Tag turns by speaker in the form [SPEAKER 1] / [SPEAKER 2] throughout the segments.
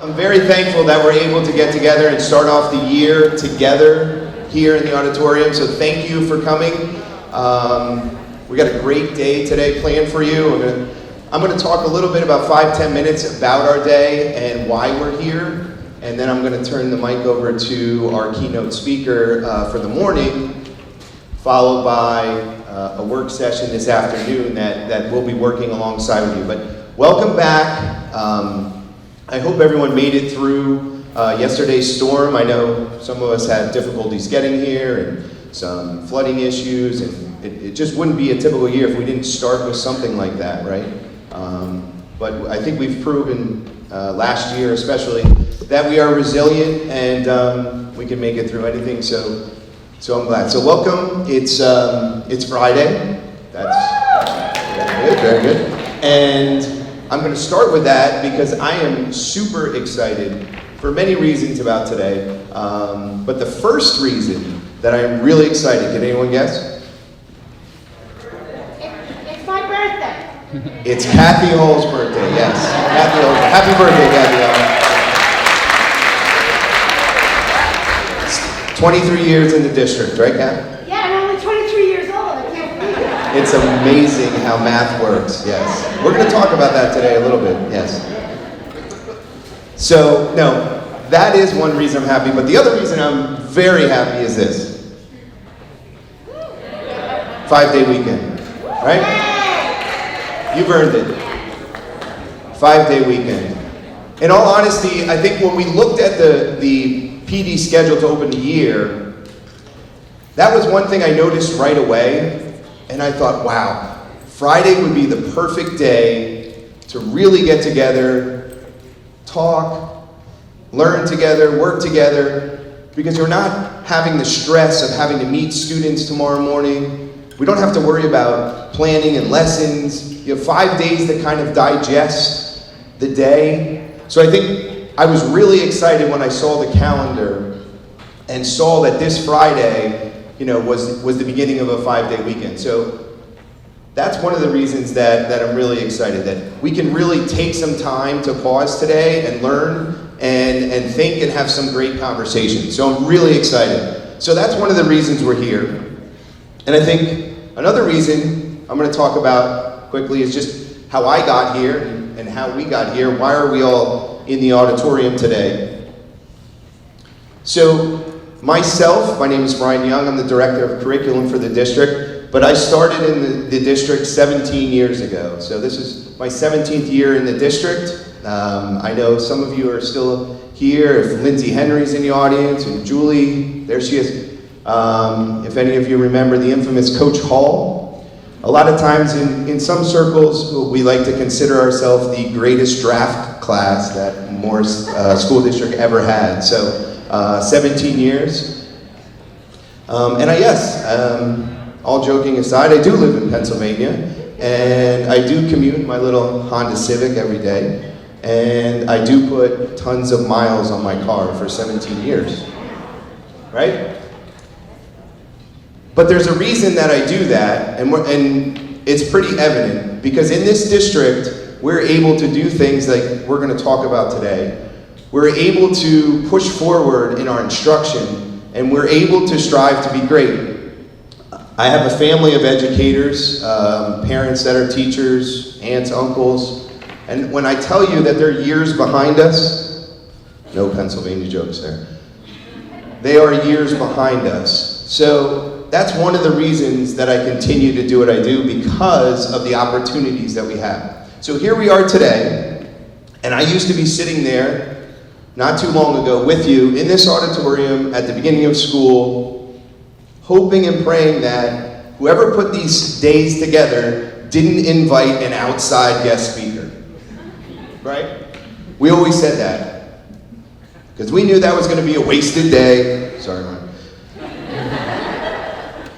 [SPEAKER 1] I'm very thankful that we're able to get together and start off the year together here in the auditorium, so thank you for coming. We got a great day today planned for you. I'm going to talk a little bit about 5-10 minutes about our day and why we're here, and then I'm going to turn the mic over to our keynote speaker for the morning, followed by a work session this afternoon that we'll be working alongside with you. But welcome back. I hope everyone made it through yesterday's storm. I know some of us had difficulties getting here and some flooding issues, and it just wouldn't be a typical year if we didn't start with something like that, right? But I think we've proven last year especially that we are resilient and we can make it through anything, so I'm glad. So welcome. It's Friday. That's very good. And I'm going to start with that because I am super excited for many reasons about today. But the first reason that I'm really excited, can anyone guess?
[SPEAKER 2] It's my birthday.
[SPEAKER 1] It's Kathy Hull's birthday, yes. Kathy Hull. Happy birthday, Kathy Hull. It's 23 years in the district, right, Kathy?
[SPEAKER 2] Yeah, I'm only 23 years old. I can't believe it.
[SPEAKER 1] It's amazing how math works, yes. We're going to talk about that today a little bit, yes. So, no, that is one reason I'm happy, but the other reason I'm very happy is this. 5-day weekend, right? You've earned it. 5-day weekend. In all honesty, I think when we looked at the PD schedule to open the year, that was one thing I noticed right away, and I thought, wow, Friday would be the perfect day to really get together, talk, learn together, work together, because you're not having the stress of having to meet students tomorrow morning. We don't have to worry about planning and lessons. You have 5 days to kind of digest the day. So I think I was really excited when I saw the calendar and saw that this Friday, was the beginning of a 5-day weekend. So that's one of the reasons that I'm really excited, that we can really take some time to pause today and learn and think and have some great conversations. So I'm really excited. So that's one of the reasons we're here. And I think another reason I'm going to talk about quickly is just how I got here and how we got here. Why are we all in the auditorium today? So myself, my name is Brian Young. I'm the director of curriculum for the district, but I started in the district 17 years ago. So this is my 17th year in the district. I know some of you are still here. If Lindsay Henry's in the audience, and Julie, there she is. If any of you remember the infamous Coach Hall, a lot of times in some circles we like to consider ourselves the greatest draft class that Morris School District ever had. So 17 years. All joking aside, I do live in Pennsylvania, and I do commute in my little Honda Civic every day, and I do put tons of miles on my car for 17 years, right? But there's a reason that I do that, and it's pretty evident, because in this district, we're able to do things like we're going to talk about today. We're able to push forward in our instruction, and we're able to strive to be great. I have a family of educators, parents that are teachers, aunts, uncles, and when I tell you that they're years behind us, no Pennsylvania jokes there, they are years behind us. So that's one of the reasons that I continue to do what I do, because of the opportunities that we have. So here we are today, and I used to be sitting there not too long ago with you in this auditorium at the beginning of school, hoping and praying that whoever put these days together didn't invite an outside guest speaker, right? We always said that, because we knew that was going to be a wasted day. Sorry, Myron.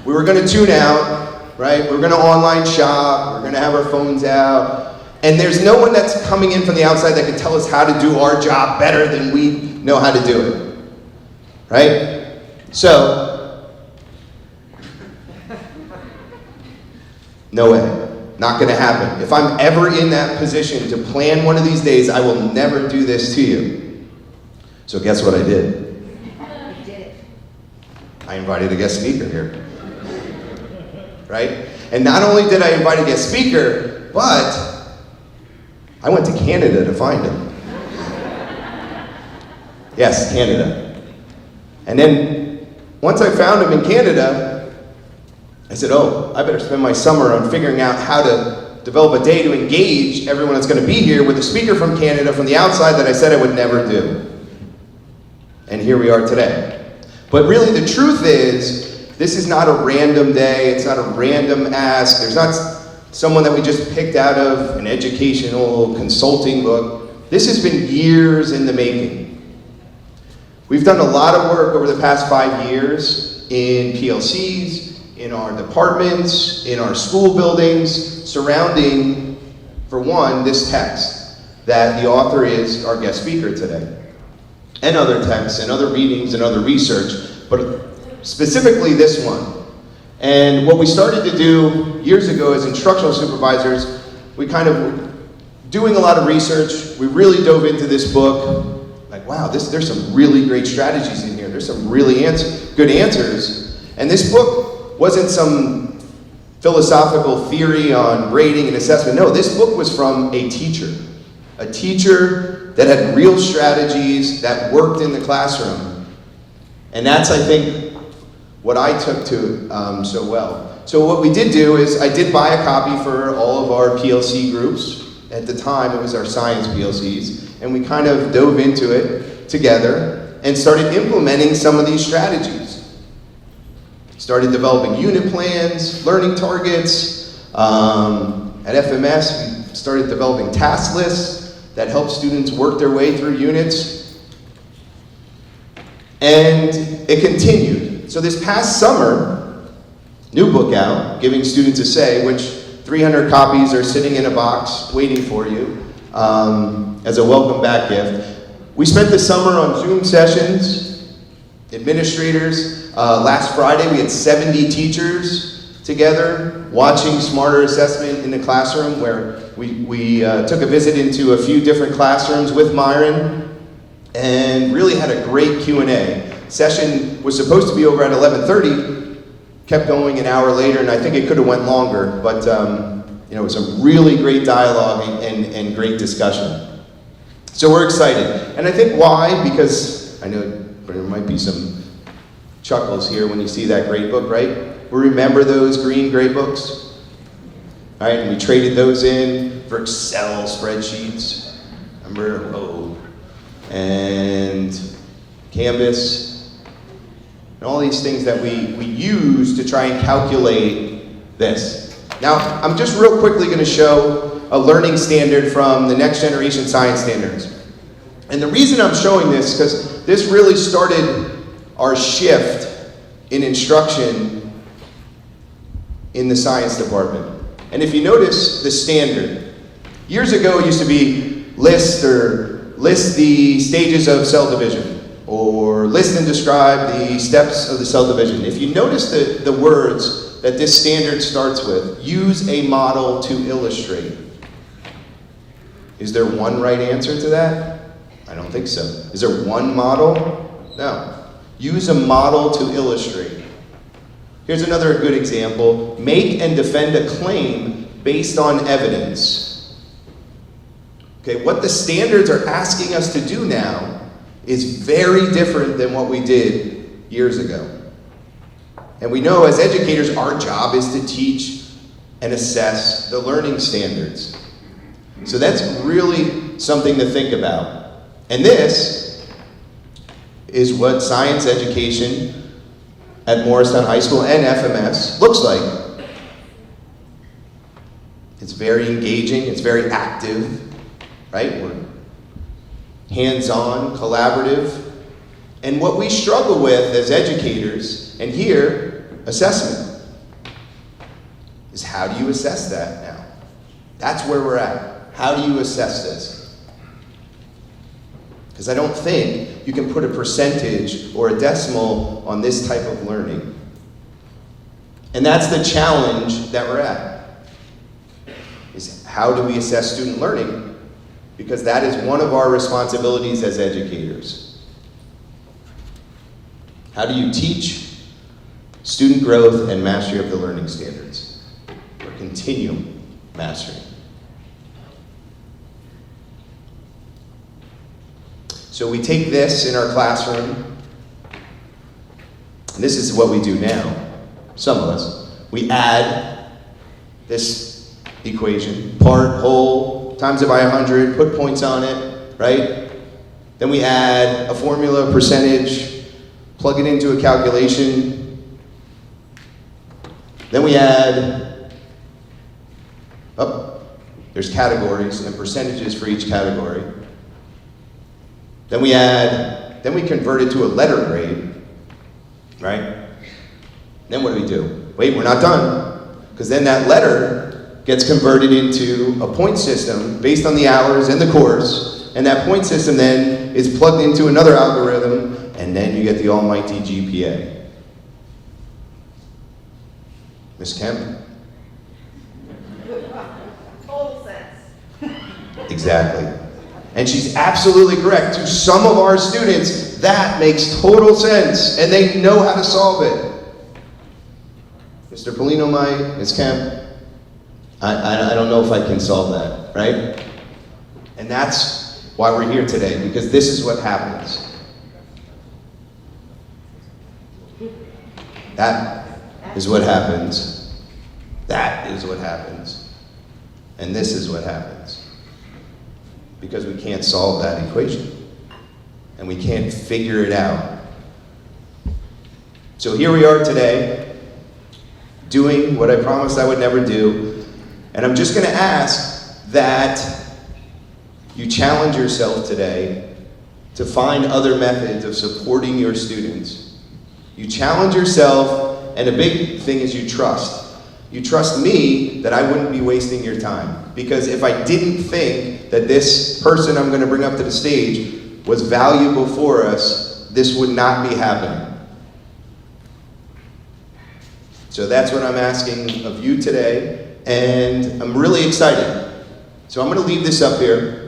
[SPEAKER 1] We were going to tune out, right? We were going to online shop, we were going to have our phones out, and there's no one that's coming in from the outside that can tell us how to do our job better than we know how to do it, right? So, no way. Not going to happen. If I'm ever in that position to plan one of these days, I will never do this to you. So guess what I did?
[SPEAKER 2] You did it.
[SPEAKER 1] I invited a guest speaker here. Right? And not only did I invite a guest speaker, but I went to Canada to find him. Yes, Canada. And then once I found him in Canada, I said, oh, I better spend my summer on figuring out how to develop a day to engage everyone that's going to be here with a speaker from Canada from the outside that I said I would never do. And here we are today. But really the truth is, this is not a random day, it's not a random ask, there's not someone that we just picked out of an educational consulting book. This has been years in the making. We've done a lot of work over the past 5 years in PLCs, in our departments, in our school buildings, surrounding, for one, this text that the author is our guest speaker today. And other texts, and other readings, and other research, but specifically this one. And what we started to do years ago as instructional supervisors, we kind of were doing a lot of research. We really dove into this book. Like, wow, there's some really great strategies in here. There's some really good answers. And this book wasn't some philosophical theory on grading and assessment. No, this book was from a teacher that had real strategies that worked in the classroom. And that's, I think, what I took to so well. So what we did do is I did buy a copy for all of our PLC groups. At the time, it was our science PLCs. And we kind of dove into it together and started implementing some of these strategies. Started developing unit plans, learning targets. At FMS, we started developing task lists that help students work their way through units. And it continued. So this past summer, new book out, Giving Students a Say, which 300 copies are sitting in a box waiting for you as a welcome back gift. We spent the summer on Zoom sessions, administrators. Last Friday we had 70 teachers together watching Smarter Assessment in the classroom, where we took a visit into a few different classrooms with Myron and really had a great Q&A. Session was supposed to be over at 11:30, kept going an hour later, and I think it could have went longer, but it was a really great dialogue and great discussion. So we're excited. And I think why, because I know there might be some chuckles here when you see that grade book, right? We remember those green grade books, all right? And we traded those in for Excel spreadsheets, remember, and Canvas, and all these things that we use to try and calculate this. Now, I'm just real quickly going to show a learning standard from the Next Generation Science Standards. And the reason I'm showing this is because this really started our shift in instruction in the science department. And if you notice the standard, years ago it used to be list the stages of cell division, or list and describe the steps of the cell division. If you notice the words that this standard starts with, use a model to illustrate. Is there one right answer to that? I don't think so. Is there one model? No. Use a model to illustrate. Here's another good example. Make and defend a claim based on evidence. Okay, what the standards are asking us to do now is very different than what we did years ago. And we know as educators, our job is to teach and assess the learning standards. So that's really something to think about. And this is what science education at Morristown High School and FMS looks like. It's very engaging, it's very active, right? We're hands-on, collaborative. And what we struggle with as educators, and here, assessment, is how do you assess that now? That's where we're at. How do you assess this? Because I don't think you can put a percentage or a decimal on this type of learning. And that's the challenge that we're at, is how do we assess student learning? Because that is one of our responsibilities as educators. How do you teach student growth and mastery of the learning standards, or continuum mastery? So we take this in our classroom, and this is what we do now, some of us. We add this equation, part, whole, times it by 100, put points on it, right? Then we add a formula, percentage, plug it into a calculation. Then we add, there's categories and percentages for each category. Then we convert it to a letter grade, right? Then what do? Wait, we're not done. Because then that letter gets converted into a point system based on the hours and the course, and that point system then is plugged into another algorithm, and then you get the almighty GPA. Miss Kemp?
[SPEAKER 2] Total sense.
[SPEAKER 1] Exactly. And she's absolutely correct. To some of our students, that makes total sense, and they know how to solve it. Mr. Colonial, Ms. Kemp, I don't know if I can solve that, right? And that's why we're here today, because this is what happens. That is what happens. That is what happens. And this is what happens. Because we can't solve that equation. And we can't figure it out. So here we are today, doing what I promised I would never do. And I'm just going to ask that you challenge yourself today to find other methods of supporting your students. You challenge yourself, and a big thing is you trust. You trust me that I wouldn't be wasting your time. Because if I didn't think that this person I'm going to bring up to the stage was valuable for us, this would not be happening. So that's what I'm asking of you today, and I'm really excited. So I'm going to leave this up here.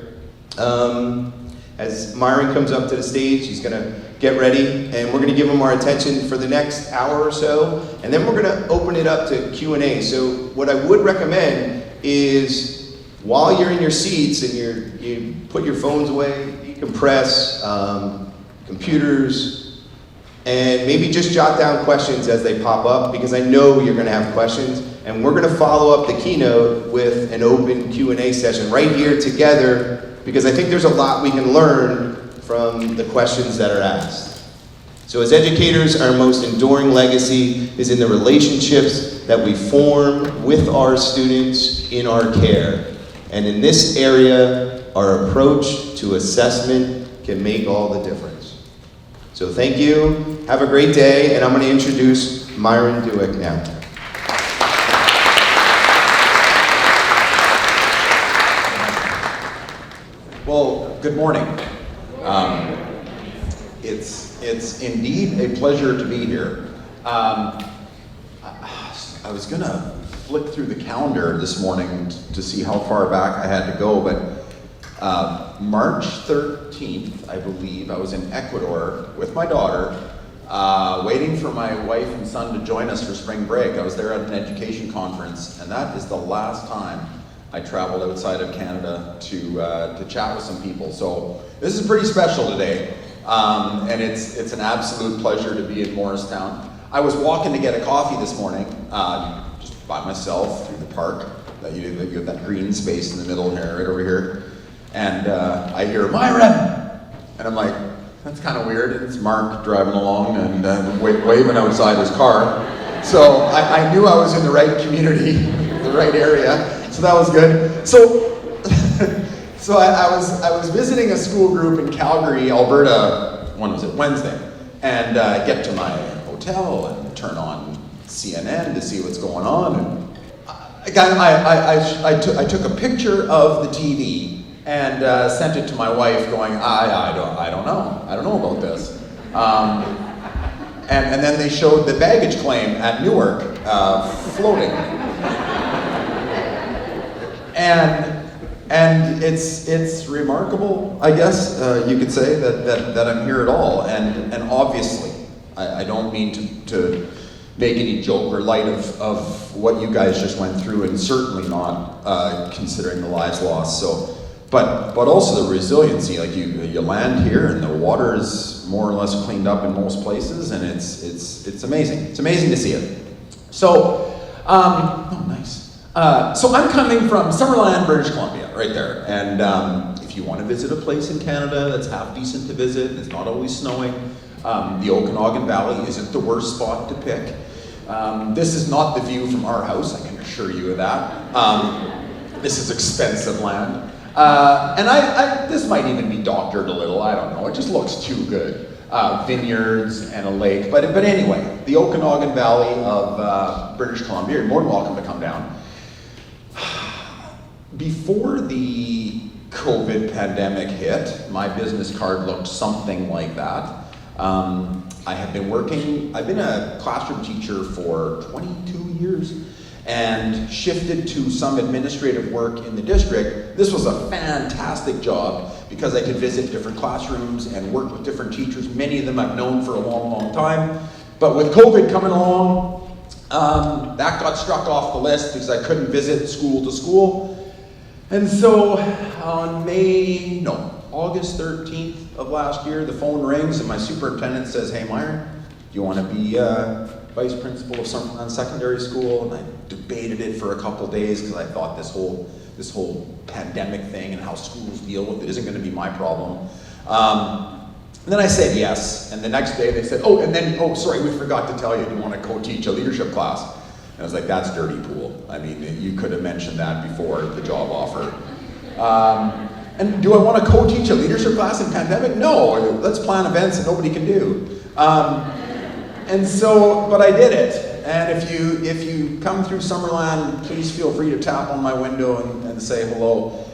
[SPEAKER 1] As Myron comes up to the stage, he's going to get ready, and we're going to give him our attention for the next hour or so, and then we're going to open it up to Q&A. So what I would recommend is, while you're in your seats and you put your phones away, decompress, computers, and maybe just jot down questions as they pop up, because I know you're going to have questions, and we're going to follow up the keynote with an open Q&A session right here together, because I think there's a lot we can learn from the questions that are asked. So as educators, our most enduring legacy is in the relationships that we form with our students in our care. And in this area, our approach to assessment can make all the difference. So thank you, have a great day, and I'm going to introduce Myron Dueck now.
[SPEAKER 3] Well, good morning. It's indeed a pleasure to be here. I was gonna flick through the calendar this morning to see how far back I had to go, but March 13th, I believe, I was in Ecuador with my daughter, waiting for my wife and son to join us for spring break. I was there at an education conference, and that is the last time I traveled outside of Canada to chat with some people. So this is pretty special today, and it's an absolute pleasure to be in Morristown. I was walking to get a coffee this morning, just by myself through the park. You have that green space in the middle here, right over here, and I hear Myron, and I'm like, that's kind of weird. It's Mark driving along and waving outside his car. So I knew I was in the right community, the right area. So that was good. So I was visiting a school group in Calgary, Alberta. When was it? Wednesday. And get to my hotel and turn on CNN to see what's going on. And I took a picture of the TV and sent it to my wife, going, I don't know about this. And then they showed the baggage claim at Newark floating. And it's remarkable, I guess you could say, that I'm here at all. And obviously, I don't mean to make any joke or light of what you guys just went through, and certainly not considering the lives lost. So, but also the resiliency. Like you land here, and the water is more or less cleaned up in most places, and it's amazing. It's amazing to see it. So, oh nice. So I'm coming from Summerland, British Columbia, right there. And if you want to visit a place in Canada that's half decent to visit, it's not always snowing. The Okanagan Valley isn't the worst spot to pick. This is not the view from our house, I can assure you of that. This is expensive land. And this might even be doctored a little, I don't know, it just looks too good. Vineyards and a lake, but anyway, the Okanagan Valley of British Columbia, you're more than welcome to come down. Before the COVID pandemic hit, my business card looked something like that. I've been a classroom teacher for 22 years and shifted to some administrative work in the district. This was a fantastic job because I could visit different classrooms and work with different teachers. Many of them I've known for a long, long time. But with COVID coming along, that got struck off the list because I couldn't visit school to school. And so on August 13th of last year, the phone rings and my superintendent says, "Hey Myron, do you want to be vice principal of Summerland Secondary School?" And I debated it for a couple days because I thought this whole pandemic thing and how schools deal with it isn't going to be my problem. And then I said yes, and the next day they said, "Oh, sorry, we forgot to tell you, do you want to co-teach a leadership class?" And I was like, "That's dirty pool. I mean, you could have mentioned that before the job offer." And do I want to co-teach a leadership class in pandemic? No, let's plan events that nobody can do. And so, but I did it. And if you come through Summerland, please feel free to tap on my window and say hello.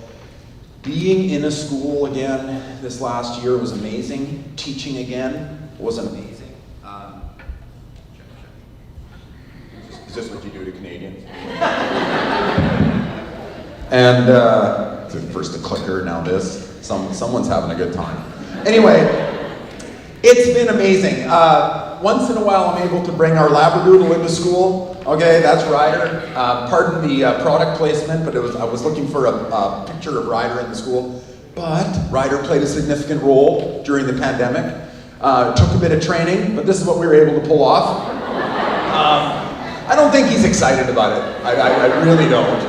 [SPEAKER 3] Being in a school again this last year was amazing. Teaching again was amazing. Is this what you do to Canadians? And first the clicker, now this. Someone's having a good time. Anyway, it's been amazing. Once in a while I'm able to bring our Labradoodle into school. Okay, that's Ryder. Pardon the product placement, but I was looking for a picture of Ryder in the school. But Ryder played a significant role during the pandemic. Took a bit of training, but this is what we were able to pull off. I don't think he's excited about it. I really don't.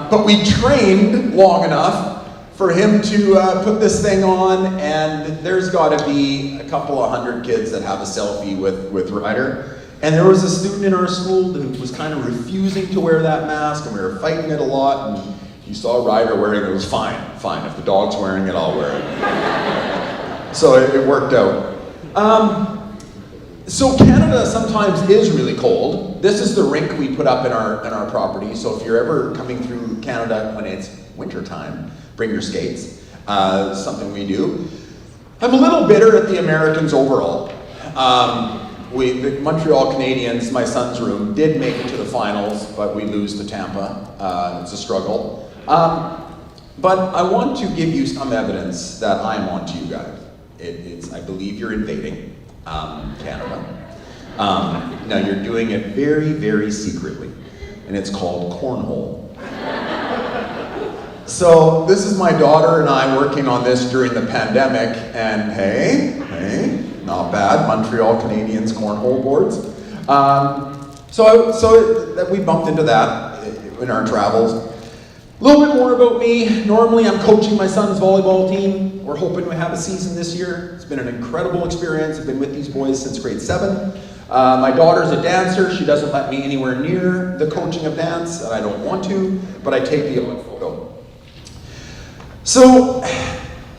[SPEAKER 3] But we trained long enough for him to put this thing on, and there's got to be a couple of hundred kids that have a selfie with Ryder. And there was a student in our school who was kind of refusing to wear that mask, and we were fighting it a lot, and you saw Ryder wearing it, it was fine. If the dog's wearing it, I'll wear it. So it worked out. So Canada sometimes is really cold. This is the rink we put up in our property. So if you're ever coming through Canada when it's winter time, bring your skates. Something we do. I'm a little bitter at the Americans overall. The Montreal Canadiens, my son's room, did make it to the finals, but we lose to Tampa. It's a struggle. But I want to give you some evidence that I'm onto you guys. I believe you're invading Canada. Now you're doing it very, very secretly, and it's called cornhole. So this is my daughter and I working on this during the pandemic, and hey, not bad, Montreal Canadiens cornhole boards. So we bumped into that in our travels. A little bit more about me. Normally I'm coaching my son's volleyball team. We're hoping we have a season this year. It's been an incredible experience. I've been with these boys since grade 7. My daughter's a dancer. She doesn't let me anywhere near the coaching of dance, and I don't want to, but I take the odd photo. So,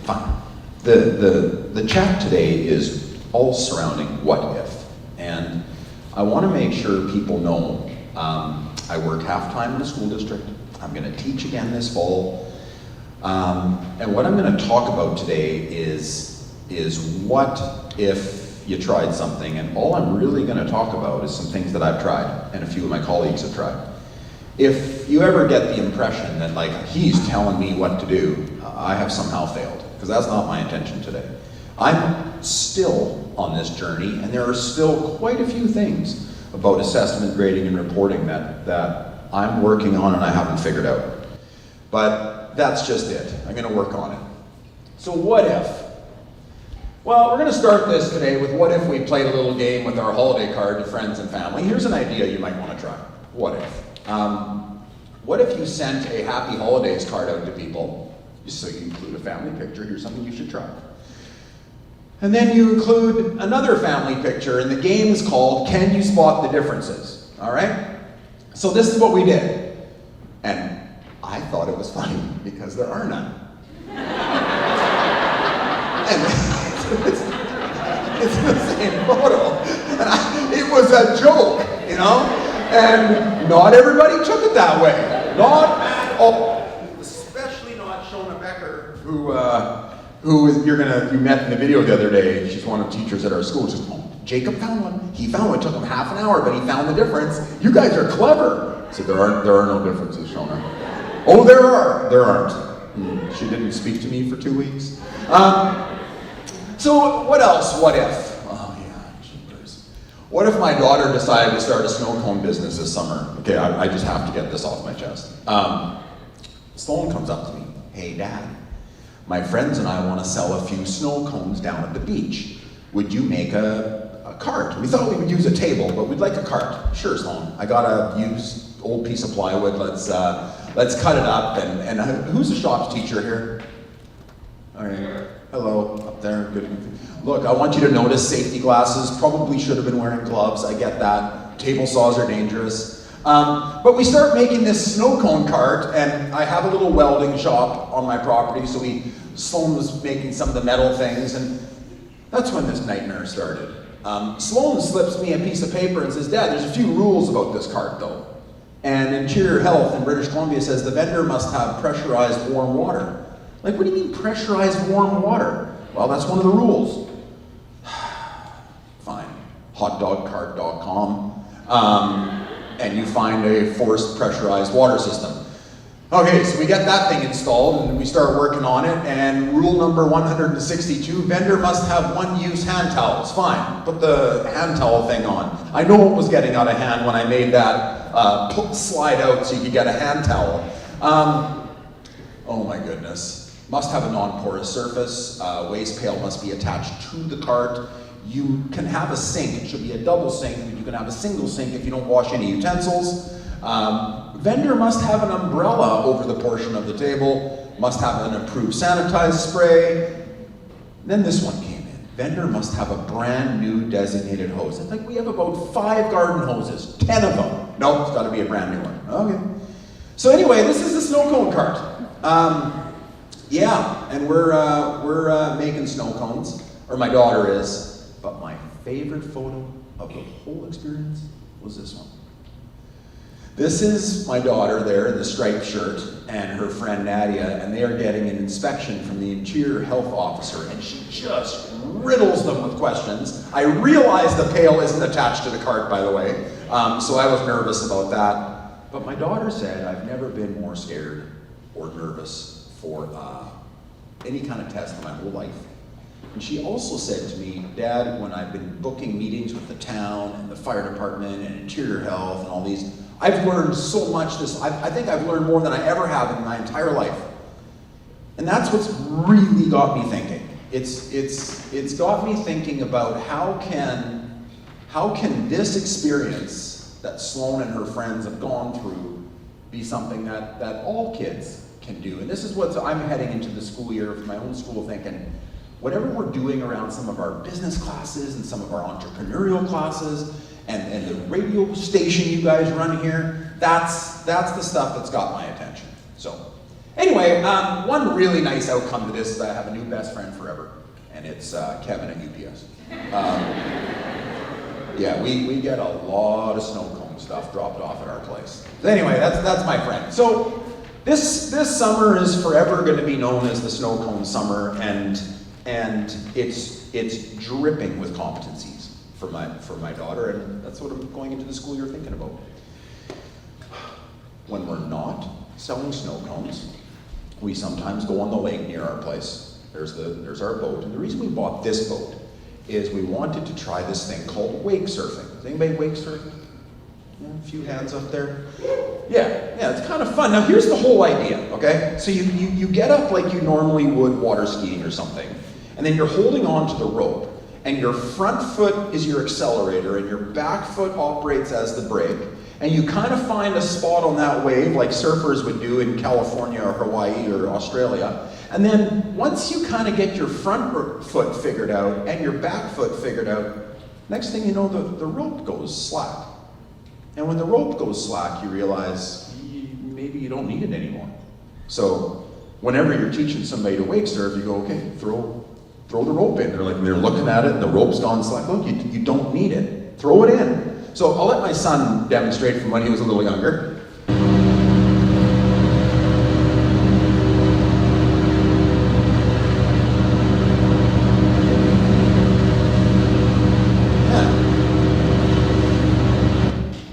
[SPEAKER 3] fine. The chat today is all surrounding what if. And I want to make sure people know I work half-time in the school district. I'm going to teach again this fall. And what I'm going to talk about today is what if you tried something. And all I'm really going to talk about is some things that I've tried and a few of my colleagues have tried. If you ever get the impression that like he's telling me what to do, I have somehow failed, because that's not my intention today. I'm still on this journey, and there are still quite a few things about assessment, grading, and reporting that I'm working on and I haven't figured out. But that's just it. I'm going to work on it. So what if? Well, we're going to start this today with what if we played a little game with our holiday card to friends and family. Here's an idea you might want to try. What if? What if you sent a happy holidays card out to people, just so you include a family picture? Here's something you should try. And then you include another family picture, and the game is called Can You Spot the Differences? All right? So this is what we did. And I thought it was funny because there are none. And it's the same photo. And it was a joke, you know? And not everybody took it that way. Not at all. Especially not Shona Becker, who you met in the video the other day. She's one of the teachers at our school. She's, oh, Jacob found one. He found one. It took him half an hour, but he found the difference. You guys are clever. So there are no differences, Shona. Oh, there are. There aren't. She didn't speak to me for 2 weeks. So what else? What if? Oh yeah, jeepers. What if my daughter decided to start a snow cone business this summer? Okay, I just have to get this off my chest. Sloan comes up to me. Hey, Dad, my friends and I want to sell a few snow cones down at the beach. Would you make a cart? We thought we would use a table, but we'd like a cart. Sure, Sloan. I got a used old piece of plywood. Let's cut it up. And who's the shop's teacher here? All right. Hello, up there. Good. Look, I want you to notice safety glasses. Probably should have been wearing gloves. I get that. Table saws are dangerous. But we start making this snow cone cart, and I have a little welding shop on my property, so Sloan was making some of the metal things, and that's when this nightmare started. Sloan slips me a piece of paper and says, Dad, there's a few rules about this cart, though. And Interior Health in British Columbia says the vendor must have pressurized warm water. Like, what do you mean pressurized warm water? Well, that's one of the rules. Fine. Hotdogcart.com. And you find a forced pressurized water system. Okay, so we get that thing installed and we start working on it, and rule number 162, vendor must have one-use hand towels. Fine, put the hand towel thing on. I know it was getting out of hand when I made that slide out so you could get a hand towel. Oh my goodness. Must have a non-porous surface. Waste pail must be attached to the cart. You can have a sink. It should be a double sink, but you can have a single sink if you don't wash any utensils. Vendor must have an umbrella over the portion of the table. Must have an approved sanitized spray. Then this one came in. Vendor must have a brand new designated hose. It's like we have about 5 garden hoses, 10 of them. No, it's got to be a brand new one. Okay. So anyway, this is the snow cone cart. Yeah, and we're making snow cones, or my daughter is, but my favorite photo of the whole experience was this one. This is my daughter there in the striped shirt and her friend Nadia, and they are getting an inspection from the Interior Health Officer, and she just riddles them with questions. I realize the pail isn't attached to the cart, by the way, so I was nervous about that. But my daughter said, I've never been more scared or nervous for any kind of test in my whole life. And she also said to me, Dad, when I've been booking meetings with the town and the fire department and Interior Health and all these, I've learned so much. I think I've learned more than I ever have in my entire life. And that's what's really got me thinking. It's got me thinking about how can this experience that Sloan and her friends have gone through be something that all kids can do. And this is what I'm heading into the school year for my own school thinking, whatever we're doing around some of our business classes and some of our entrepreneurial classes and the radio station you guys run here, that's the stuff that's got my attention. So anyway, one really nice outcome to this is I have a new best friend forever, and it's Kevin at UPS. Yeah, we get a lot of snow cone stuff dropped off at our place. So anyway, that's my friend. So this summer is forever going to be known as the snow cone summer, and it's dripping with competencies for my daughter, and that's what I'm going into the school year thinking about. When we're not selling snow cones, we sometimes go on the lake near our place. There's our boat, and the reason we bought this boat is we wanted to try this thing called wake surfing. Is anybody wake surfing? Yeah, a few hands up there. Yeah, it's kind of fun. Now here's the whole idea, okay? So you get up like you normally would water skiing or something, and then you're holding on to the rope, and your front foot is your accelerator, and your back foot operates as the brake, and you kind of find a spot on that wave like surfers would do in California or Hawaii or Australia. And then once you kind of get your front foot figured out and your back foot figured out, next thing you know, the rope goes slack. And when the rope goes slack, you realize maybe you don't need it anymore. So whenever you're teaching somebody to wake surf, you go, okay, throw the rope in. They're looking at it, and the rope's gone slack. Look, you don't need it. Throw it in. So I'll let my son demonstrate from when he was a little younger.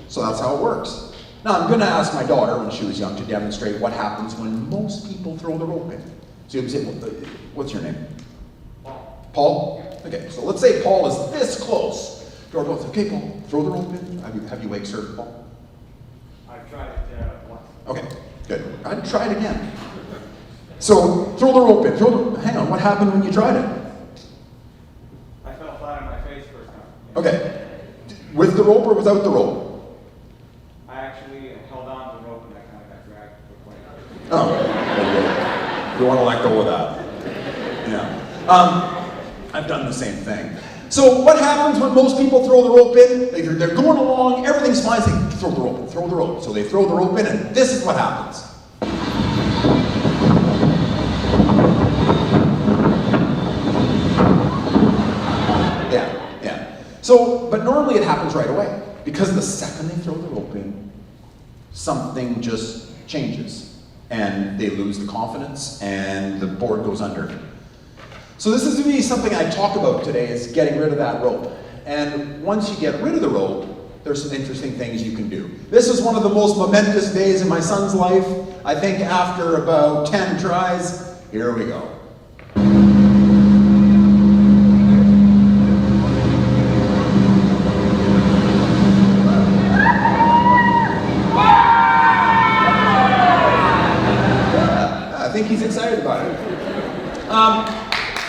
[SPEAKER 3] So that's how it works. Now I'm going to ask my daughter, when she was young, to demonstrate what happens when most people throw the rope in. So you say, what's your name? Paul? Okay, so let's say Paul is this close to our boat. Okay, Paul, throw the rope in. Have you wake surfed, Paul?
[SPEAKER 4] I've tried it once.
[SPEAKER 3] Okay, good. I'd try it again. So throw the rope in. Hang on, what happened when you tried it?
[SPEAKER 4] I fell flat on my face first time.
[SPEAKER 3] Okay, with the rope or without the rope?
[SPEAKER 4] I actually held on to the rope and I kind of got dragged quickly.
[SPEAKER 3] Oh, you want to let go of that. Yeah. I've done the same thing. So what happens when most people throw the rope in? They're going along, everything's fine. They throw the rope, throw the rope. So they throw the rope in, and this is what happens. Yeah. So, but normally it happens right away, because the second they throw the rope in, something just changes, and they lose the confidence, and the board goes under. So this is to me something I talk about today, is getting rid of that rope. And once you get rid of the rope, there's some interesting things you can do. This is one of the most momentous days in my son's life. I think after about 10 tries, here we go. I think he's excited about it.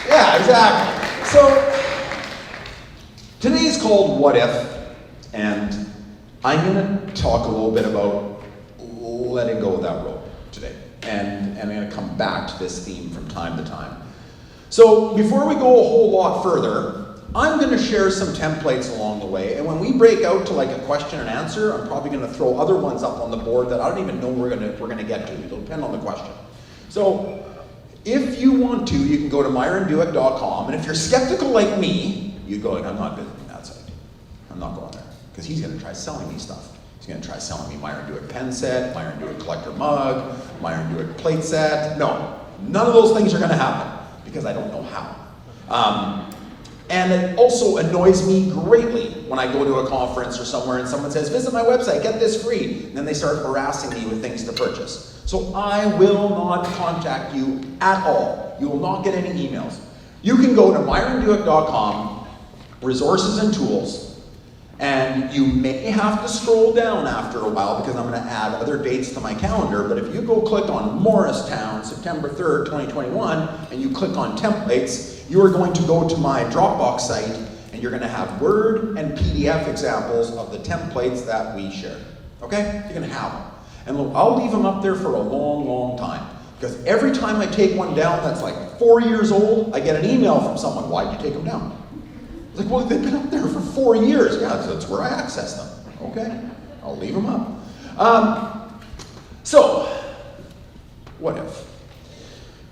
[SPEAKER 3] Yeah, exactly. So, today's called What If, and I'm going to talk a little bit about letting go of that rope today. And I'm going to come back to this theme from time to time. So, before we go a whole lot further, I'm going to share some templates along the way, and when we break out to like a question and answer, I'm probably going to throw other ones up on the board that I don't even know we're going to get to. It'll depend on the question. So, if you want to, you can go to MyronDueck.com, and if you're skeptical like me, you go, I'm not visiting that site. I'm not going there, because he's going to try selling me stuff. He's going to try selling me Myron Dueck pen set, Myron Dueck collector mug, Myron Dueck plate set. No, none of those things are going to happen, because I don't know how. And it also annoys me greatly when I go to a conference or somewhere and someone says, visit my website, get this free. And then they start harassing me with things to purchase. So I will not contact you at all. You will not get any emails. You can go to MyronDueck.com, resources and tools, and you may have to scroll down after a while because I'm going to add other dates to my calendar, but if you go click on Morristown, September 3rd, 2021, and you click on templates, you are going to go to my Dropbox site, and you're going to have Word and PDF examples of the templates that we share. Okay? You're going to have them. And look, I'll leave them up there for a long, long time. Because every time I take one down that's like 4 years old, I get an email from someone, why'd you take them down? It's like, well, they've been up there for 4 years. Yeah, that's where I access them. Okay? I'll leave them up. So, what if?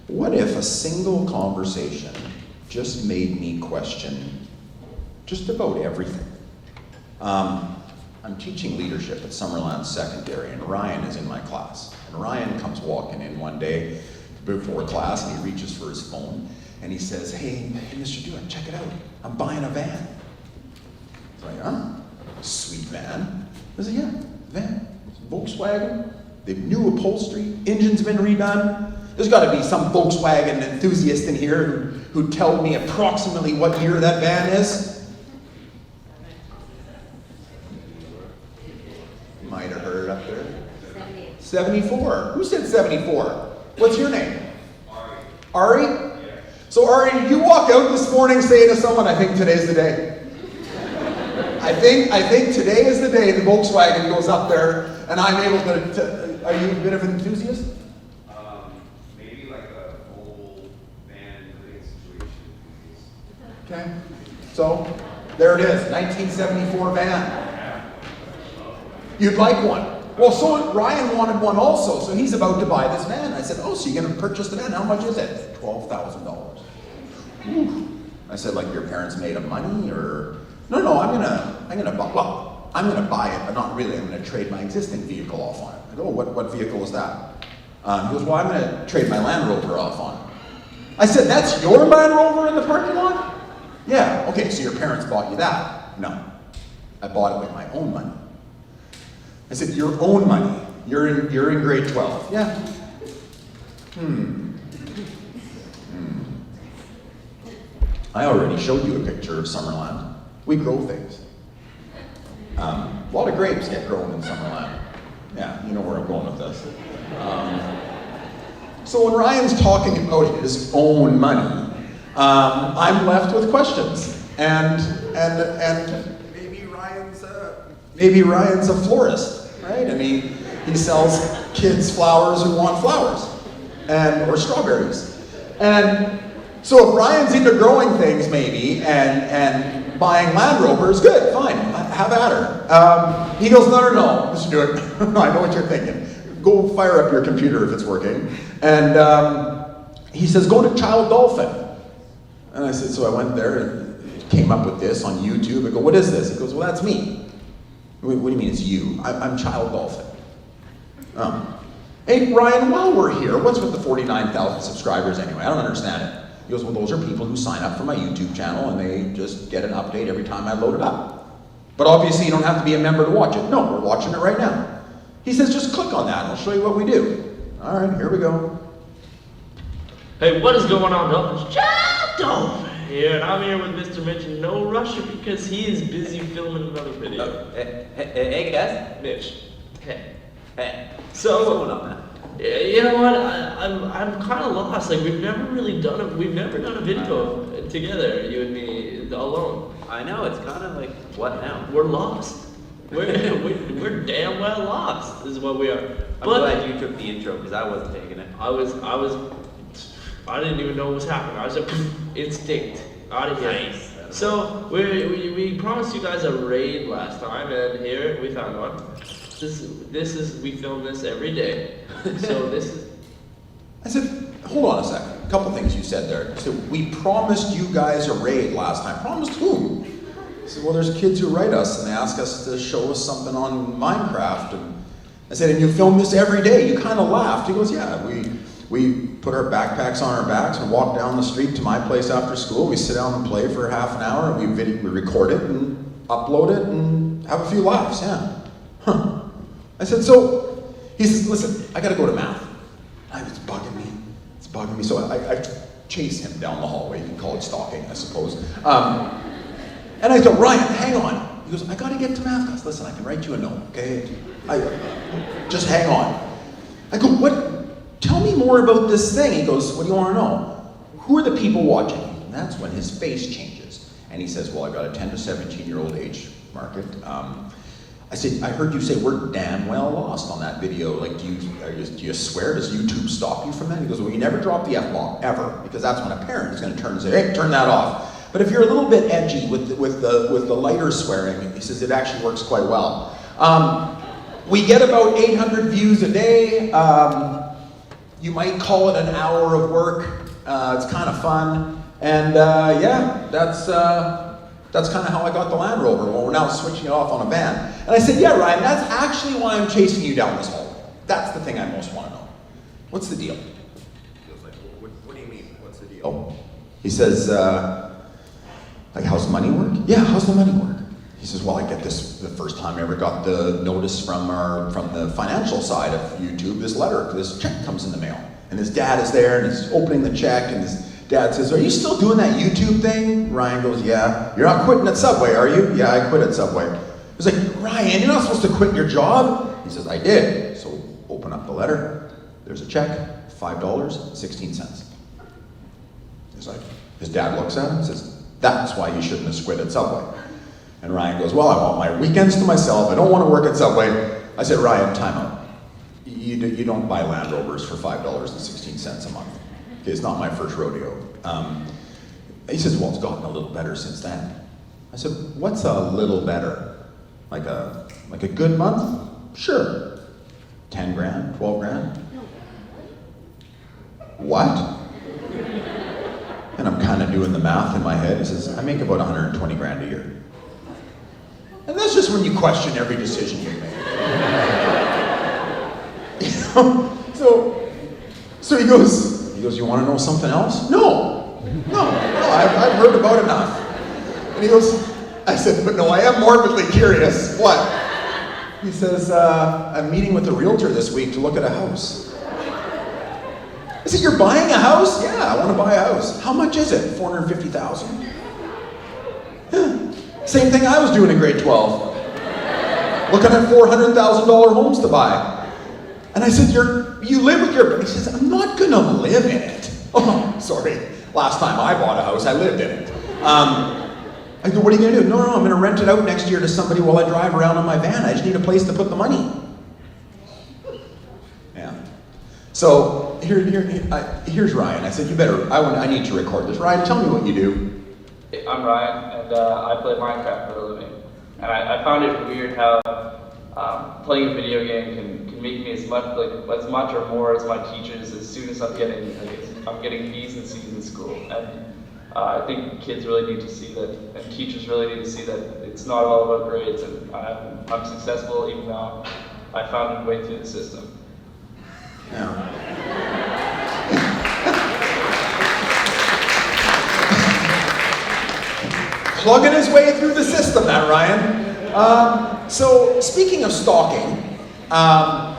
[SPEAKER 3] What if a single conversation just made me question just about everything? I'm teaching leadership at Summerland Secondary, and Ryan is in my class. And Ryan comes walking in one day before class, and he reaches for his phone, and he says, hey, Mr. Dueck, check it out. I'm buying a van. It's like, huh? Sweet van. I said, yeah, van. It's Volkswagen. They've new upholstery. Engine's been redone. There's got to be some Volkswagen enthusiast in here who tell me approximately what year that van is. You might have heard up there. 74. Who said 74? What's your name? Ari? Yeah. So Ari, you walk out this morning saying to someone, I think today's the day. I think today is the day the Volkswagen goes up there and I'm able to are you a bit of an enthusiast?
[SPEAKER 4] Maybe like a whole van living situation.
[SPEAKER 3] Okay. So there it is, 1974 van. You'd like one? Well, so Ryan wanted one also, so he's about to buy this van. I said, oh, so you're going to purchase the van? How much is it? $12,000. I said, like your parents made of money, or no, I'm gonna buy it, but not really. I'm gonna trade my existing vehicle off on it. I go, oh, what vehicle is that? He goes, well, I'm gonna trade my Land Rover off on it. I said, that's your Land Rover in the parking lot? Yeah. Okay, so your parents bought you that? No, I bought it with my own money. I said, your own money. You're in grade 12. Yeah. I already showed you a picture of Summerland. We grow things. A lot of grapes get grown in Summerland. Yeah, you know where I'm going with this. So when Ryan's talking about his own money, I'm left with questions. And maybe Ryan's a florist, right? I mean, he sells kids flowers who want flowers, or strawberries. And so if Ryan's into growing things maybe, and buying Land Rovers, good, fine, have at her. He goes, no, Mr. Dueck, I know what you're thinking. Go fire up your computer if it's working. And he says, go to Child Dolphin. And I said, so I went there and came up with this on YouTube. I go, what is this? He goes, well, that's me. What do you mean it's you? I'm Child Dolphin. Hey, Ryan, while we're here, what's with the 49,000 subscribers anyway? I don't understand it. He goes, well, those are people who sign up for my YouTube channel and they just get an update every time I load it up. But obviously you don't have to be a member to watch it. No, we're watching it right now. He says, just click on that and I'll show you what we do. All right, here we go.
[SPEAKER 5] Hey, what is going on, Dolphins? Child Dolphin here, and I'm here with Mr. Mitch in No Russia because he is busy filming another video.
[SPEAKER 6] Hey guys.
[SPEAKER 5] Mitch. Hey.
[SPEAKER 6] So what's going on, man?
[SPEAKER 5] You know what? I'm kind of lost. Like we've never done a video together, you and me alone.
[SPEAKER 6] I know, it's kind of like, what now?
[SPEAKER 5] We're lost. We're damn well lost. Is what we are.
[SPEAKER 6] I'm glad you took the intro because I wasn't taking it.
[SPEAKER 5] I didn't even know what was happening. I was like, instinct, out of here.
[SPEAKER 6] Nice.
[SPEAKER 5] So we promised you guys a raid last time, and here we found one. We film this every day. So this is.
[SPEAKER 3] I said, hold on a second. A couple things you said there. So we promised you guys a raid last time. Promised whom? I said, well, there's kids who write us and they ask us to show us something on Minecraft. And I said, and you film this every day. You kind of laughed. He goes, yeah, we put our backpacks on our backs and walk down the street to my place after school. We sit down and play for half an hour. And we record it and upload it and have a few laughs. Yeah. Huh. I said, so, he says, listen, I gotta go to math. It's bugging me. So I chase him down the hallway. You can call it stalking, I suppose. And I said, Ryan, hang on. He goes, I gotta get to math class. Listen, I can write you a note, okay? Just hang on. I go, what? Tell me more about this thing. He goes, what do you wanna know? Who are the people watching? And that's when his face changes. And he says, well, I've got a 10 to 17-year-old age market. I said, I heard you say we're damn well lost on that video. Like, do you swear? Does YouTube stop you from that? He goes, well, you never drop the F-bomb, ever, because that's when a parent is going to turn and say, hey, turn that off. But if you're a little bit edgy with the lighter swearing, he says it actually works quite well. We get about 800 views a day. You might call it an hour of work. It's kind of fun. And yeah, that's kind of how I got the Land Rover. Well, we're now switching it off on a van. And I said, yeah, Ryan, that's actually why I'm chasing you down this hole. That's the thing I most want to know. What's the deal? He goes like, what do you mean, what's the deal? Oh, he says, like, how's the money work? Yeah, how's the money work? He says, well, I get this, the first time I ever got the notice from the financial side of YouTube, this check comes in the mail. And his dad is there, and he's opening the check, and his dad says, "Are you still doing that YouTube thing?" Ryan goes, "Yeah." "You're not quitting at Subway, are you?" "Yeah, I quit at Subway." He's like, "Ryan, you're not supposed to quit your job." He says, "I did." So open up the letter. There's a check, $5.16. He's like, his dad looks at him and says, "That's why you shouldn't have quit at Subway." And Ryan goes, "Well, I want my weekends to myself. I don't want to work at Subway." I said, "Ryan, time out. You don't buy Land Rovers for $5.16 a month. Okay, it's not my first rodeo." He says, "Well, it's gotten a little better since then." I said, "What's a little better? Like a good month?" "Sure. 10 grand, 12 grand. "What?" And I'm kind of doing the math in my head. He says, "I make about 120 grand a year." And that's just when you question every decision you make. So he goes, "You want to know something else?" No, I've heard about enough. And he goes, I said, "But no, I am morbidly curious." "What?" He says, "I'm meeting with a realtor this week to look at a house." I said, "You're buying a house?" "Yeah, I want to buy a house." "How much is it?" $450,000. Same thing I was doing in grade 12. Looking at $400,000 homes to buy. And I said, you live with your..." He says, "I'm not gonna live in it." "Oh, sorry. Last time I bought a house, I lived in it." I go, "What are you gonna do?" No, I'm gonna rent it out next year to somebody while I drive around in my van. I just need a place to put the money." Yeah. So here's Ryan. I said, I need to record this. Ryan, tell me what you do.
[SPEAKER 7] I'm Ryan, and I play Minecraft for a living. And I found it weird how playing a video game can make me as much or more as my teachers as soon as I'm getting B's and C's in school. And I think kids really need to see that, and teachers really need to see that it's not all about grades, and I'm successful even though I found a way through the system.
[SPEAKER 3] Yeah. Plugging his way through the system, that Ryan. So speaking of stalking, I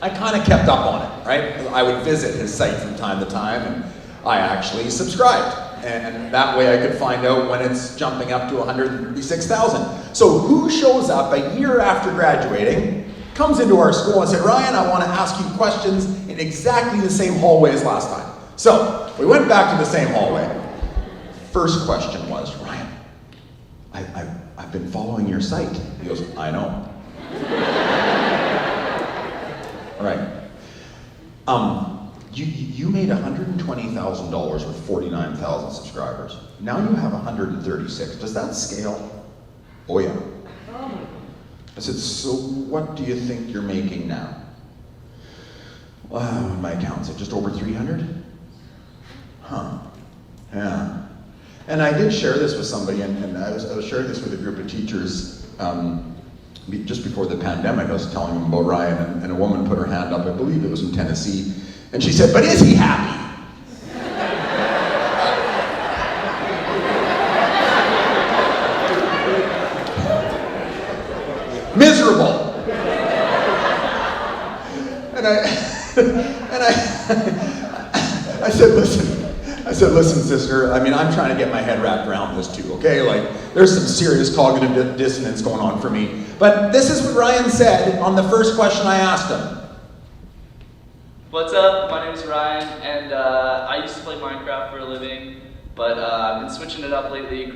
[SPEAKER 3] kind of kept up on it, right? I would visit his site from time to time, and I actually subscribed. And that way I could find out when it's jumping up to 136,000. So who shows up a year after graduating, comes into our school and said, "Ryan, I want to ask you questions in exactly the same hallway as last time." So we went back to the same hallway. First question was, "Ryan, I've been following your site." He goes, "I know." All right. You made $120,000 with 49,000 subscribers. Now you have 136. Does that scale? "Oh yeah." I said, "So what do you think you're making now?" My account said just over 300. Huh. Yeah. And I did share this with somebody, and I was sharing this with a group of teachers just before the pandemic. I was telling them about Ryan, and a woman put her hand up, I believe it was in Tennessee, and she said, "But is he happy?" Miserable. And I said, listen, sister, I mean, I'm trying to get my head wrapped around this too, okay? Like, there's some serious cognitive dissonance going on for me. But this is what Ryan said on the first question I asked him.
[SPEAKER 7] What's up? My name's Ryan, and I used to play Minecraft for a living, but I've been switching it up lately.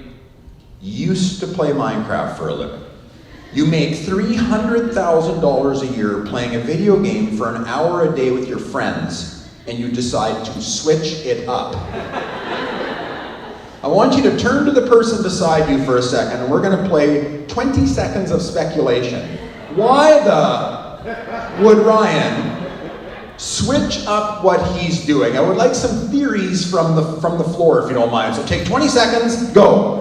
[SPEAKER 3] Used to play Minecraft for a living. You make $300,000 a year playing a video game for an hour a day with your friends, and you decide to switch it up. I want you to turn to the person beside you for a second, and we're going to play 20 seconds of speculation. Why would Ryan switch up what he's doing? I would like some theories from the floor, if you don't mind. So take 20 seconds, go.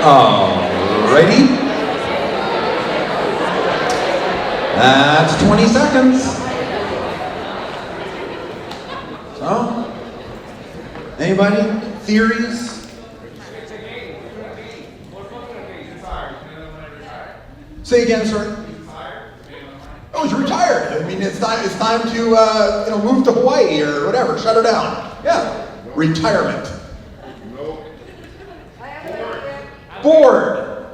[SPEAKER 3] Alrighty. That's 20 seconds. So, Anybody? Theories?
[SPEAKER 4] It's a game. What's looking at me? Retired. You know when I retired?
[SPEAKER 3] Say again, sorry.
[SPEAKER 4] Retired.
[SPEAKER 3] Oh, he's retired. I mean, it's time to move to Hawaii or whatever. Shut her down. Yeah. Retirement.
[SPEAKER 2] I have an idea.
[SPEAKER 3] Bored.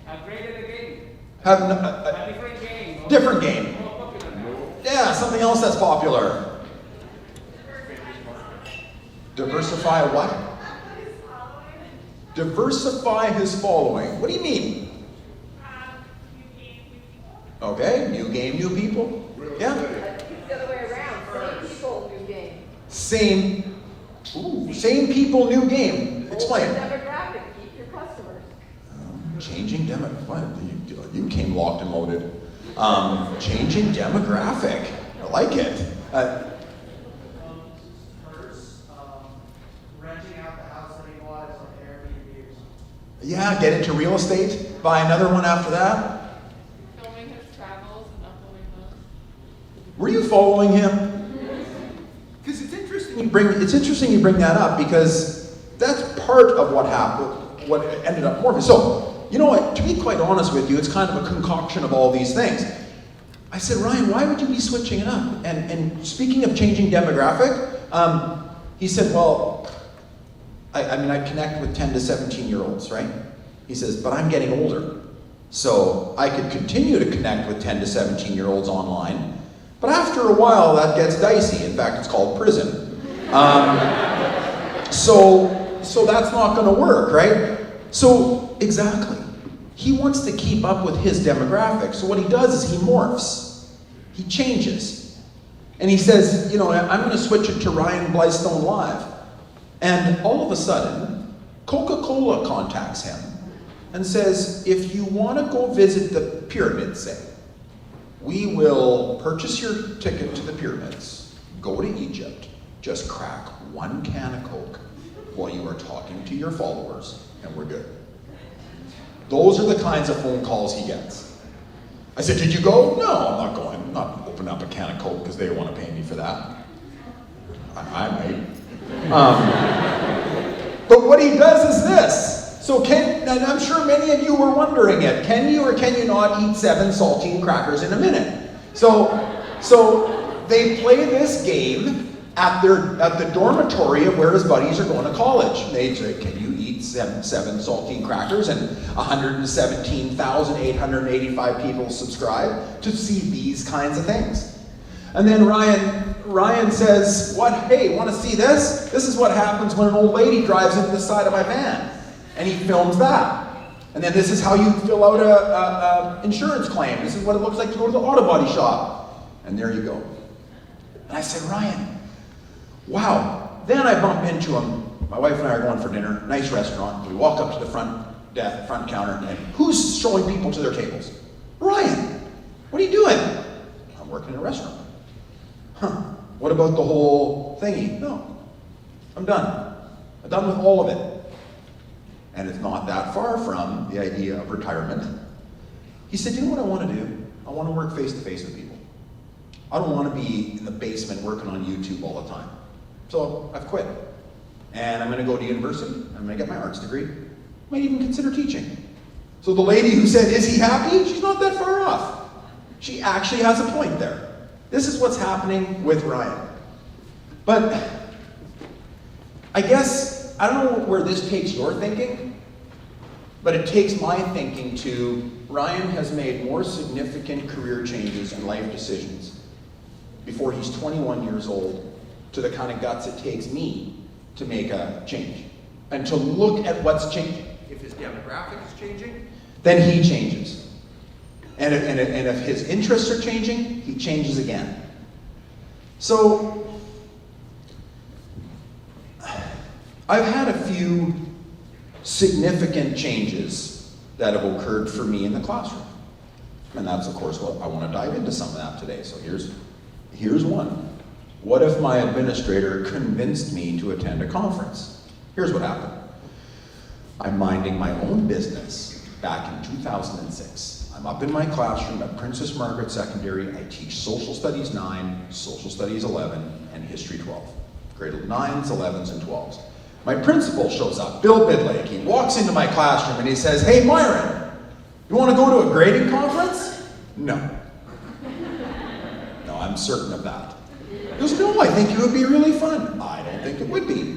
[SPEAKER 4] Upgraded the game.
[SPEAKER 3] Have
[SPEAKER 4] A different game.
[SPEAKER 3] different game.
[SPEAKER 4] More popular now.
[SPEAKER 3] Yeah, something else that's popular. Diversify what? Diversify his following. What do you mean? Okay, new game, new people. Yeah.
[SPEAKER 2] It's the other way around. Same people, new game.
[SPEAKER 3] Same people, new game. Explain.
[SPEAKER 2] Older demographic, keep your customers.
[SPEAKER 3] Changing demographic. You came locked and loaded. Changing demographic. I like it.
[SPEAKER 4] Renting out the house that he bought as an Airbnb or something.
[SPEAKER 3] Yeah, get into real estate. Buy another one after that.
[SPEAKER 8] Filming his travels and uploading those.
[SPEAKER 3] Were you following him? Because it's interesting you bring that up because that's part of what happened, what ended up morphing. So, you know what, to be quite honest with you, it's kind of a concoction of all these things. I said, Ryan, why would you be switching it up? And speaking of changing demographic, he said, well, I connect with 10 to 17-year-olds, right? He says, but I'm getting older. So I could continue to connect with 10 to 17-year-olds online, but after a while that gets dicey. In fact, it's called prison. So that's not gonna work, right? So, exactly. He wants to keep up with his demographic. So what he does is he morphs. He changes. And he says, I'm gonna switch it to Ryan Blystone Live. And all of a sudden, Coca-Cola contacts him and says, if you want to go visit the pyramids, say, we will purchase your ticket to the pyramids, go to Egypt, just crack one can of Coke while you are talking to your followers, and we're good. Those are the kinds of phone calls he gets. I said, did you go? No, I'm not going. I'm not opening up a can of Coke because they want to pay me for that. I might. But what he does is this. So and I'm sure many of you were wondering it. Can you or can you not eat 7 saltine crackers in a minute? So they play this game at the dormitory of where his buddies are going to college. They say, can you eat seven saltine crackers? And 117,885 people subscribe to see these kinds of things. And then Ryan says, what? Hey, want to see this? This is what happens when an old lady drives into the side of my van. And he films that. And then this is how you fill out a insurance claim. This is what it looks like to go to the auto body shop. And there you go. And I said, Ryan, wow. Then I bump into him. My wife and I are going for dinner, nice restaurant. We walk up to the front counter, and who's showing people to their tables? Ryan, what are you doing? I'm working in a restaurant. Huh, what about the whole thingy? No, I'm done. I'm done with all of it. And it's not that far from the idea of retirement. He said, you know what I want to do? I want to work face to face with people. I don't want to be in the basement working on YouTube all the time. So I've quit. And I'm going to go to university. I'm going to get my arts degree. Might even consider teaching. So the lady who said, is he happy? She's not that far off. She actually has a point there. This is what's happening with Ryan. But I guess, I don't know where this takes your thinking, but it takes my thinking to Ryan has made more significant career changes and life decisions before he's 21 years old to the kind of guts it takes me to make a change and to look at what's changing. If his demographic is changing, then he changes. And if his interests are changing, he changes again. So, I've had a few significant changes that have occurred for me in the classroom. And that's, of course, what I want to dive into some of that today. So here's one. What if my administrator convinced me to attend a conference? Here's what happened. I'm minding my own business back in 2006. I'm up in my classroom at Princess Margaret Secondary. I teach Social Studies 9, Social Studies 11, and History 12. grade 9s, 11s, and 12s. My principal shows up, Bill Bidlake. He walks into my classroom and he says, "Hey, Myron, you want to go to a grading conference?" No. No, I'm certain of that. He goes, "No, I think it would be really fun." I don't think it would be.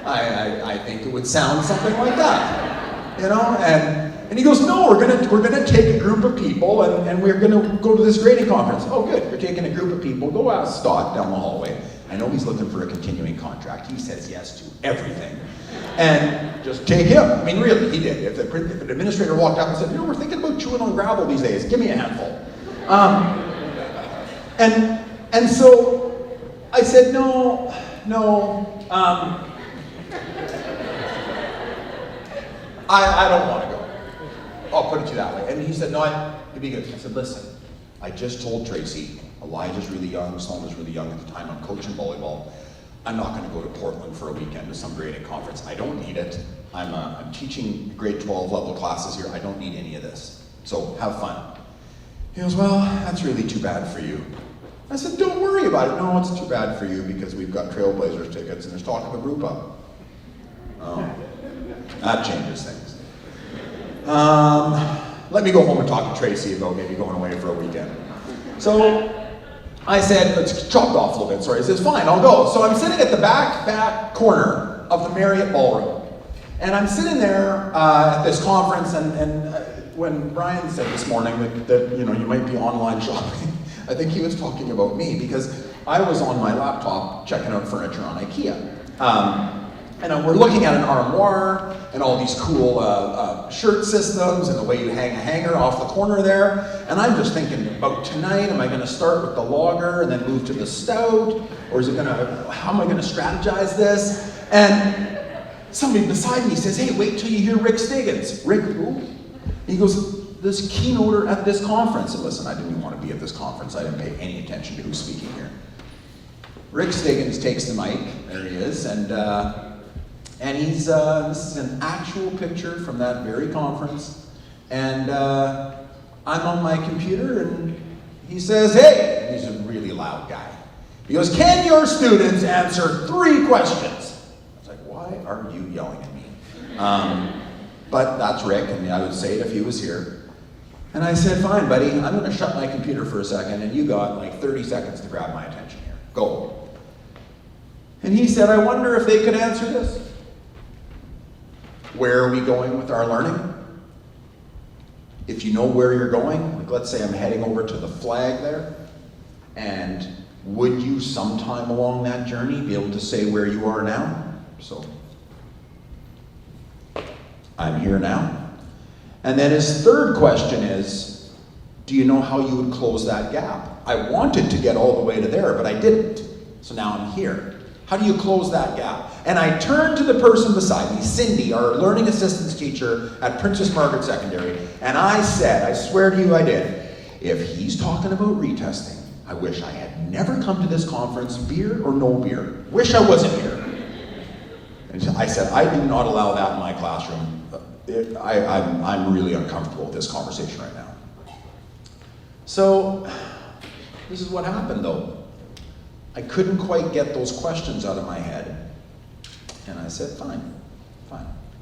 [SPEAKER 3] I think it would sound something like that, you know? And he goes, "No, we're gonna take a group of people and we're gonna go to this grading conference." "Oh, good, you're taking a group of people. Go ask Stott down the hallway. I know he's looking for a continuing contract. He says yes to everything. And just take him." I mean, really, he did. If an administrator walked up and said, "You know, we're thinking about chewing on gravel these days. Give me a handful." And so I said, no. I don't want to go. I'll put it to you that way. And he said, "No, it'd be good." I said, "Listen, I just told Tracy, Elijah's really young, Sloan really young at the time, I'm coaching volleyball. I'm not going to go to Portland for a weekend to some grading conference. I don't need it. I'm teaching grade 12 level classes here. I don't need any of this. So have fun." He goes, "Well, that's really too bad for you." I said, "Don't worry about it." "No, it's too bad for you because we've got Trailblazers tickets and there's talk of a group up." Oh, that changes things. Let me go home and talk to Tracy about maybe going away for a weekend. So I said, "Let's chop off a little bit." Sorry, he says, "Fine, I'll go." So I'm sitting at the back corner of the Marriott Ballroom. And I'm sitting there at this conference, and when Brian said this morning that you know, you might be online shopping, I think he was talking about me because I was on my laptop checking out furniture on IKEA. And we're looking at an armoire and all these cool shirt systems and the way you hang a hanger off the corner there. And I'm just thinking about tonight, am I going to start with the lager and then move to the stout? Or how am I going to strategize this? And somebody beside me says, "Hey, wait till you hear Rick Stiggins." "Rick who?" He goes, "This keynoter at this conference." And listen, I didn't even want to be at this conference. I didn't pay any attention to who's speaking here. Rick Stiggins takes the mic. There he is. And he's, this is an actual picture from that very conference. And I'm on my computer and he says, "Hey," and he's a really loud guy. He goes, "Can your students answer 3 questions?" I was like, why are you yelling at me? But that's Rick, and I would say it if he was here. And I said, "Fine, buddy, I'm gonna shut my computer for a second and you got like 30 seconds to grab my attention here. Go." And he said, "I wonder if they could answer this. Where are we going with our learning? If you know where you're going, like let's say I'm heading over to the flag there, and would you sometime along that journey be able to say where you are now?" So, I'm here now. And then his third question is, do you know how you would close that gap? I wanted to get all the way to there, but I didn't. So now I'm here. How do you close that gap? And I turned to the person beside me, Cindy, our learning assistance teacher at Princess Margaret Secondary, and I said, I swear to you I did, "If he's talking about retesting, I wish I had never come to this conference, beer or no beer. Wish I wasn't here." And I said, "I do not allow that in my classroom. I'm really uncomfortable with this conversation right now." So, this is what happened though. I couldn't quite get those questions out of my head. And I said, fine.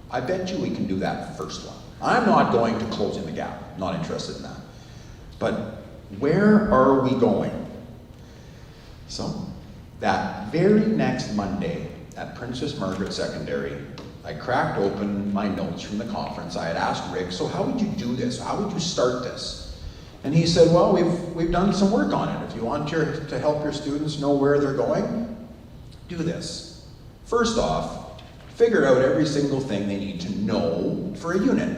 [SPEAKER 3] I bet you we can do that first one. I'm not going to closing the gap, not interested in that. But where are we going? So, that very next Monday at Princess Margaret Secondary, I cracked open my notes from the conference. I had asked Rick, "So how would you do this? How would you start this?" And he said, "Well, we've done some work on it. If you want to help your students know where they're going, do this. First off, figure out every single thing they need to know for a unit.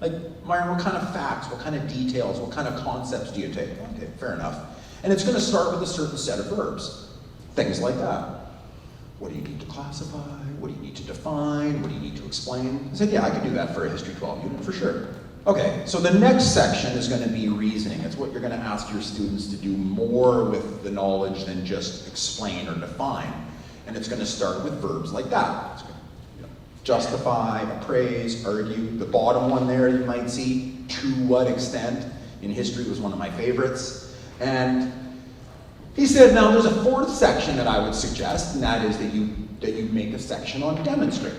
[SPEAKER 3] Like, Myron, what kind of facts, what kind of details, what kind of concepts do you take?" Okay, fair enough. "And it's going to start with a certain set of verbs." Things like that. What do you need to classify? What do you need to define? What do you need to explain? I said, "Yeah, I can do that for a History 12 unit, for sure." Okay, so the next section is going to be reasoning. It's what you're going to ask your students to do more with the knowledge than just explain or define. And it's going to start with verbs like that. It's going to, justify, appraise, argue. The bottom one there you might see, to what extent, in history was one of my favorites. And He said, now there's a fourth section that I would suggest, and that is that you make a section on demonstrate.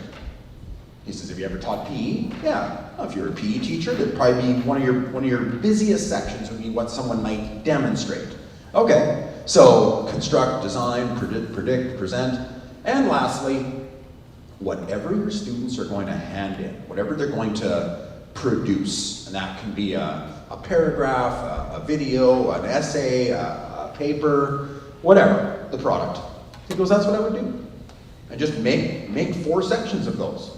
[SPEAKER 3] He says, have you ever taught PE? Yeah. Well, if you're a PE teacher, that'd probably be one of your busiest sections would be what someone might demonstrate. Okay, so construct, design, predict, present, and lastly, whatever your students are going to hand in, whatever they're going to produce, and that can be a paragraph, a video, an essay, a paper, whatever the product. He goes, that's what I would do. And just make 4 sections of those.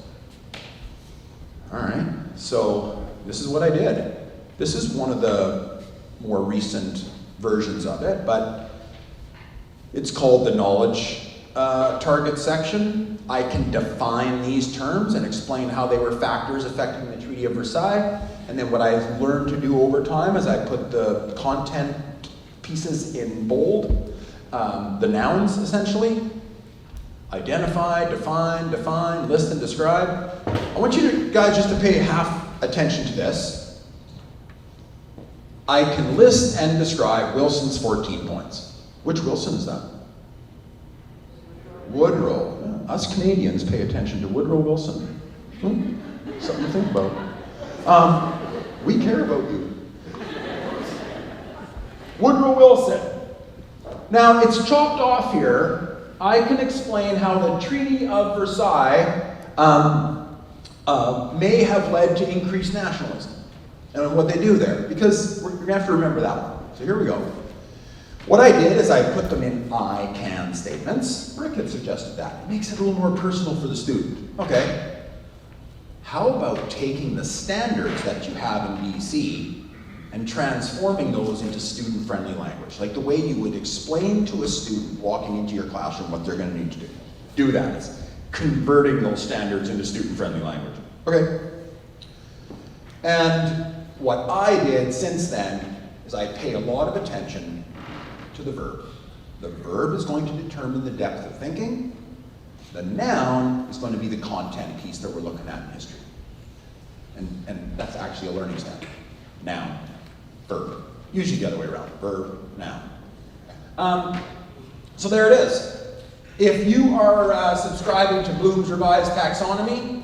[SPEAKER 3] All right, so this is what I did. This is one of the more recent versions of it, but it's called the knowledge target section. I can define these terms and explain how they were factors affecting the Treaty of Versailles. And then what I've learned to do over time is I put the content pieces in bold, the nouns essentially. Identify, define, list, and describe. I want you guys just to pay half attention to this. I can list and describe Wilson's 14 points. Which Wilson is that? Woodrow. Yeah, us Canadians pay attention to Woodrow Wilson. Something to think about. We care about you. Woodrow Wilson. Now, it's chopped off here. I can explain how the Treaty of Versailles may have led to increased nationalism and what they do there, because we're going to have to remember that one. So here we go. What I did is I put them in I can statements. Rick had suggested that. It makes it a little more personal for the student. Okay. How about taking the standards that you have in BC and transforming those into student-friendly language, like the way you would explain to a student walking into your classroom what they're going to need to do. Do that. It's converting those standards into student-friendly language. Okay. And what I did since then is I paid a lot of attention to the verb. The verb is going to determine the depth of thinking. The noun is going to be the content piece that we're looking at in history. And that's actually a learning standard. Noun. Verb. Usually the other way around. Verb, noun. So there it is. If you are subscribing to Bloom's Revised Taxonomy,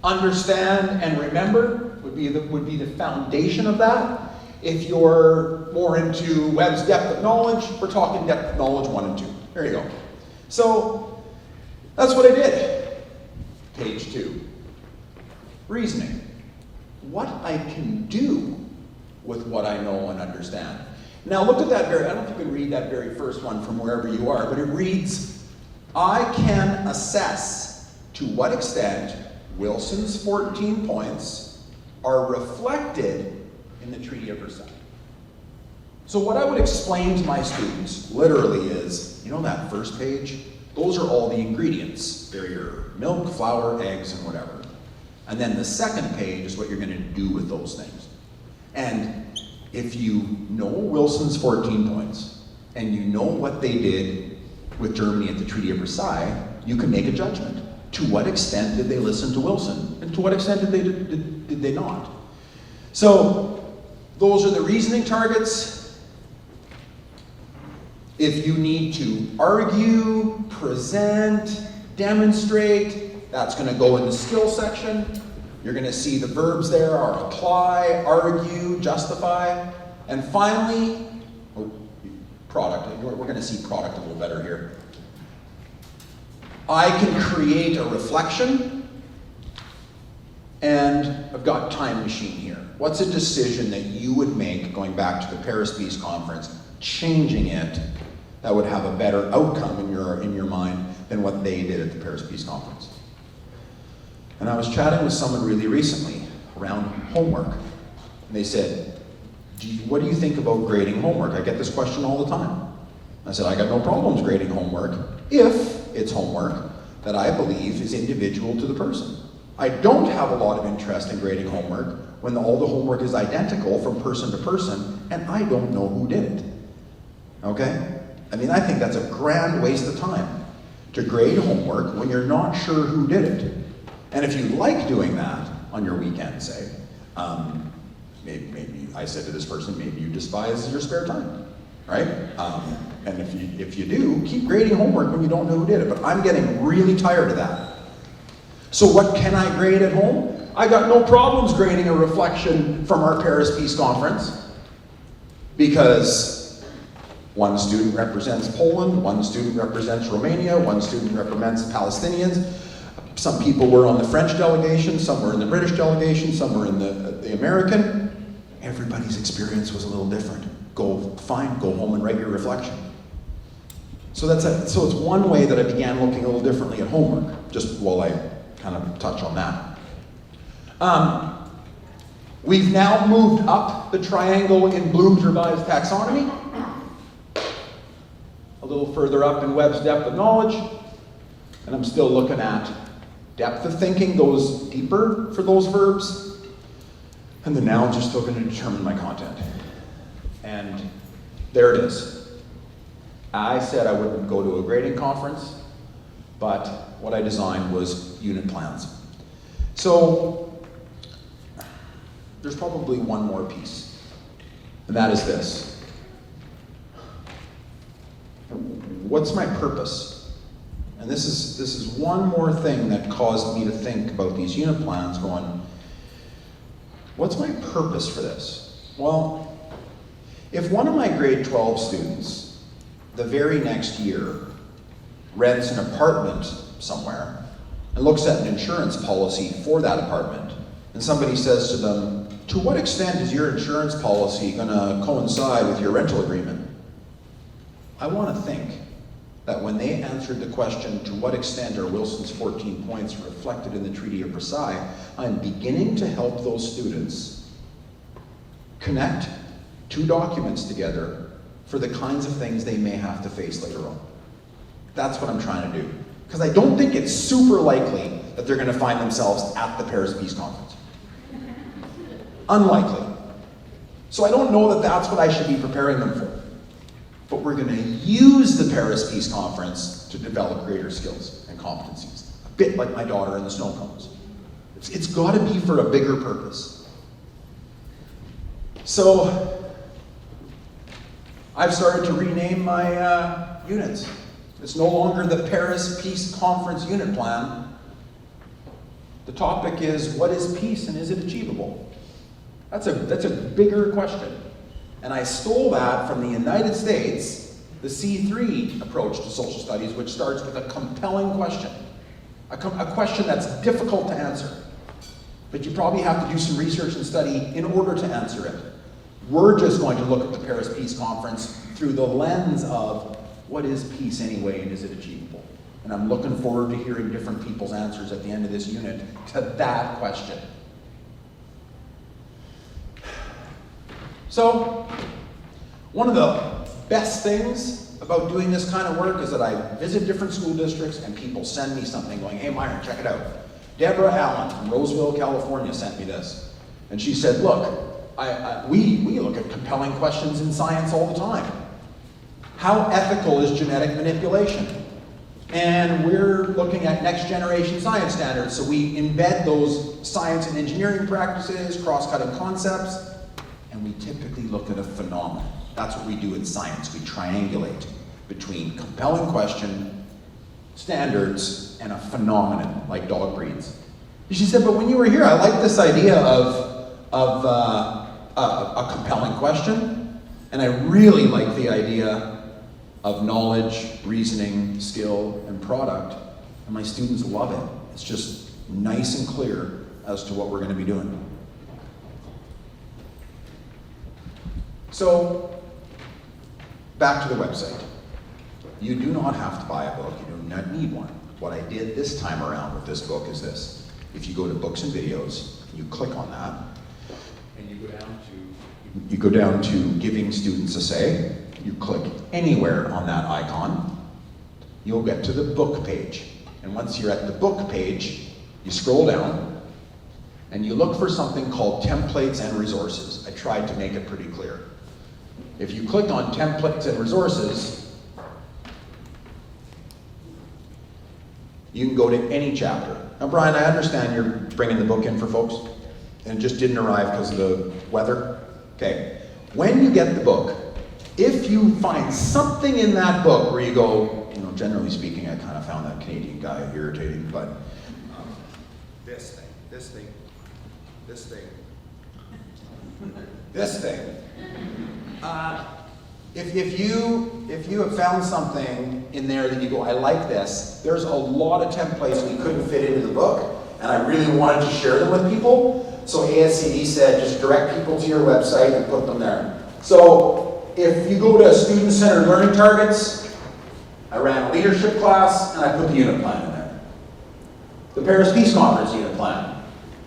[SPEAKER 3] understand and remember would be the foundation of that. If you're more into Webb's depth of knowledge, we're talking depth of knowledge 1 and 2. There you go. So that's what I did. Page 2. Reasoning. What I can do with what I know and understand. Now look at that I don't know if you can read that very first one from wherever you are, but it reads, I can assess to what extent Wilson's 14 points are reflected in the Treaty of Versailles. So what I would explain to my students literally is, you know that first page? Those are all the ingredients. They're your milk, flour, eggs, and whatever. And then the second page is what you're going to do with those things. And if you know Wilson's 14 points, and you know what they did with Germany at the Treaty of Versailles, you can make a judgment. To what extent did they listen to Wilson? And to what extent did they not? So, those are the reasoning targets. If you need to argue, present, demonstrate, that's going to go in the skill section. You're going to see the verbs there are apply, argue, justify, and finally, product. We're going to see product a little better here. I can create a reflection, and I've got time machine here. What's a decision that you would make, going back to the Paris Peace Conference, changing it, that would have a better outcome in your mind than what they did at the Paris Peace Conference? And I was chatting with someone really recently around homework. And they said, what do you think about grading homework? I get this question all the time. I said, I got no problems grading homework if it's homework that I believe is individual to the person. I don't have a lot of interest in grading homework when all the homework is identical from person to person and I don't know who did it. Okay? I mean, I think that's a grand waste of time to grade homework when you're not sure who did it. And if you like doing that on your weekend, say, maybe I said to this person, maybe you despise your spare time, right? And if you do, keep grading homework when you don't know who did it. But I'm getting really tired of that. So what can I grade at home? I got no problems grading a reflection from our Paris Peace Conference, because one student represents Poland, one student represents Romania, one student represents Palestinians. Some people were on the French delegation, some were in the British delegation, some were in the American. Everybody's experience was a little different. Go home and write your reflection. So it's one way that I began looking a little differently at homework, just while I kind of touch on that. We've now moved up the triangle in Bloom's revised taxonomy, a little further up in Webb's depth of knowledge, and I'm still looking at depth of thinking goes deeper for those verbs, and the nouns are still going to determine my content. And there it is. I said I wouldn't go to a grading conference, but what I designed was unit plans. So there's probably one more piece, and that is this. What's my purpose? And this is one more thing that caused me to think about these unit plans, going, what's my purpose for this? Well, if one of my grade 12 students the very next year rents an apartment somewhere and looks at an insurance policy for that apartment, and somebody says to them, to what extent is your insurance policy going to coincide with your rental agreement? I want to think that when they answered the question, to what extent are Wilson's 14 points reflected in the Treaty of Versailles, I'm beginning to help those students connect two documents together for the kinds of things they may have to face later on. That's what I'm trying to do. Because I don't think it's super likely that they're going to find themselves at the Paris Peace Conference. Unlikely. So I don't know that that's what I should be preparing them for. But we're going to use the Paris Peace Conference to develop greater skills and competencies. A bit like my daughter in the snow cones. It's got to be for a bigger purpose. So I've started to rename my units. It's no longer the Paris Peace Conference unit plan. The topic is, what is peace and is it achievable? That's a bigger question. And I stole that from the United States, the C3 approach to social studies, which starts with a compelling question. A question that's difficult to answer. But you probably have to do some research and study in order to answer it. We're just going to look at the Paris Peace Conference through the lens of, what is peace anyway, and is it achievable? And I'm looking forward to hearing different people's answers at the end of this unit to that question. So, one of the best things about doing this kind of work is that I visit different school districts and people send me something going, hey Myron, check it out. Deborah Allen from Roseville, California sent me this. And she said, look, we look at compelling questions in science all the time. How ethical is genetic manipulation? And we're looking at next generation science standards, so we embed those science and engineering practices, cross-cutting concepts, and we typically look at a phenomenon. That's what we do in science. We triangulate between compelling question, standards, and a phenomenon like dog breeds. She said, but when you were here, I liked this idea of a compelling question, and I really like the idea of knowledge, reasoning, skill, and product, and my students love it. It's just nice and clear as to what we're going to be doing. So, back to the website. You do not have to buy a book, you do not need one. What I did this time around with this book is this. If you go to books and videos, you click on that, and you go down to giving students a say, you click anywhere on that icon, you'll get to the book page. And once you're at the book page, you scroll down, and you look for something called templates and resources. I tried to make it pretty clear. If you click on templates and resources, you can go to any chapter. Now, Brian, I understand you're bringing the book in for folks, and it just didn't arrive because of the weather. Okay. When you get the book, if you find something in that book where you go, you know, generally speaking, I kind of found that Canadian guy irritating, but this thing, this thing, this thing, this thing. If you have found something in there that you go, I like this, there's a lot of templates we couldn't fit into the book, and I really wanted to share them with people. So ASCD said, just direct people to your website and put them there. So if you go to student-centered learning targets, I ran a leadership class and I put the unit plan in there. The Paris Peace Conference unit plan.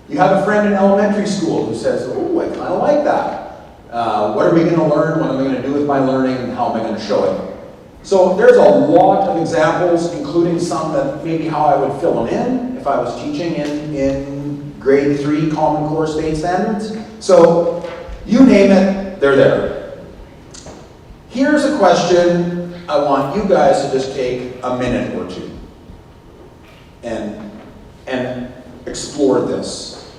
[SPEAKER 3] You have a friend in elementary school who says, oh, I kind of like that. What are we going to learn? What am I going to do with my learning? And how am I going to show it? So there's a lot of examples, including some that maybe how I would fill them in if I was teaching in grade 3 Common Core State Standards. So you name it, they're there. Here's a question I want you guys to just take a minute or two and explore this.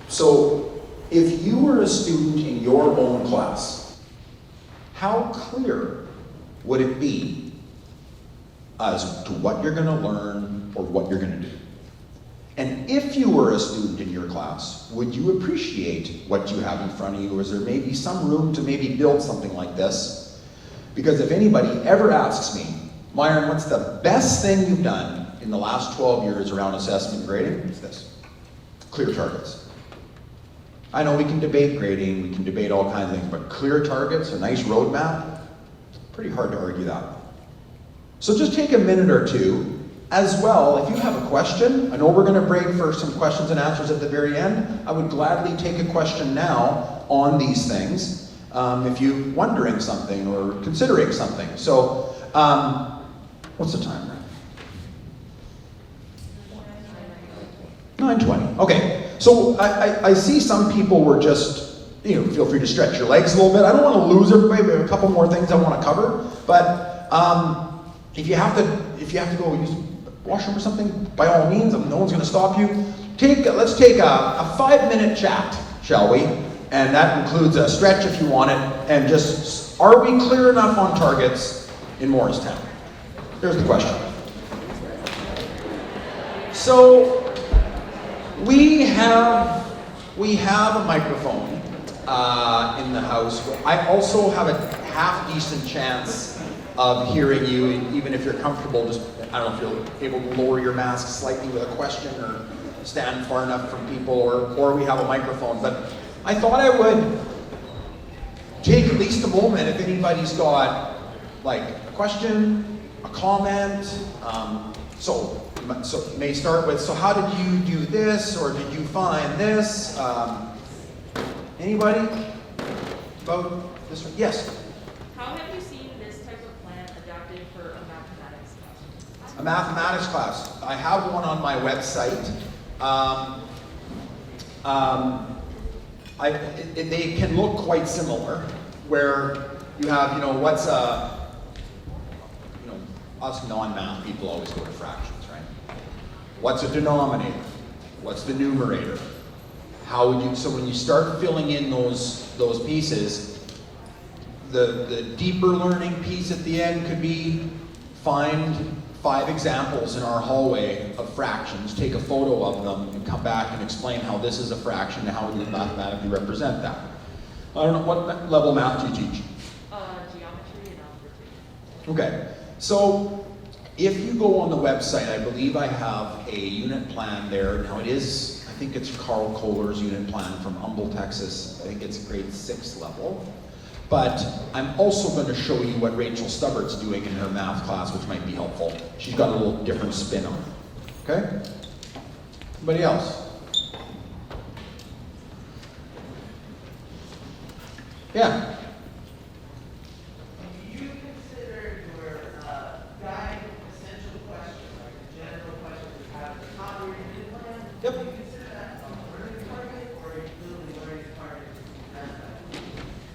[SPEAKER 3] So if you were a student in your own class, how clear would it be as to what you're going to learn or what you're going to do? And if you were a student in your class, would you appreciate what you have in front of you? Or is there maybe some room to maybe build something like this? Because if anybody ever asks me, Myron, what's the best thing you've done in the last 12 years around assessment and grading? It's this: clear targets. I know we can debate grading, we can debate all kinds of things, but clear targets, a nice roadmap, pretty hard to argue that. So just take a minute or two. As well, if you have a question, I know we're going to break for some questions and answers at the very end. I would gladly take a question now on these things if you're wondering something or considering something. So, what's the time? 9:20. Okay. So I see some people were just, feel free to stretch your legs a little bit. I don't want to lose everybody. We have a couple more things I want to cover, but if you have to go use washroom or something, by all means, no one's going to stop you. Let's take a 5-minute chat, shall we? And that includes a stretch if you want it, and just, are we clear enough on targets in Morristown? Here's the question. So, we have a microphone in the house. I also have a half-decent chance of hearing you, even if you're comfortable, just, I don't know if you're able to lower your mask slightly with a question or stand far enough from people, or we have a microphone. But I thought I would take at least a moment if anybody's got like a question, a comment. So you may start with, so how did you do this, or did you find this? Anybody about this one? Yes?
[SPEAKER 8] How have you seen this type of plan adapted for a mathematics class?
[SPEAKER 3] A mathematics class. I have one on my website. They can look quite similar, where you have, us non-math people always go to fractions, right? What's a denominator? What's the numerator? How would you, so when you start filling in those pieces, the deeper learning piece at the end could be find 5 examples in our hallway of fractions, take a photo of them, and come back and explain how this is a fraction and how you mathematically represent that. I don't know, what level math do you teach?
[SPEAKER 8] Geometry and algebra 2.
[SPEAKER 3] Okay, so if you go on the website, I believe I have a unit plan there. Now it is, I think it's Carl Kohler's unit plan from Humble, Texas. I think it's grade 6 level. But I'm also going to show you what Rachel Stubbert's doing in her math class, which might be helpful. She's got a little different spin on it. Okay? Anybody else? Yeah?
[SPEAKER 9] Do you consider your guide essential question, like a general question you have at the top of your unit plan?
[SPEAKER 3] Yep.
[SPEAKER 9] Do you consider that a learning target, or are you building learning targets as that?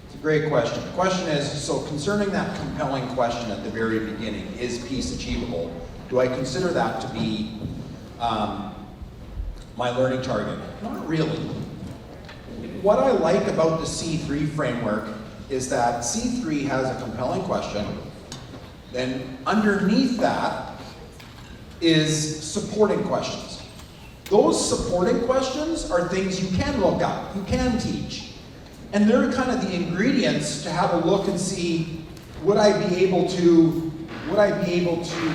[SPEAKER 3] It's a great question. The question is, so concerning that compelling question at the very beginning, is peace achievable? Do I consider that to be my learning target? Not really. What I like about the C3 framework is that C3 has a compelling question. Then underneath that is supporting questions. Those supporting questions are things you can look up, you can teach. And they're kind of the ingredients to have a look and see, would I be able to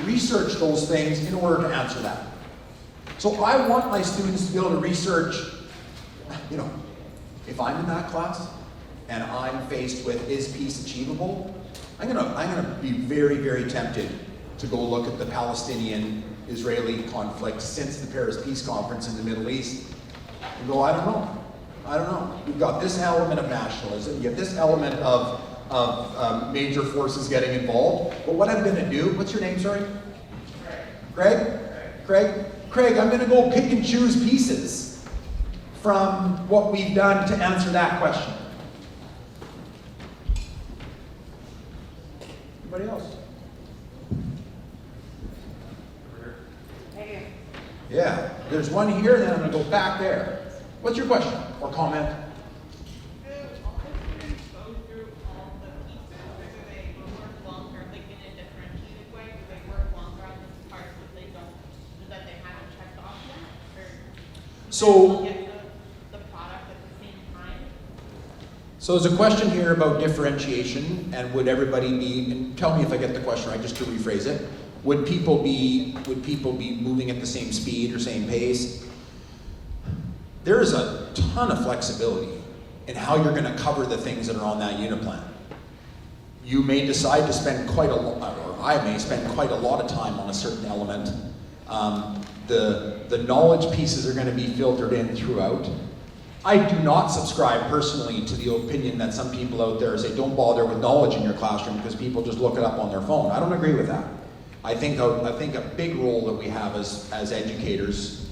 [SPEAKER 3] research those things in order to answer that? So I want my students to be able to research, you know, if I'm in that class and I'm faced with, is peace achievable? I'm gonna be very, very tempted to go look at the Palestinian-Israeli conflict since the Paris Peace Conference in the Middle East and go, I don't know. We've got this element of nationalism, you have this element of major forces getting involved. But what I'm gonna do, what's your name, sorry? Craig? Craig, I'm gonna go pick and choose pieces from what we've done to answer that question. Anybody else? Yeah, there's one here, then I'm gonna go back there. What's your question or comment? So there's a question here about differentiation, and would everybody be, and tell me if I get the question right, just to rephrase it, would people be moving at the same speed or same pace? There is a ton of flexibility in how you're going to cover the things that are on that unit plan. You may decide to spend quite a lot, or I may spend quite a lot of time on a certain element. The knowledge pieces are going to be filtered in throughout. I do not subscribe personally to the opinion that some people out there say don't bother with knowledge in your classroom because people just look it up on their phone. I don't agree with that. I think a big role that we have as educators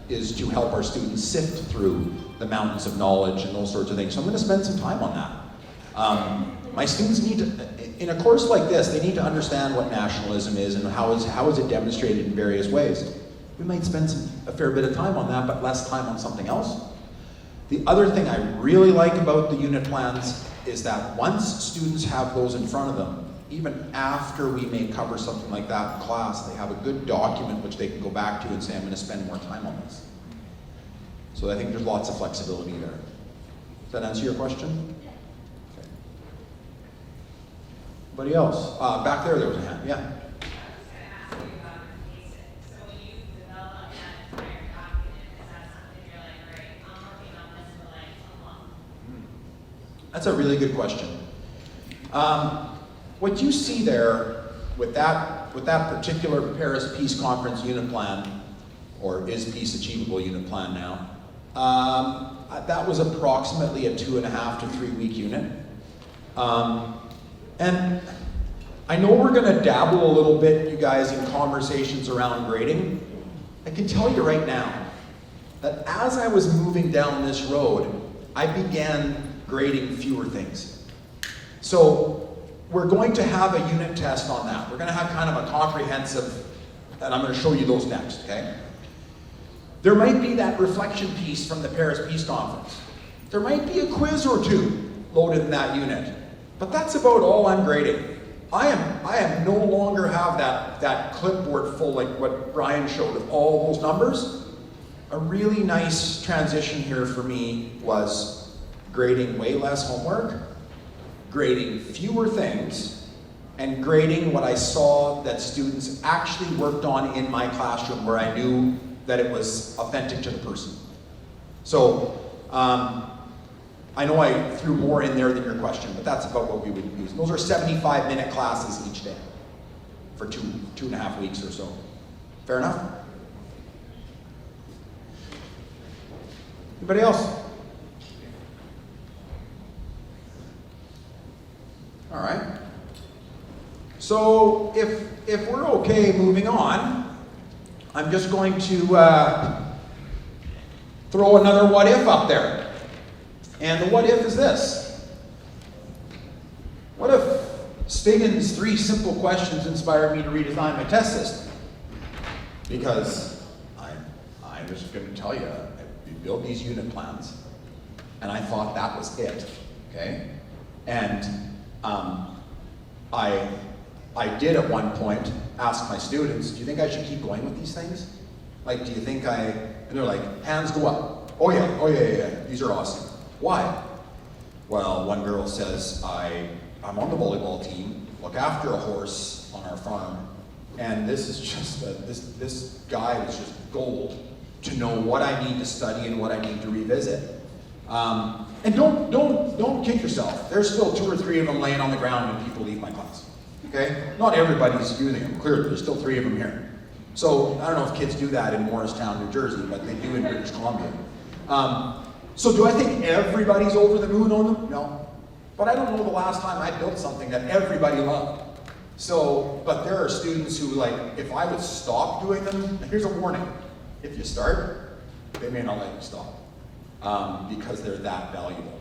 [SPEAKER 3] is to help our students sift through the mountains of knowledge and those sorts of things. So I'm going to spend some time on that. My students need to, in a course like this, they need to understand what nationalism is and how is it demonstrated in various ways. We might spend a fair bit of time on that, but less time on something else. The other thing I really like about the unit plans is that once students have those in front of them, even after we may cover something like that in class, they have a good document which they can go back to and say, I'm going to spend more time on this. So I think there's lots of flexibility there. Does that answer your question? Okay. Anybody else? Back there was a hand. Yeah. That's a really good question. What you see there with that particular Paris Peace Conference unit plan, or is Peace Achievable unit plan now, that was approximately a 2.5 to 3 week unit. And I know we're gonna dabble a little bit, you guys, in conversations around grading. I can tell you right now that as I was moving down this road, I began grading fewer things. So we're going to have a unit test on that. We're going to have kind of a comprehensive, and I'm going to show you those next, okay? There might be that reflection piece from the Paris Peace Conference. There might be a quiz or two loaded in that unit, but that's about all I'm grading. I am no longer have that clipboard full like what Brian showed of all those numbers. A really nice transition here for me was grading way less homework, grading fewer things, and grading what I saw that students actually worked on in my classroom where I knew that it was authentic to the person. So, I know I threw more in there than your question, but that's about what we would use. And those are 75-minute classes each day for 2.5 weeks or so. Fair enough? Anybody else? All right. So if we're okay moving on, I'm just going to throw another what if up there. And the what if is this. What if Stiggins' 3 simple questions inspired me to redesign my test system? Because I'm just going to tell you, we built these unit plans, and I thought that was it, okay? And I did at one point ask my students, do you think I should keep going with these things? Like, do you think and they're like, hands go up. Oh yeah, these are awesome. Why? Well, one girl says, I'm on the volleyball team, look after a horse on our farm, and this is just, this guide is just gold to know what I need to study and what I need to revisit. And don't kick yourself. There's still 2 or 3 of them laying on the ground when people leave my class. Okay? Not everybody's using them. Clearly, there's still 3 of them here. So I don't know if kids do that in Morristown, New Jersey, but they do in British Columbia. So do I think everybody's over the moon on them? No. But I don't know the last time I built something that everybody loved. So, but there are students who, like, if I would stop doing them, here's a warning. If you start, they may not let you stop. Because they're that valuable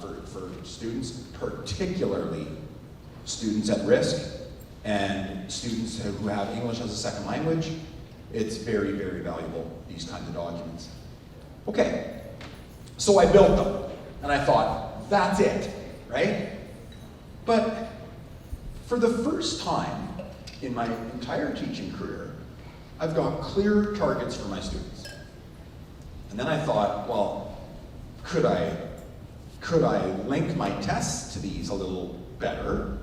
[SPEAKER 3] for students, particularly students at risk and students who have English as a second language. It's very, very valuable, these kinds of documents. Okay, so I built them, and I thought, that's it, right? But for the first time in my entire teaching career, I've got clear targets for my students. And then I thought, well, could I link my tests to these a little better?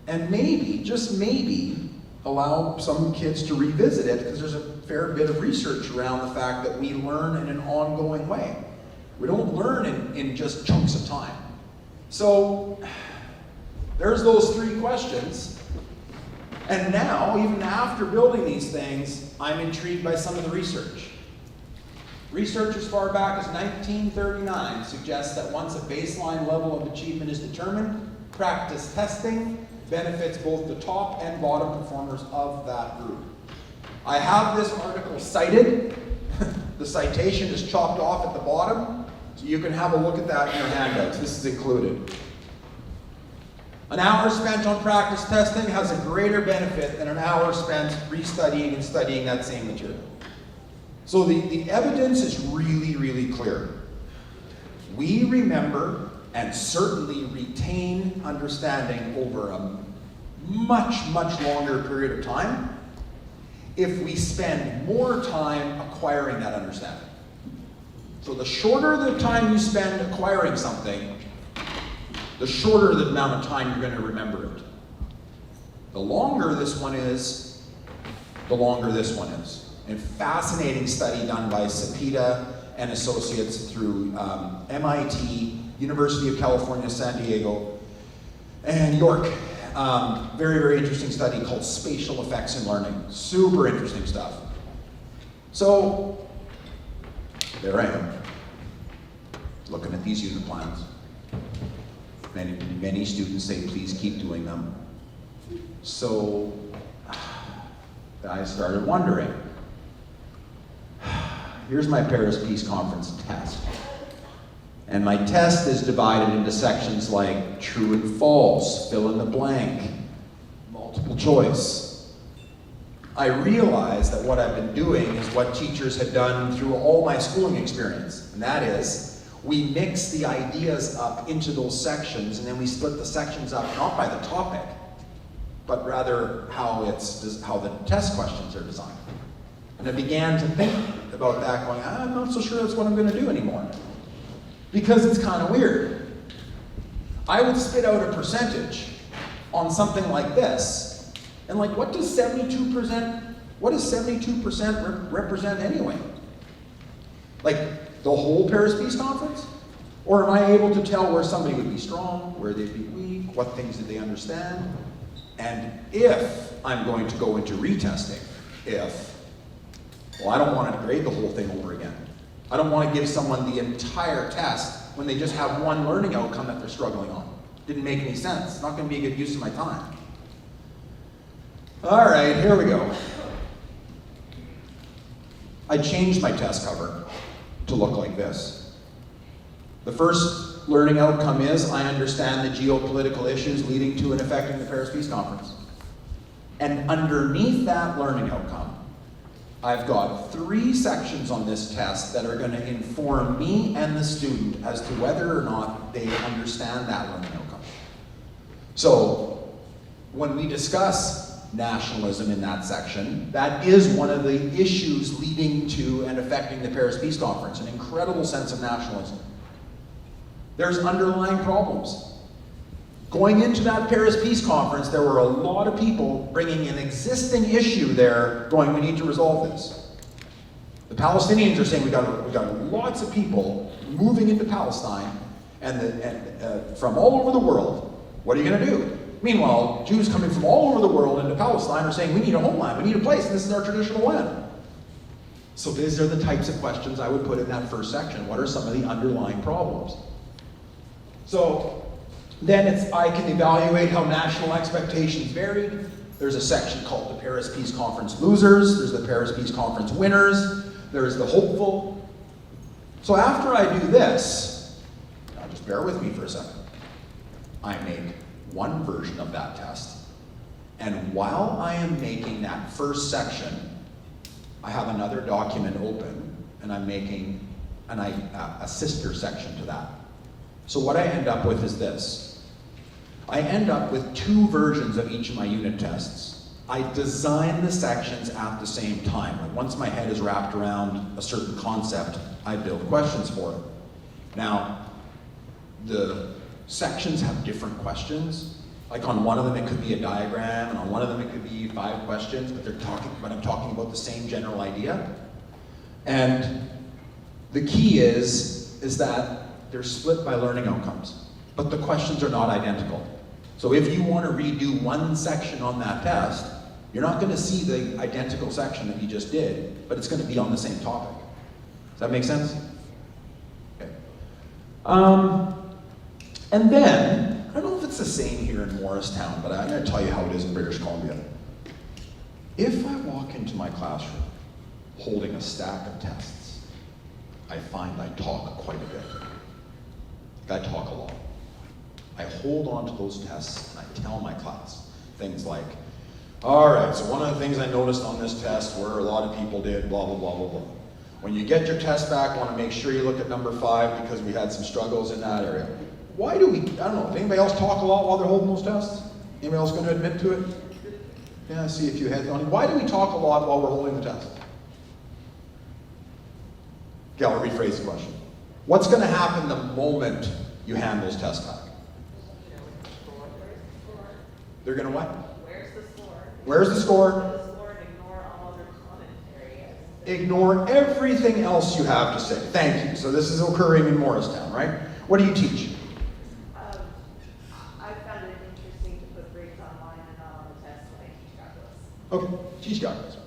[SPEAKER 3] And maybe, just maybe, allow some kids to revisit it, because there's a fair bit of research around the fact that we learn in an ongoing way. We don't learn in just chunks of time. So, there's those 3 questions. And now, even after building these things, I'm intrigued by some of the research. Research as far back as 1939 suggests that once a baseline level of achievement is determined, practice testing benefits both the top and bottom performers of that group. I have this article cited. The citation is chopped off at the bottom, so you can have a look at that in your handouts. This is included. An hour spent on practice testing has a greater benefit than an hour spent restudying and studying that same material. So the evidence is really, really clear. We remember and certainly retain understanding over a much, much longer period of time if we spend more time acquiring that understanding. So the shorter the time you spend acquiring something, the shorter the amount of time you're going to remember it. The longer this one is, the longer this one is. A fascinating study done by Cepeda and Associates through MIT, University of California, San Diego, and York. Very, very interesting study called Spatial Effects in Learning. Super interesting stuff. So, there I am, looking at these unit plans. Many students say, please keep doing them. So, I started wondering. Here's my Paris Peace Conference test. And my test is divided into sections like true and false, fill in the blank, multiple choice. I realized that what I've been doing is what teachers had done through all my schooling experience. And that is, we mix the ideas up into those sections, and then we split the sections up not by the topic, but rather how the test questions are designed. And I began to think about that, going, I'm not so sure that's what I'm going to do anymore. Because it's kind of weird. I would spit out a percentage on something like this, and like, what does 72% represent anyway? Like, the whole Paris Peace Conference? Or am I able to tell where somebody would be strong, where they'd be weak, what things did they understand? And if I'm going to go into retesting, well, I don't want to grade the whole thing over again. I don't want to give someone the entire test when they just have one learning outcome that they're struggling on. Didn't make any sense. It's not going to be a good use of my time. All right, here we go. I changed my test cover to look like this. The first learning outcome is, I understand the geopolitical issues leading to and affecting the Paris Peace Conference. And underneath that learning outcome, I've got 3 sections on this test that are going to inform me and the student as to whether or not they understand that learning outcome. So, when we discuss nationalism in that section, that is one of the issues leading to and affecting the Paris Peace Conference, an incredible sense of nationalism. There's underlying problems. Going into that Paris Peace Conference, there were a lot of people bringing an existing issue there, going, we need to resolve this. The Palestinians are saying we got lots of people moving into Palestine and from all over the world. What are you going to do? Meanwhile, Jews coming from all over the world into Palestine are saying we need a homeland, we need a place, and this is our traditional land. So these are the types of questions I would put in that first section. What are some of the underlying problems? So then I can evaluate how national expectations varied. There's a section called the Paris Peace Conference losers. There's the Paris Peace Conference winners. There's the hopeful. So after I do this, now just bear with me for a second. I make one version of that test. And while I am making that first section, I have another document open and I'm making a sister section to that. So what I end up with is this. I end up with 2 versions of each of my unit tests. I design the sections at the same time. Like once my head is wrapped around a certain concept, I build questions for it. Now, the sections have different questions. Like on one of them it could be a diagram, and on one of them it could be 5 questions, but I'm talking about the same general idea. And the key is that they're split by learning outcomes, but the questions are not identical. So if you want to redo one section on that test, you're not going to see the identical section that you just did, but it's going to be on the same topic. Does that make sense? Okay. And then, I don't know if it's the same here in Morristown, but I'm going to tell you how it is in British Columbia. If I walk into my classroom holding a stack of tests, I find I talk quite a bit. I talk a lot. I hold on to those tests and I tell my class things like, all right, so one of the things I noticed on this test where a lot of people did blah, blah, blah, blah, blah. When you get your test back, I want to make sure you look at number 5 because we had some struggles in that area. Why do we, I don't know, does anybody else talk a lot while they're holding those tests? Anybody else going to admit to it? Yeah, I see a few heads on it. Why do we talk a lot while we're holding the test? Okay, I'll rephrase the question. What's going to happen the moment you hand those tests back? They're going to what?
[SPEAKER 2] Where's the score?
[SPEAKER 3] Where's the score?
[SPEAKER 2] The score and ignore all other comment areas.
[SPEAKER 3] Ignore everything else you have to say. Thank you. So this is occurring in Morristown, right? What do you teach?
[SPEAKER 2] I found it interesting to put grades online and not on the test when I teach calculus.
[SPEAKER 3] Okay, teach calculus.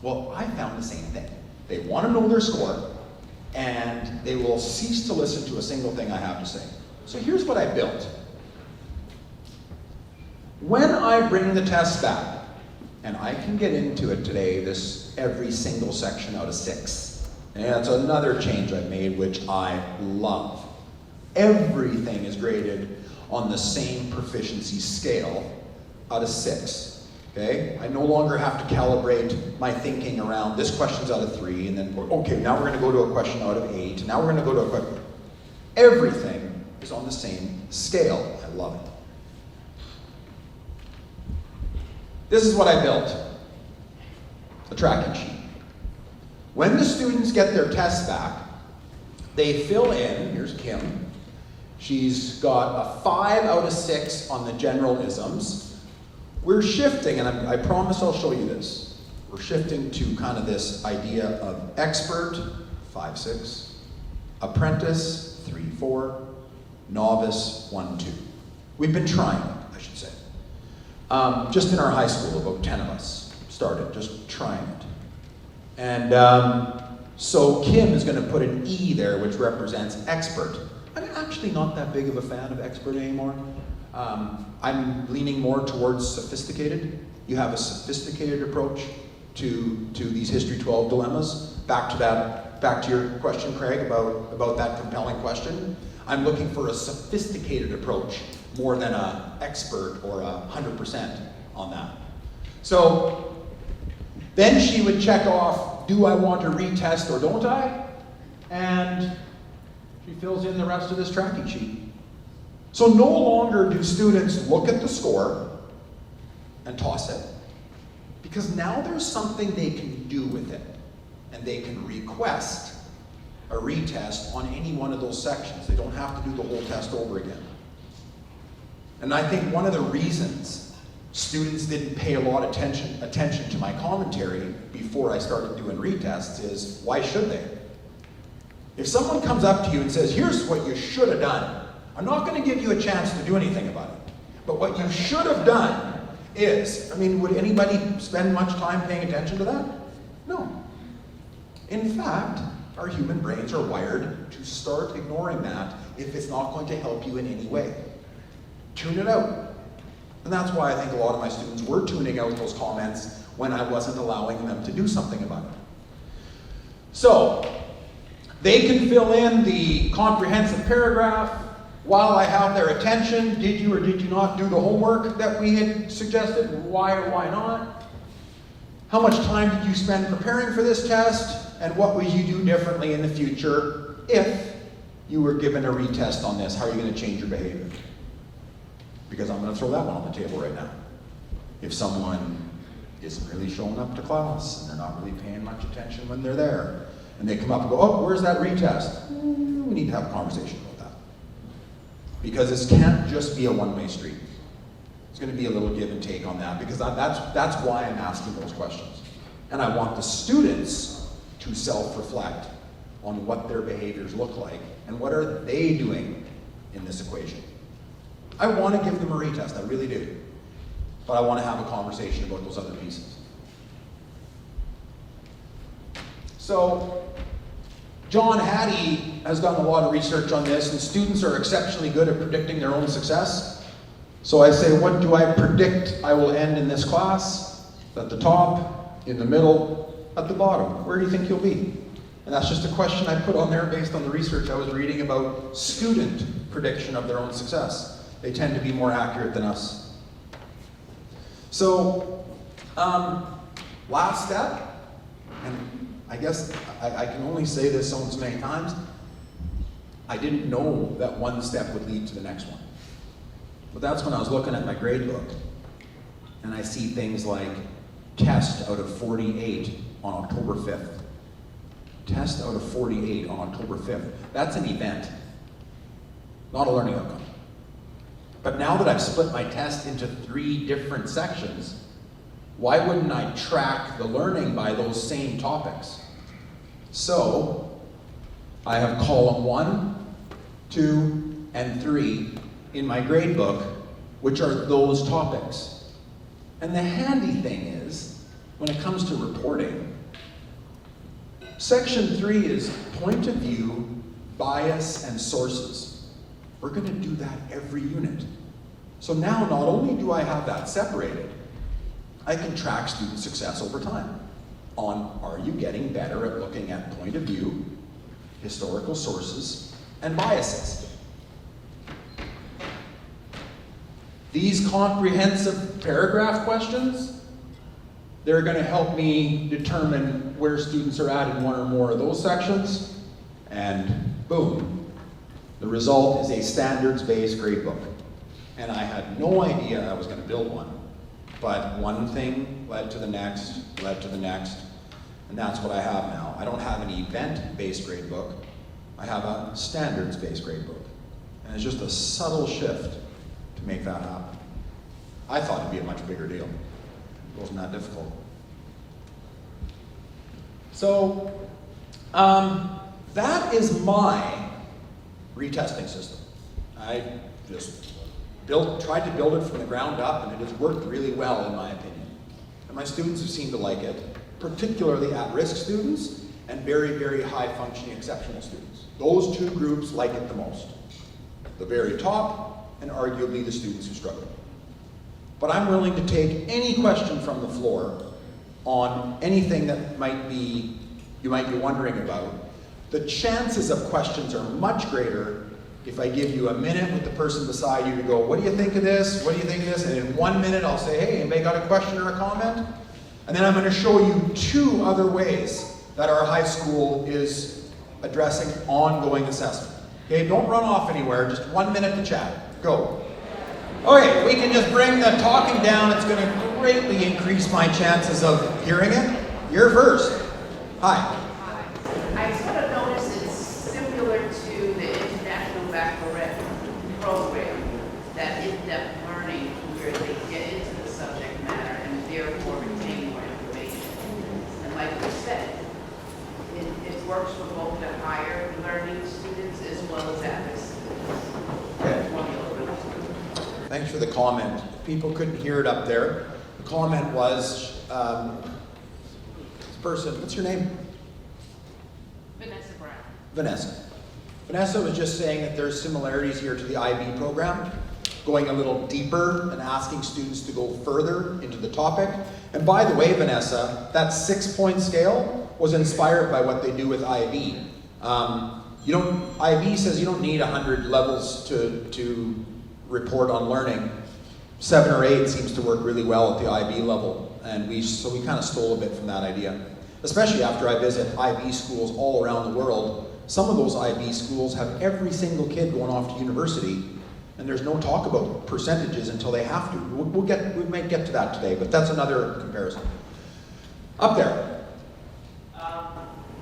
[SPEAKER 3] Well, I found the same thing. They want to know their score, and they will cease to listen to a single thing I have to say. So here's what I built. When I bring the test back, and I can get into it today, this every single section out of 6. And that's another change I've made, which I love. Everything is graded on the same proficiency scale out of 6. Okay? I no longer have to calibrate my thinking around this question's out of 3, and then, okay, now we're going to go to a question out of 8, and now we're going to go to a question. Everything is on the same scale. I love it. This is what I built, a tracking sheet. When the students get their tests back, they fill in, here's Kim, she's got a 5 out of 6 on the general isms. We're shifting, and I promise I'll show you this. We're shifting to kind of this idea of expert, 5, 6, apprentice, 3, 4, novice, 1, 2. We've been trying it, I should say. Just in our high school, about 10 of us started just trying it. And so Kim is going to put an E there, which represents expert. I'm actually not that big of a fan of expert anymore. I'm leaning more towards sophisticated. You have a sophisticated approach to these History 12 dilemmas. Back to your question, Craig, about that compelling question. I'm looking for a sophisticated approach more than an expert or 100% on that. So
[SPEAKER 10] Then she would check off, do I want to retest or don't I? And she fills in the rest of this tracking sheet. So no longer do students look at the score and toss it, because now there's something they can do with it, and they can request a retest on any one of those sections. They don't have to do the whole test over again. And I think one of the reasons students didn't pay a lot of attention to my commentary before I started doing retests is, why should they? If someone comes up to you and says, here's what you should have done, I'm not going to give you a chance to do anything about it. But what you should have done is, I mean, would anybody spend much time paying attention to that? No. In fact, our human brains are wired to start ignoring that if it's not going to help you in any way. Tune it out. And that's why I think a lot of my students were tuning out those comments when I wasn't allowing them to do something about it. So, they can fill in the comprehensive paragraph while I have their attention. Did you or did you not do the homework that we had suggested? Why or why not? How much time did you spend preparing for this test? And what would you do differently in the future if you were given a retest on this? How are you going to change your behavior? Because I'm going to throw that one on the table right now. If someone isn't really showing up to class and they're not really paying much attention when they're there, and they come up and go, oh, where's that retest? We need to have a conversation about that. Because this can't just be a one-way street. It's going to be a little give and take on that, because that's why I'm asking those questions. And I want the students to self-reflect on what their behaviors look like and what are they doing in this equation. I want to give them a retest, I really do. But I want to have a conversation about those other pieces. So, John Hattie has done a lot of research on this, and students are exceptionally good at predicting their own success. So I say, what do I predict I will end in this class? At the top, in the middle, at the bottom. Where do you think you'll be? And that's just a question I put on there based on the research I was reading about student prediction of their own success. They tend to be more accurate than us. So, last step, and I guess I can only say this so many times, I didn't know that one step would lead to the next one. But that's when I was looking at my grade book, and I see things like test out of 48 on October 5th. Test out of 48 on October 5th. That's an event, not a learning outcome. But now that I've split my test into 3 different sections, why wouldn't I track the learning by those same topics? So, I have column 1, 2, and 3 in my grade book, which are those topics. And the handy thing is, when it comes to reporting, section 3 is point of view, bias, and sources. We're going to do that every unit. So now not only do I have that separated, I can track student success over time on, are you getting better at looking at point of view, historical sources, and biases. These comprehensive paragraph questions, they're going to help me determine where students are at in one or more of those sections, and boom, the result is a standards-based gradebook. And I had no idea I was going to build one. But one thing led to the next, and that's what I have now. I don't have an event-based gradebook. I have a standards-based gradebook. And it's just a subtle shift to make that happen. I thought it'd be a much bigger deal. It wasn't that difficult. So, that is my retesting system. I just tried to build it from the ground up, and it has worked really well in my opinion. And my students have seemed to like it, particularly at-risk students and very, very high-functioning exceptional students. Those 2 groups like it the most. The very top, and arguably the students who struggle. But I'm willing to take any question from the floor on anything that you might be wondering about. The chances of questions are much greater if I give you a minute with the person beside you to go, what do you think of this? What do you think of this? And in 1 minute I'll say, hey, anybody got a question or a comment? And then I'm going to show you 2 other ways that our high school is addressing ongoing assessment. Okay, don't run off anywhere, just 1 minute to chat. Go. Okay, we can just bring the talking down. It's going to greatly increase my chances of hearing it. You're first. Hi.
[SPEAKER 9] I sort of noticed it's similar to the International Baccalaureate program, that in-depth learning where they get into the subject matter and therefore retain more information. And like you said, it works for both the higher learning students as well as at-risk students.
[SPEAKER 10] Okay.
[SPEAKER 9] Formula.
[SPEAKER 10] Thanks for the comment. People couldn't hear it up there. The comment was, this person, what's your name?
[SPEAKER 8] Vanessa Brown.
[SPEAKER 10] Vanessa. Vanessa was just saying that there's similarities here to the IB program, going a little deeper and asking students to go further into the topic. And by the way, Vanessa, that 6-point scale was inspired by what they do with IB. IB says you don't need 100 levels to report on learning. 7 or 8 seems to work really well at the IB level, and so we kind of stole a bit from that idea. Especially after I visit IB schools all around the world. Some of those IB schools have every single kid going off to university, and there's no talk about percentages until they have to. We might get to that today, but that's another comparison. Up there.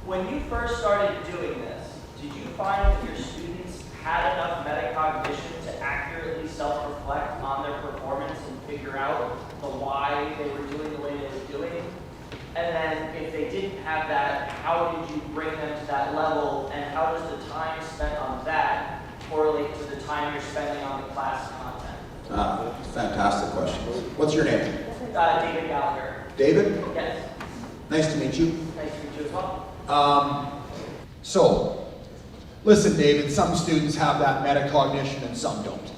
[SPEAKER 11] When you first started doing this, did you find that your students had enough metacognition to accurately self-reflect on their performance and figure out the why they were doing the way they were doing? And then if they didn't have that, how did you bring them to that level, and how does the time spent on that correlate to the time you're spending on the class content?
[SPEAKER 10] Fantastic question. What's your name?
[SPEAKER 11] David Gallagher.
[SPEAKER 10] David?
[SPEAKER 11] Yes.
[SPEAKER 10] Nice to meet you.
[SPEAKER 11] Nice to meet you as well.
[SPEAKER 10] So, listen, David, some students have that metacognition and some don't.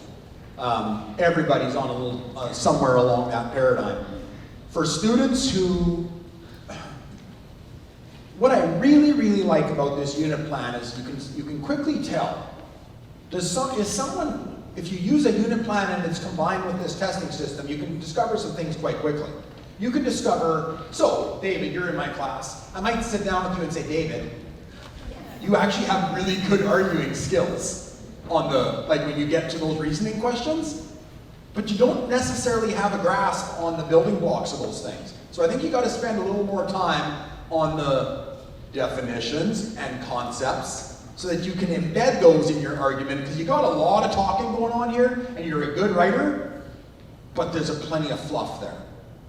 [SPEAKER 10] Everybody's on a little, somewhere along that paradigm. For students who, what I really, really like about this unit plan is you can quickly tell. If you use a unit plan and it's combined with this testing system, you can discover some things quite quickly. You can discover, so David, you're in my class. I might sit down with you and say, David, you actually have really good arguing skills on like when you get to those reasoning questions, but you don't necessarily have a grasp on the building blocks of those things. So I think you got to spend a little more time on the definitions and concepts so that you can embed those in your argument, because you got a lot of talking going on here, and you're a good writer, but there's plenty of fluff there.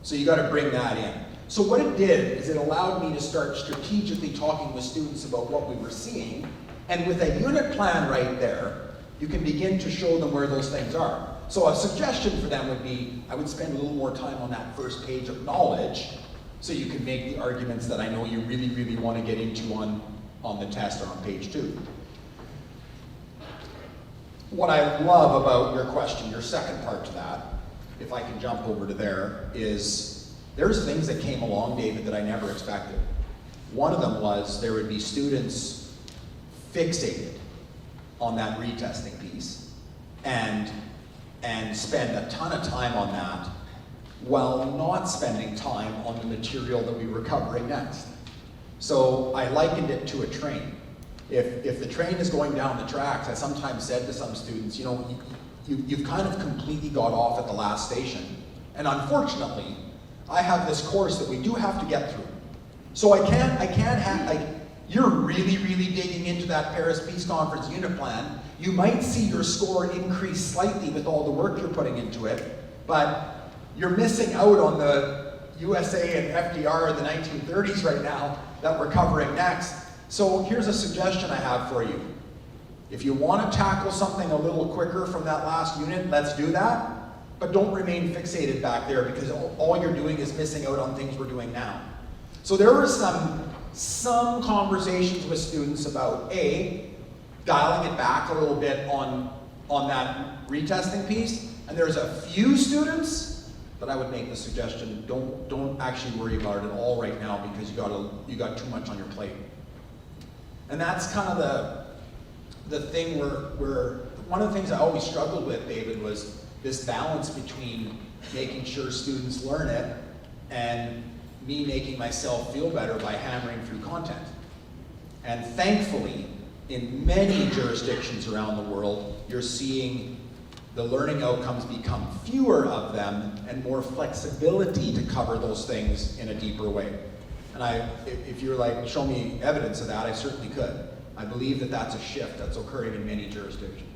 [SPEAKER 10] So you got to bring that in. So what it did is it allowed me to start strategically talking with students about what we were seeing, and with a unit plan right there, you can begin to show them where those things are. So a suggestion for them would be, I would spend a little more time on that first page of knowledge, so you can make the arguments that I know you really, really want to get into on the test or on page 2. What I love about your question, your second part to that, if I can jump over to there, is there's things that came along, David, that I never expected. One of them was there would be students fixated on that retesting piece and spend a ton of time on that while not spending time on the material that we were covering next. So I likened it to a train. If the train is going down the tracks, I sometimes said to some students, you've kind of completely got off at the last station. And unfortunately, I have this course that we do have to get through. So I can't have, like, you're really, really digging into that Paris Peace Conference unit plan. You might see your score increase slightly with all the work you're putting into it, but you're missing out on the USA and FDR of the 1930s right now that we're covering next. So here's a suggestion I have for you. If you want to tackle something a little quicker from that last unit, let's do that. But don't remain fixated back there, because all you're doing is missing out on things we're doing now. So there were some conversations with students about dialing it back a little bit on that retesting piece. And there's a few students that I would make the suggestion, don't actually worry about it at all right now, because you got too much on your plate. And that's kind of the thing where one of the things I always struggled with, David, was this balance between making sure students learn it and me making myself feel better by hammering through content. And thankfully, in many jurisdictions around the world, you're seeing the learning outcomes become fewer of them and more flexibility to cover those things in a deeper way. And if you're like, show me evidence of that, I certainly could. I believe that that's a shift that's occurring in many jurisdictions.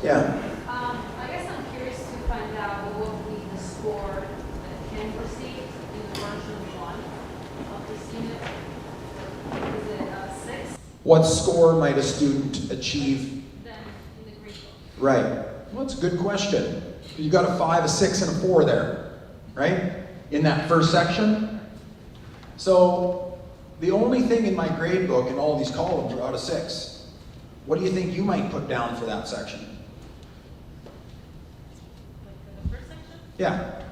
[SPEAKER 10] Yeah.
[SPEAKER 2] I guess I'm curious to find out what would be the score that Ken received in the version 1 of this unit. Is it 6?
[SPEAKER 10] What score might a student achieve?
[SPEAKER 2] Then in the green book.
[SPEAKER 10] Right. Well, that's a good question. You got a 5, a 6, and a 4 there, right? In that first section. So the only thing in my grade book in all these columns are out of 6. What do you think you might put down for that section?
[SPEAKER 2] Like for the first section?
[SPEAKER 10] Yeah.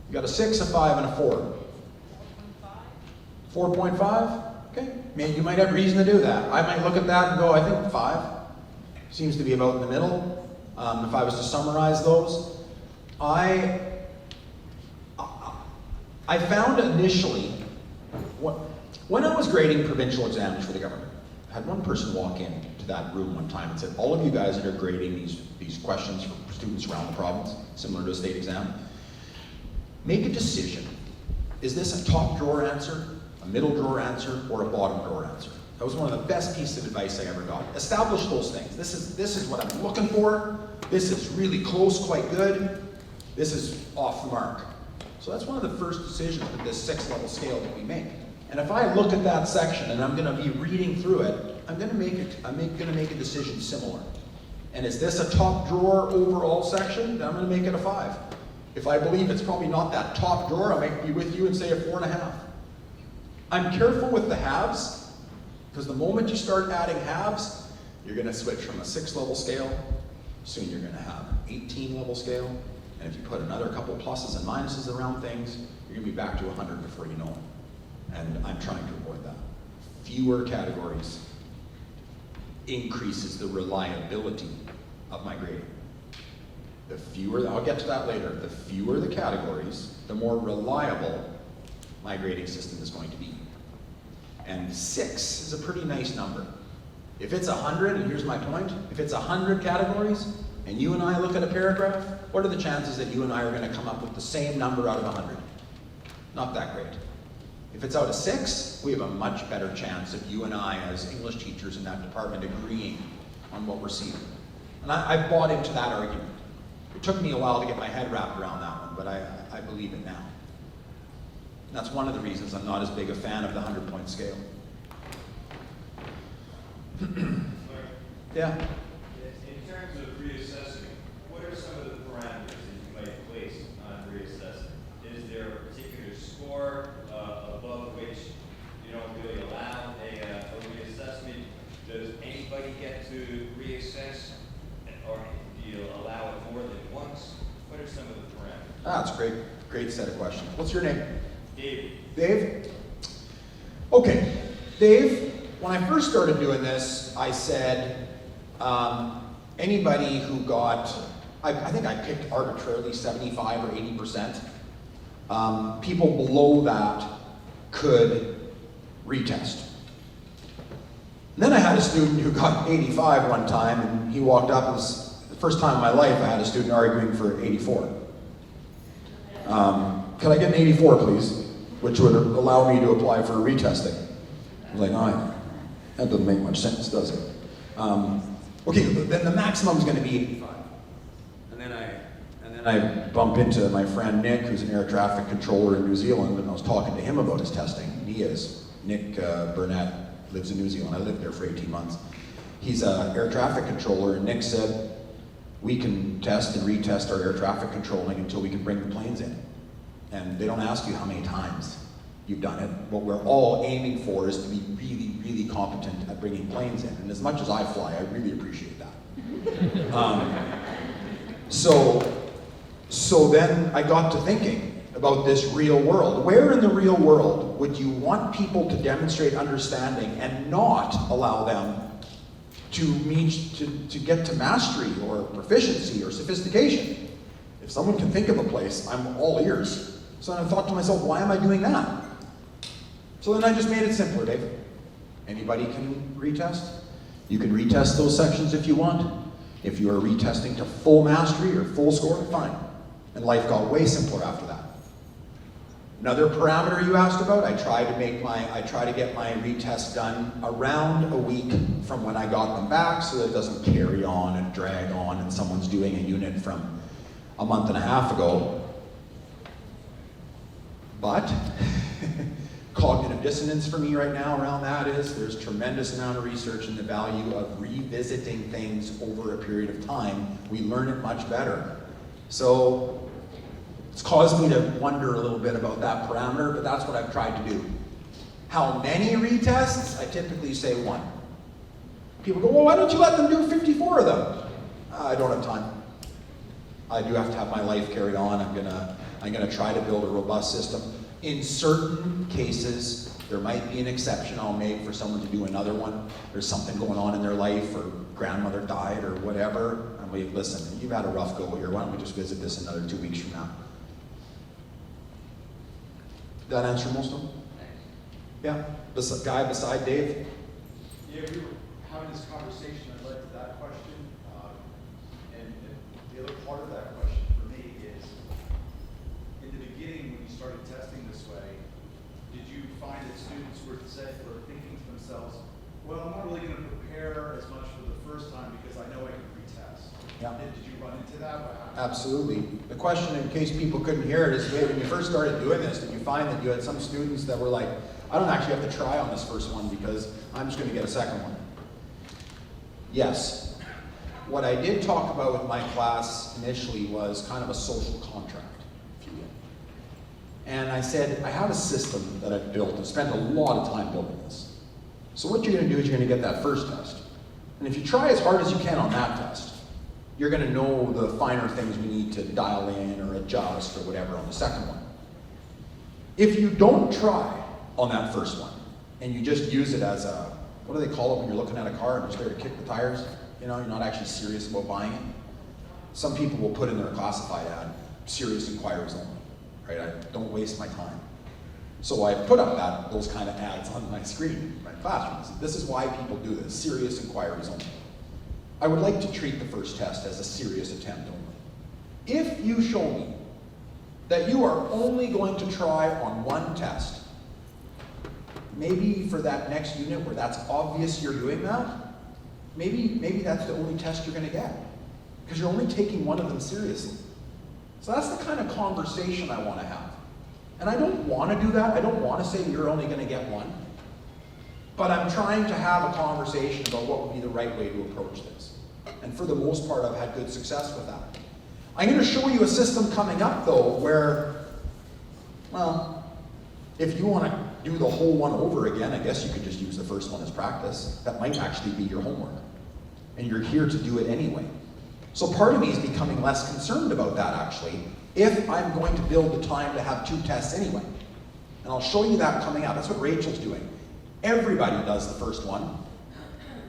[SPEAKER 10] You got a 6, a 5, and a 4.
[SPEAKER 2] 4.5?
[SPEAKER 10] 4.5? Okay. I mean, you might have reason to do that. I might look at that and go, I think 5. Seems to be about in the middle. If I was to summarize those, I found initially, when I was grading provincial exams for the government, I had one person walk into that room one time and said, all of you guys that are grading these questions for students around the province, similar to a state exam, make a decision. Is this a top drawer answer, a middle drawer answer, or a bottom drawer answer? That was one of the best pieces of advice I ever got. Establish those things. This is what I'm looking for. This is really close, quite good. This is off the mark. So that's one of the first decisions with this 6-level scale that we make. And if I look at that section and I'm going to be reading through it, I'm going to make a decision similar. And is this a top drawer overall section? Then I'm going to make it a 5. If I believe it's probably not that top drawer, I might be with you and say a 4.5. I'm careful with the halves, because the moment you start adding halves, you're going to switch from a 6-level scale. Soon you're going to have an 18-level scale. And if you put another couple pluses and minuses around things, you're going to be back to 100 before you know it. And I'm trying to avoid that. Fewer categories increases the reliability of my grading. The fewer, I'll get to that later, the fewer the categories, the more reliable my grading system is going to be. And 6 is a pretty nice number. If it's 100, and here's my point, if it's 100 categories, and you and I look at a paragraph, what are the chances that you and I are going to come up with the same number out of 100? Not that great. If it's out of 6, we have a much better chance of you and I, as English teachers in that department, agreeing on what we're seeing. And I bought into that argument. It took me a while to get my head wrapped around that one, but I believe it now. And that's one of the reasons I'm not as big a fan of the 100-point scale. Yeah?
[SPEAKER 12] In terms of reassessing, what are some of the parameters that you might place on reassessing? Is there a particular score above which you don't really allow a reassessment? Does anybody get to reassess, or do you allow it more than once? What are some of the parameters?
[SPEAKER 10] That's a great set of questions. What's your name?
[SPEAKER 12] Dave.
[SPEAKER 10] Dave? Okay, Dave, when I first started doing this, I said, anybody who got, I think I picked arbitrarily 75 or 80%. People below that could retest. And then I had a student who got 85 one time, and he walked up, and it was the first time in my life I had a student arguing for 84. Can I get an 84, please? Which would allow me to apply for retesting. I was like, that doesn't make much sense, does it? Okay, then the maximum is going to be 85. And then I bump into my friend Nick, who's an air traffic controller in New Zealand, and I was talking to him about his testing. Nick Burnett lives in New Zealand. I lived there for 18 months. He's an air traffic controller, and Nick said, we can test and retest our air traffic controlling until we can bring the planes in. And they don't ask you how many times you've done it. What we're all aiming for is to be really, really competent at bringing planes in. And as much as I fly, I really appreciate that. So then I got to thinking about this real world. Where in the real world would you want people to demonstrate understanding and not allow them to get to mastery or proficiency or sophistication? If someone can think of a place, I'm all ears. So then I thought to myself, why am I doing that? So then I just made it simpler, Dave. Anybody can retest. You can retest those sections if you want. If you are retesting to full mastery or full score, fine. And life got way simpler after that. Another parameter you asked about, I try to get my retest done around a week from when I got them back so that it doesn't carry on and drag on and someone's doing a unit from a month and a half ago. But cognitive dissonance for me right now around that is there's tremendous amount of research in the value of revisiting things over a period of time. We learn it much better. So it's caused me to wonder a little bit about that parameter, but that's what I've tried to do. How many retests? I typically say 1. People go, well, why don't you let them do 54 of them? I don't have time. I do have to have my life carried on. I'm gonna try to build a robust system. In certain cases, there might be an exception I'll make for someone to do another one. There's something going on in their life, or grandmother died, or whatever. I'm like, listen, you've had a rough go here. Why don't we just visit this another 2 weeks from now? Did that answer most of them? Yeah? This guy beside Dave?
[SPEAKER 13] Yeah, we were having this conversation that led to that question. And the other part of that question for me is, in the beginning when you started testing this way, did you find that students were thinking to themselves, well, I'm not really going to prepare as much for the first time because I know I can retest?
[SPEAKER 10] Yeah.
[SPEAKER 13] Did you run into that?
[SPEAKER 10] Absolutely. The question, in case people couldn't hear it, is when you first started doing this, did you find that you had some students that were like, I don't actually have to try on this first one because I'm just going to get a second one? Yes. What I did talk about with my class initially was kind of a social contract, if you will. And I said, I have a system that I've built and spent a lot of time building this. So what you're going to do is you're going to get that first test. And if you try as hard as you can on that test, you're going to know the finer things we need to dial in or adjust or whatever on the second one. If you don't try on that first one, and you just use it as a, what do they call it when you're looking at a car and just there to kick the tires? You know, you're not actually serious about buying it. Some people will put in their classified ad, serious inquiries only, right? I don't waste my time. So I put up those kind of ads on my screen in my classrooms. This is why people do this, serious inquiries only. I would like to treat the first test as a serious attempt only. If you show me that you are only going to try on one test, maybe for that next unit where that's obvious you're doing that, maybe that's the only test you're going to get, because you're only taking one of them seriously. So that's the kind of conversation I want to have. And I don't want to do that. I don't want to say you're only going to get one. But I'm trying to have a conversation about what would be the right way to approach this. And for the most part, I've had good success with that. I'm going to show you a system coming up, though, where, well, if you want to do the whole one over again, I guess you could just use the first one as practice. That might actually be your homework. And you're here to do it anyway. So part of me is becoming less concerned about that, actually, if I'm going to build the time to have 2 tests anyway. And I'll show you that coming out. That's what Rachel's doing. Everybody does the first one,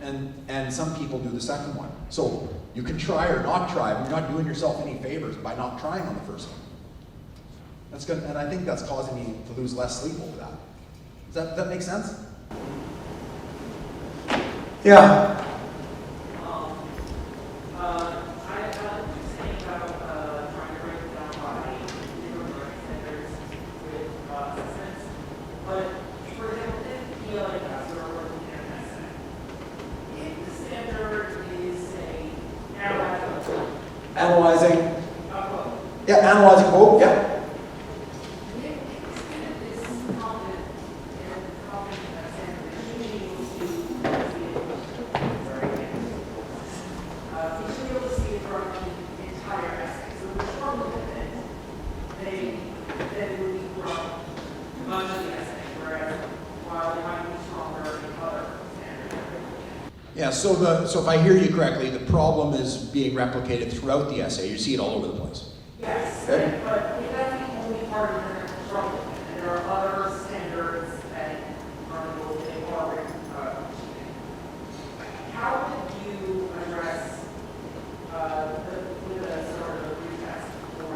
[SPEAKER 10] and some people do the second one. So you can try or not try, but you're not doing yourself any favors by not trying on the first one. That's good, and I think that's causing me to lose less sleep over that. Does that make sense? Yeah. Analyzing. Yeah, analyzing quote, yeah. Yeah, so if I hear you correctly, the problem is being replicated throughout the essay. You see it all over the place.
[SPEAKER 14] Yes,
[SPEAKER 10] Okay.
[SPEAKER 14] but if that's the only part of the problem, and there are other standards and articles that incorporate how would you address with a sort of retest or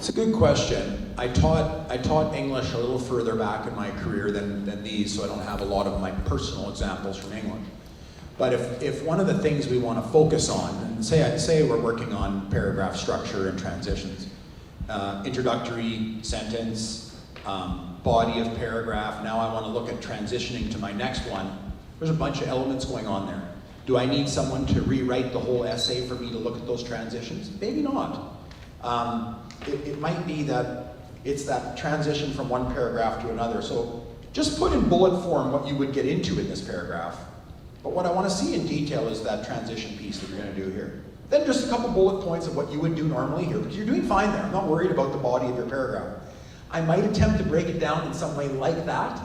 [SPEAKER 10] It's a good question. I taught English a little further back in my career than these, so I don't have a lot of my personal examples from England. But if one of the things we want to focus on, and say we're working on paragraph structure and transitions, introductory sentence, body of paragraph, now I want to look at transitioning to my next one, there's a bunch of elements going on there. Do I need someone to rewrite the whole essay for me to look at those transitions? Maybe not. It might be that it's that transition from one paragraph to another. So just put in bullet form what you would get into in this paragraph. But what I want to see in detail is that transition piece that you're going to do here. Then just a couple bullet points of what you would do normally here, because you're doing fine there. I'm not worried about the body of your paragraph. I might attempt to break it down in some way like that.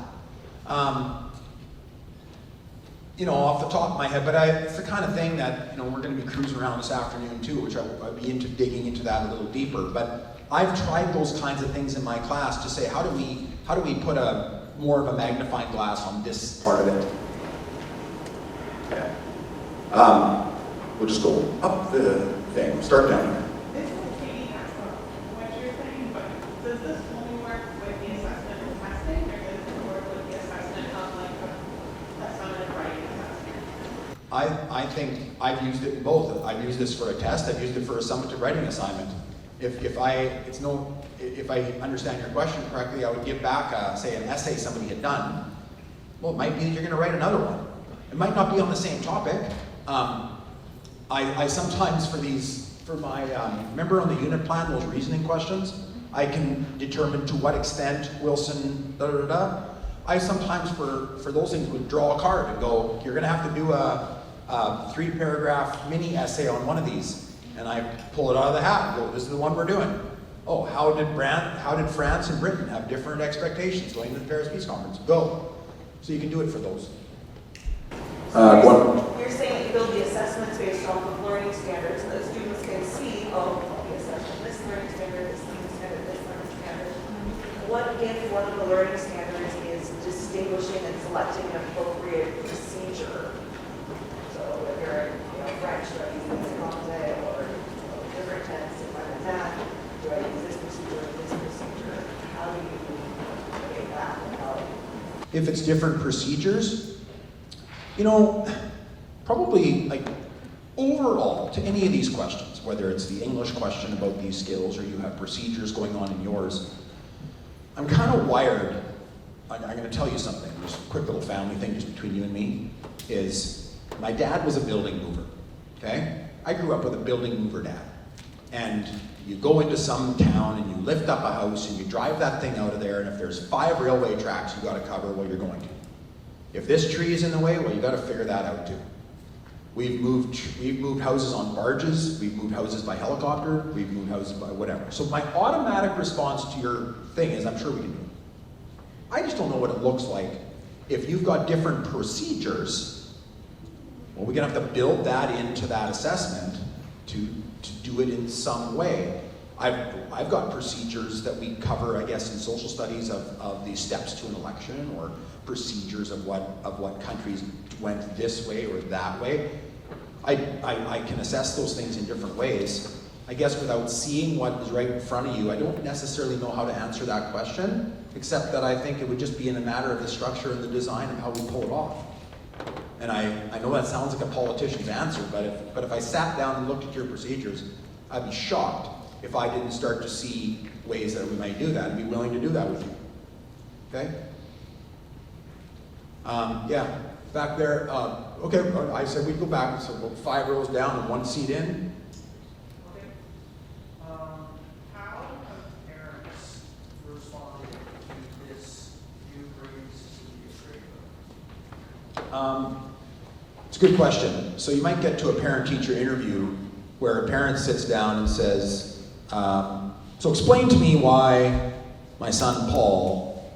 [SPEAKER 10] Off the top of my head, but it's the kind of thing that, we're going to be cruising around this afternoon too, which I'd be into digging into that a little deeper. But I've tried those kinds of things in my class to say, how do we put more of a magnifying glass on this part of it? Okay. We'll just go up the thing. We'll start down here.
[SPEAKER 14] This is Katie, what you're saying, but does this only work with the assessment and testing, or does it work with the assessment of like a summary writing assessment?
[SPEAKER 10] I think I've used it in both. I've used this for a test. I've used it for a summative writing assignment. If I understand your question correctly, I would give back, say, an essay somebody had done. Well, it might be that you're going to write another one. It might not be on the same topic. I sometimes remember on the unit plan, those reasoning questions, I can determine to what extent Wilson, I sometimes, for those things, would draw a card and go, you're going to have to do a 3-paragraph mini essay on one of these. And I pull it out of the hat and go, this is the one we're doing. Oh, how did France and Britain have different expectations going to the Paris Peace Conference? Go. So you can do it for those.
[SPEAKER 14] You're saying that you build the assessments based off of learning standards, and the students can see, the assessment, this learning standard, this learning standard, this learning standard. What if one of the learning standards is distinguishing and selecting an appropriate procedure? So if you're French, do I use this français, or different tense, if I'm in math, do I use this procedure or this procedure? How do you create that?
[SPEAKER 10] If it's different procedures, probably overall to any of these questions, whether it's the English question about these skills or you have procedures going on in yours, I'm kind of wired. I'm going to tell you something. Just a quick little family thing just between you and me is my dad was a building mover. Okay? I grew up with a building mover dad. And you go into some town and you lift up a house and you drive that thing out of there, and if there's 5 railway tracks you got to cover, well, you're going to. If this tree is in the way, well, you got to figure that out too. We've moved houses on barges, we've moved houses by helicopter, we've moved houses by whatever. So my automatic response to your thing is, I'm sure we can do it. I just don't know what it looks like. If you've got different procedures, well, we're gonna have to build that into that assessment to do it in some way. I've got procedures that we cover, I guess, in social studies of the steps to an election, or procedures of what countries went this way or that way. I can assess those things in different ways. I guess without seeing what is right in front of you, I don't necessarily know how to answer that question, except that I think it would just be in a matter of the structure and the design of how we pull it off. And I know that sounds like a politician's answer, but if I sat down and looked at your procedures, I'd be shocked if I didn't start to see ways that we might do that and be willing to do that with you. Okay? Yeah, back there. Okay, I said we'd go back, so about 5 rows down and 1 seat in.
[SPEAKER 14] Okay. How have parents responded to this new bringing system to
[SPEAKER 10] It's a good question. So you might get to a parent-teacher interview where a parent sits down and says, so explain to me why my son Paul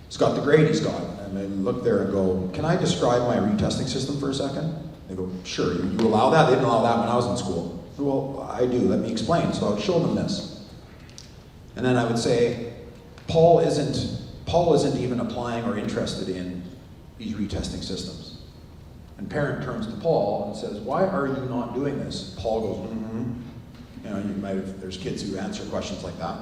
[SPEAKER 10] has got the grade he's got. And they look there and go, can I describe my retesting system for a second? They go, sure, you allow that? They didn't allow that when I was in school. Well, I do, let me explain. So I would show them this. And then I would say, Paul isn't even applying or interested in these retesting systems. And parent turns to Paul and says, why are you not doing this? Paul goes, mm-hmm. There's kids who answer questions like that.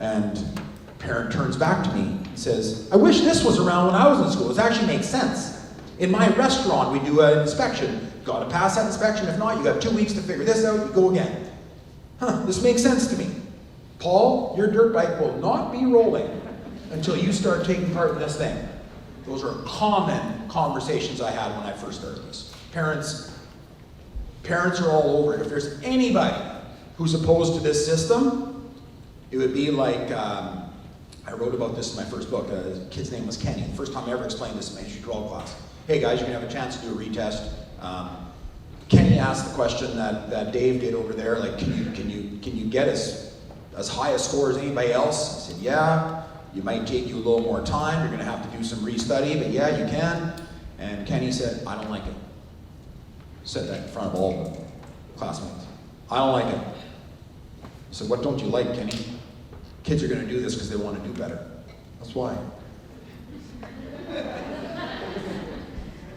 [SPEAKER 10] And parent turns back to me and says, I wish this was around when I was in school. It actually makes sense. In my restaurant, we do an inspection. Got to pass that inspection. If not, you got 2 weeks to figure this out. You go again. This makes sense to me. Paul, your dirt bike will not be rolling until you start taking part in this thing. Those are common conversations I had when I first started this. Parents are all over it. If there's anybody who's opposed to this system, it would be like, I wrote about this in my first book. The kid's name was Kenny. The first time I ever explained this in my history 12 class. Hey guys, you're gonna have a chance to do a retest. Kenny asked the question that Dave did over there, like, can you get as high a score as anybody else? I said, yeah. You might take you a little more time. You're gonna have to do some restudy, but yeah, you can. And Kenny said, I don't like it. Said that in front of all the classmates. I don't like it. I said, what don't you like, Kenny? Kids are gonna do this because they want to do better. That's why.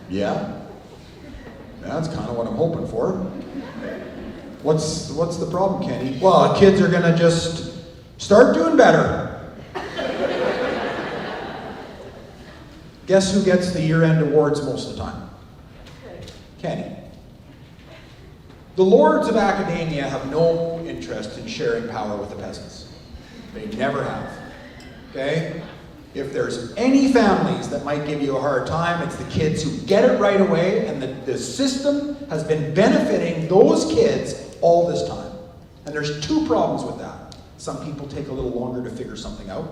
[SPEAKER 10] Yeah? That's kind of what I'm hoping for. What's the problem, Kenny? Well, kids are gonna just start doing better. Guess who gets the year-end awards most of the time? Kenny. The lords of academia have no interest in sharing power with the peasants. They never have. Okay? If there's any families that might give you a hard time, it's the kids who get it right away, and the system has been benefiting those kids all this time. And there's two problems with that. Some people take a little longer to figure something out.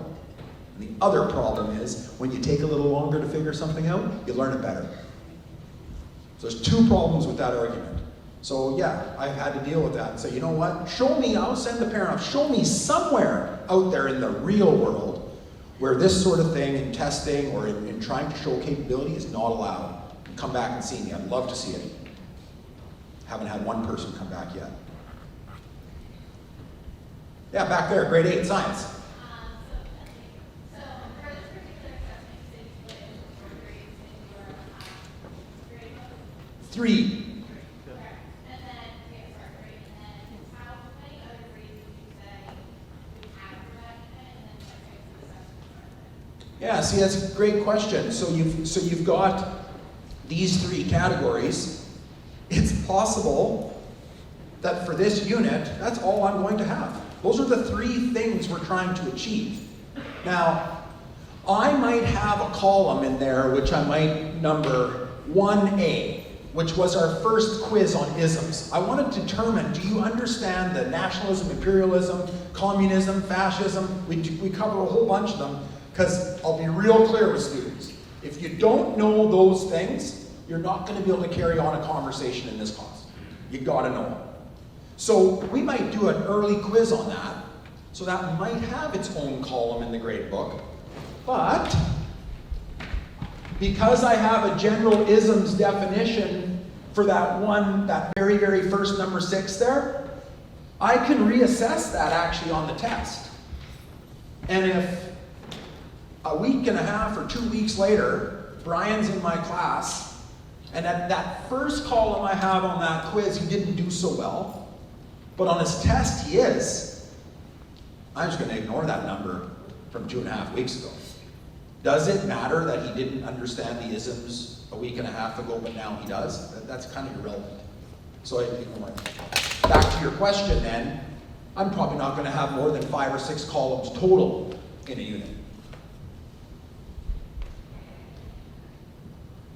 [SPEAKER 10] And the other problem is, when you take a little longer to figure something out, you learn it better. So there's two problems with that argument. So yeah, I've had to deal with that and say, you know what? Show me, I'll send the parent off, show me somewhere out there in the real world where this sort of thing in testing or in trying to show capability is not allowed. Come back and see me. I'd love to see it. Haven't had one person come back yet. Yeah, back there, grade 8 science. Three. Yeah, see, that's a great question. So you've got these three categories. It's possible that for this unit, that's all I'm going to have. Those are the three things we're trying to achieve. Now, I might have a column in there which I might number 1A, which was our first quiz on isms. I want to determine, do you understand the nationalism, imperialism, communism, fascism? We cover a whole bunch of them, because I'll be real clear with students. If you don't know those things, you're not going to be able to carry on a conversation in this class. You got to know it. So we might do an early quiz on that, so that might have its own column in the grade book. But because I have a general isms definition for that very, very first number 6 there, I can reassess that actually on the test. And if a week and a half or 2 weeks later, Brian's in my class, and at that first column I have on that quiz, he didn't do so well, but on his test he is, I'm just going to ignore that number from 2.5 weeks ago. Does it matter that he didn't understand the isms a week and a half ago, but now he does? That's kind of irrelevant. So back to your question then, I'm probably not going to have more than 5 or 6 columns total in a unit.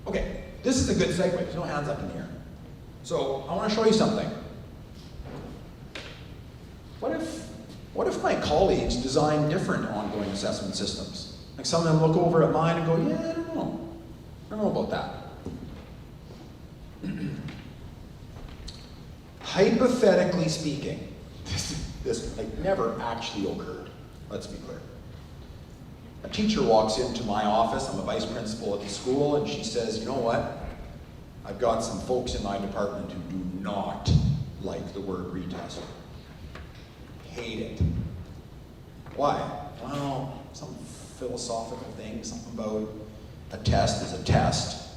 [SPEAKER 10] Okay, this is a good segue. There's no hands up in the air. So I want to show you something. What if my colleagues design different ongoing assessment systems? Like some of them look over at mine and go, yeah, I don't know about that. Hypothetically speaking, this never actually occurred. Let's be clear. A teacher walks into my office, I'm a vice principal at the school, and she says, you know what? I've got some folks in my department who do not like the word retest. Hate it. Why? Well, some philosophical thing, something about a test is a test,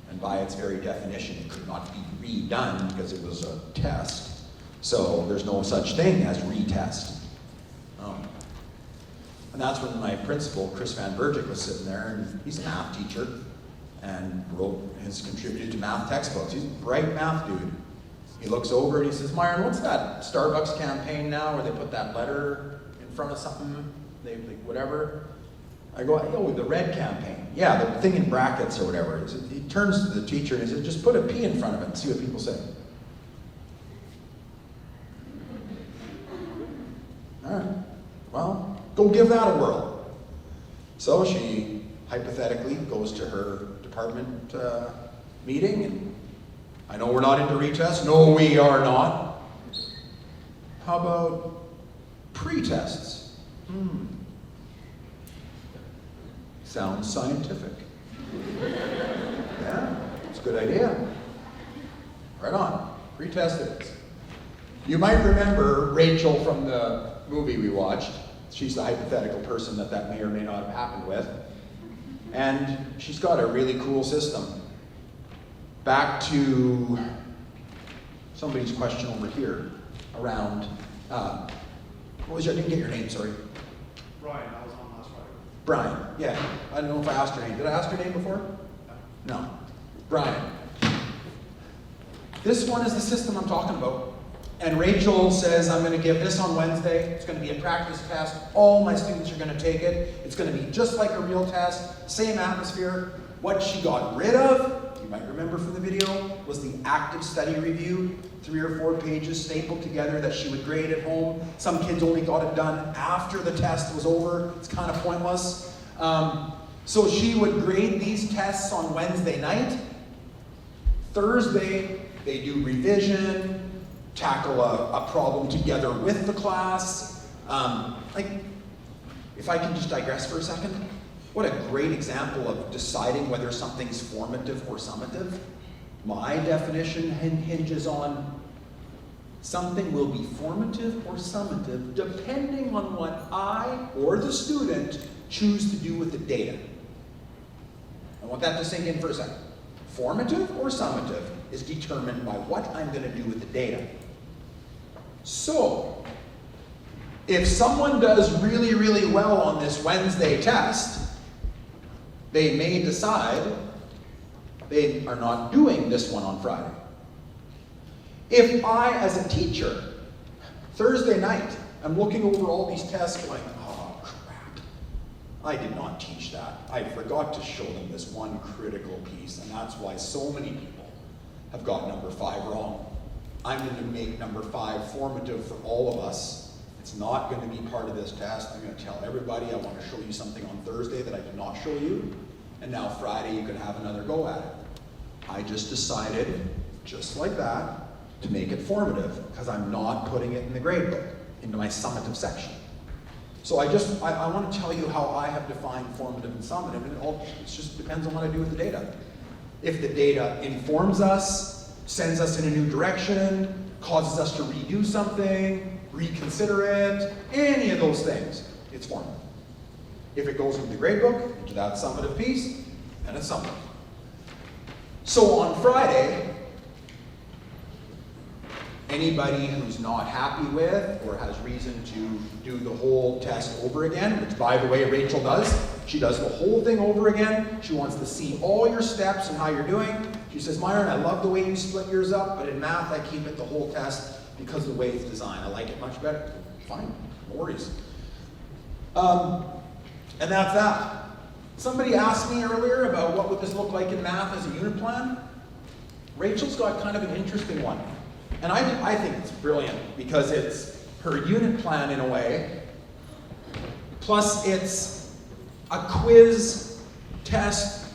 [SPEAKER 10] and by its very definition, it could not be redone because it was a test. So there's no such thing as retest. And that's when my principal, Chris Van Bergic, was sitting there, and he's a math teacher, and has contributed to math textbooks. He's a bright math dude. He looks over and he says, Myron, what's that Starbucks campaign now where they put that letter in front of something, whatever? I go, oh, the red campaign. Yeah, the thing in brackets or whatever. He turns to the teacher and he says, just put a P in front of it and see what people say. All right, well, go give that a whirl. So she hypothetically goes to her department meeting, and I know we're not into retests. No, we are not. How about pre-tests? Sounds scientific. Yeah, it's a good idea. Right on, pre-test it is. You might remember Rachel from the movie we watched. She's the hypothetical person that may or may not have happened with. And she's got a really cool system. Back to somebody's question over here around, what was your, I didn't get your name, sorry.
[SPEAKER 13] Brian, I was on last Friday.
[SPEAKER 10] Brian, yeah. I don't know if I asked her name. Did I ask her name before? No. Brian. This one is the system I'm talking about. And Rachel says, I'm going to give this on Wednesday. It's going to be a practice test. All my students are going to take it. It's going to be just like a real test, same atmosphere. What she got rid of, you might remember from the video, was the active study review, 3 or 4 pages stapled together that she would grade at home. Some kids only got it done after the test was over. It's kind of pointless. So she would grade these tests on Wednesday night. Thursday, they do revision, tackle a problem together with the class. If I can just digress for a second, what a great example of deciding whether something's formative or summative. My definition hinges on something will be formative or summative depending on what I or the student choose to do with the data. I want that to sink in for a second. Formative or summative is determined by what I'm going to do with the data. So, if someone does really, really well on this Wednesday test, they may decide they are not doing this one on Friday. If I, as a teacher, Thursday night, I'm looking over all these tests going, oh crap, I did not teach that. I forgot to show them this one critical piece, and that's why so many people have got number 5 wrong. I'm going to make number 5 formative for all of us. It's not going to be part of this test. I'm going to tell everybody I want to show you something on Thursday that I did not show you, and now Friday you can have another go at it. I just decided, just like that, to make it formative because I'm not putting it in the grade book, into my summative section. So I want to tell you how I have defined formative and summative, and it just depends on what I do with the data. If the data informs us, sends us in a new direction, causes us to redo something, reconsider it, any of those things, it's formative. If it goes into the grade book, into that summative piece, then it's summative. So on Friday, anybody who's not happy with or has reason to do the whole test over again, which by the way Rachel does, she does the whole thing over again. She wants to see all your steps and how you're doing. She says, Myron, I love the way you split yours up, but in math I keep it the whole test because of the way it's designed. I like it much better. Fine, no worries. And that's that. Somebody asked me earlier about what would this look like in math as a unit plan. Rachel's got kind of an interesting one. And I think it's brilliant because it's her unit plan in a way, plus it's a quiz, test,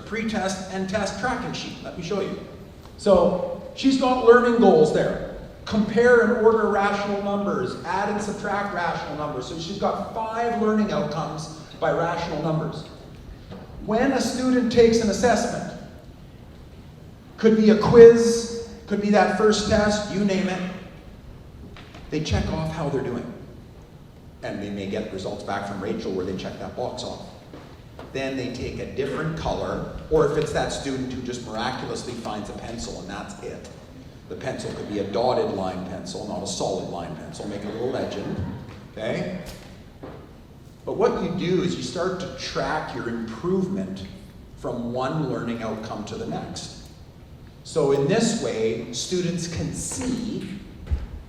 [SPEAKER 10] pre-test and test tracking sheet. Let me show you. So she's got learning goals there. Compare and order rational numbers, add and subtract rational numbers. So she's got 5 learning outcomes by rational numbers. When a student takes an assessment, could be a quiz, could be that first test, you name it, they check off how they're doing. And they may get results back from Rachel where they check that box off. Then they take a different color, or if it's that student who just miraculously finds a pencil and that's it. The pencil could be a dotted line pencil, not a solid line pencil, make a little legend, okay? But what you do is you start to track your improvement from one learning outcome to the next. So in this way, students can see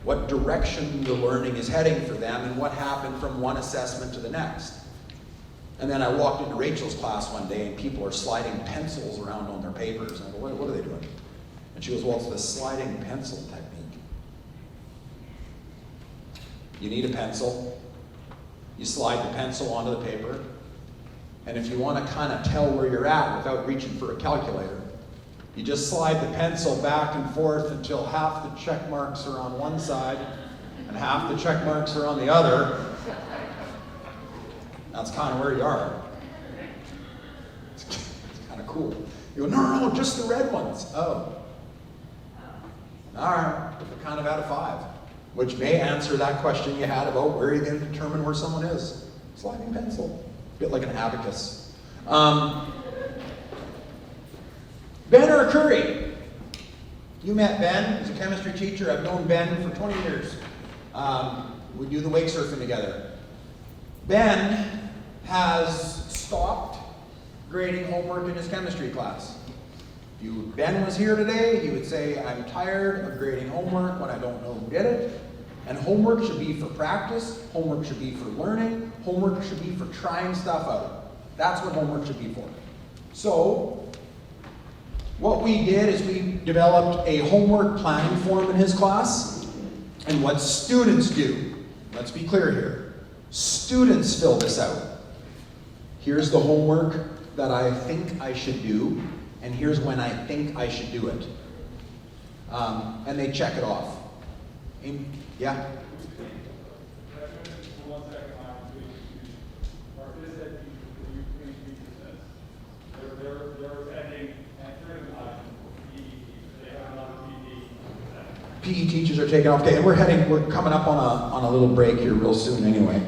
[SPEAKER 10] what direction the learning is heading for them and what happened from one assessment to the next. And then I walked into Rachel's class one day and people are sliding pencils around on their papers. And I go, what are they doing? And she goes, well, it's the sliding pencil technique. You need a pencil. You slide the pencil onto the paper. And if you want to kind of tell where you're at without reaching for a calculator, you just slide the pencil back and forth until half the check marks are on one side and half the check marks are on the other. That's kind of where you are. It's kind of cool. You go, no, just the red ones. Oh. All right, we're kind of out of 5, which may answer that question you had about where are you going to determine where someone is. Sliding pencil, a bit like an abacus. Ben or Curry? You met Ben. He's a chemistry teacher. I've known Ben for 20 years. We do the wake surfing together. Ben has stopped grading homework in his chemistry class. If Ben was here today, he would say, I'm tired of grading homework when I don't know who did it. And homework should be for practice, homework should be for learning, homework should be for trying stuff out. That's what homework should be for. So, what we did is we developed a homework planning form in his class. And what students do, let's be clear here, students fill this out. Here's the homework that I think I should do, and here's when I think I should do it. And they check it off. Yeah? PE teachers are taking off. Okay, and we're coming up on a little break here real soon anyway.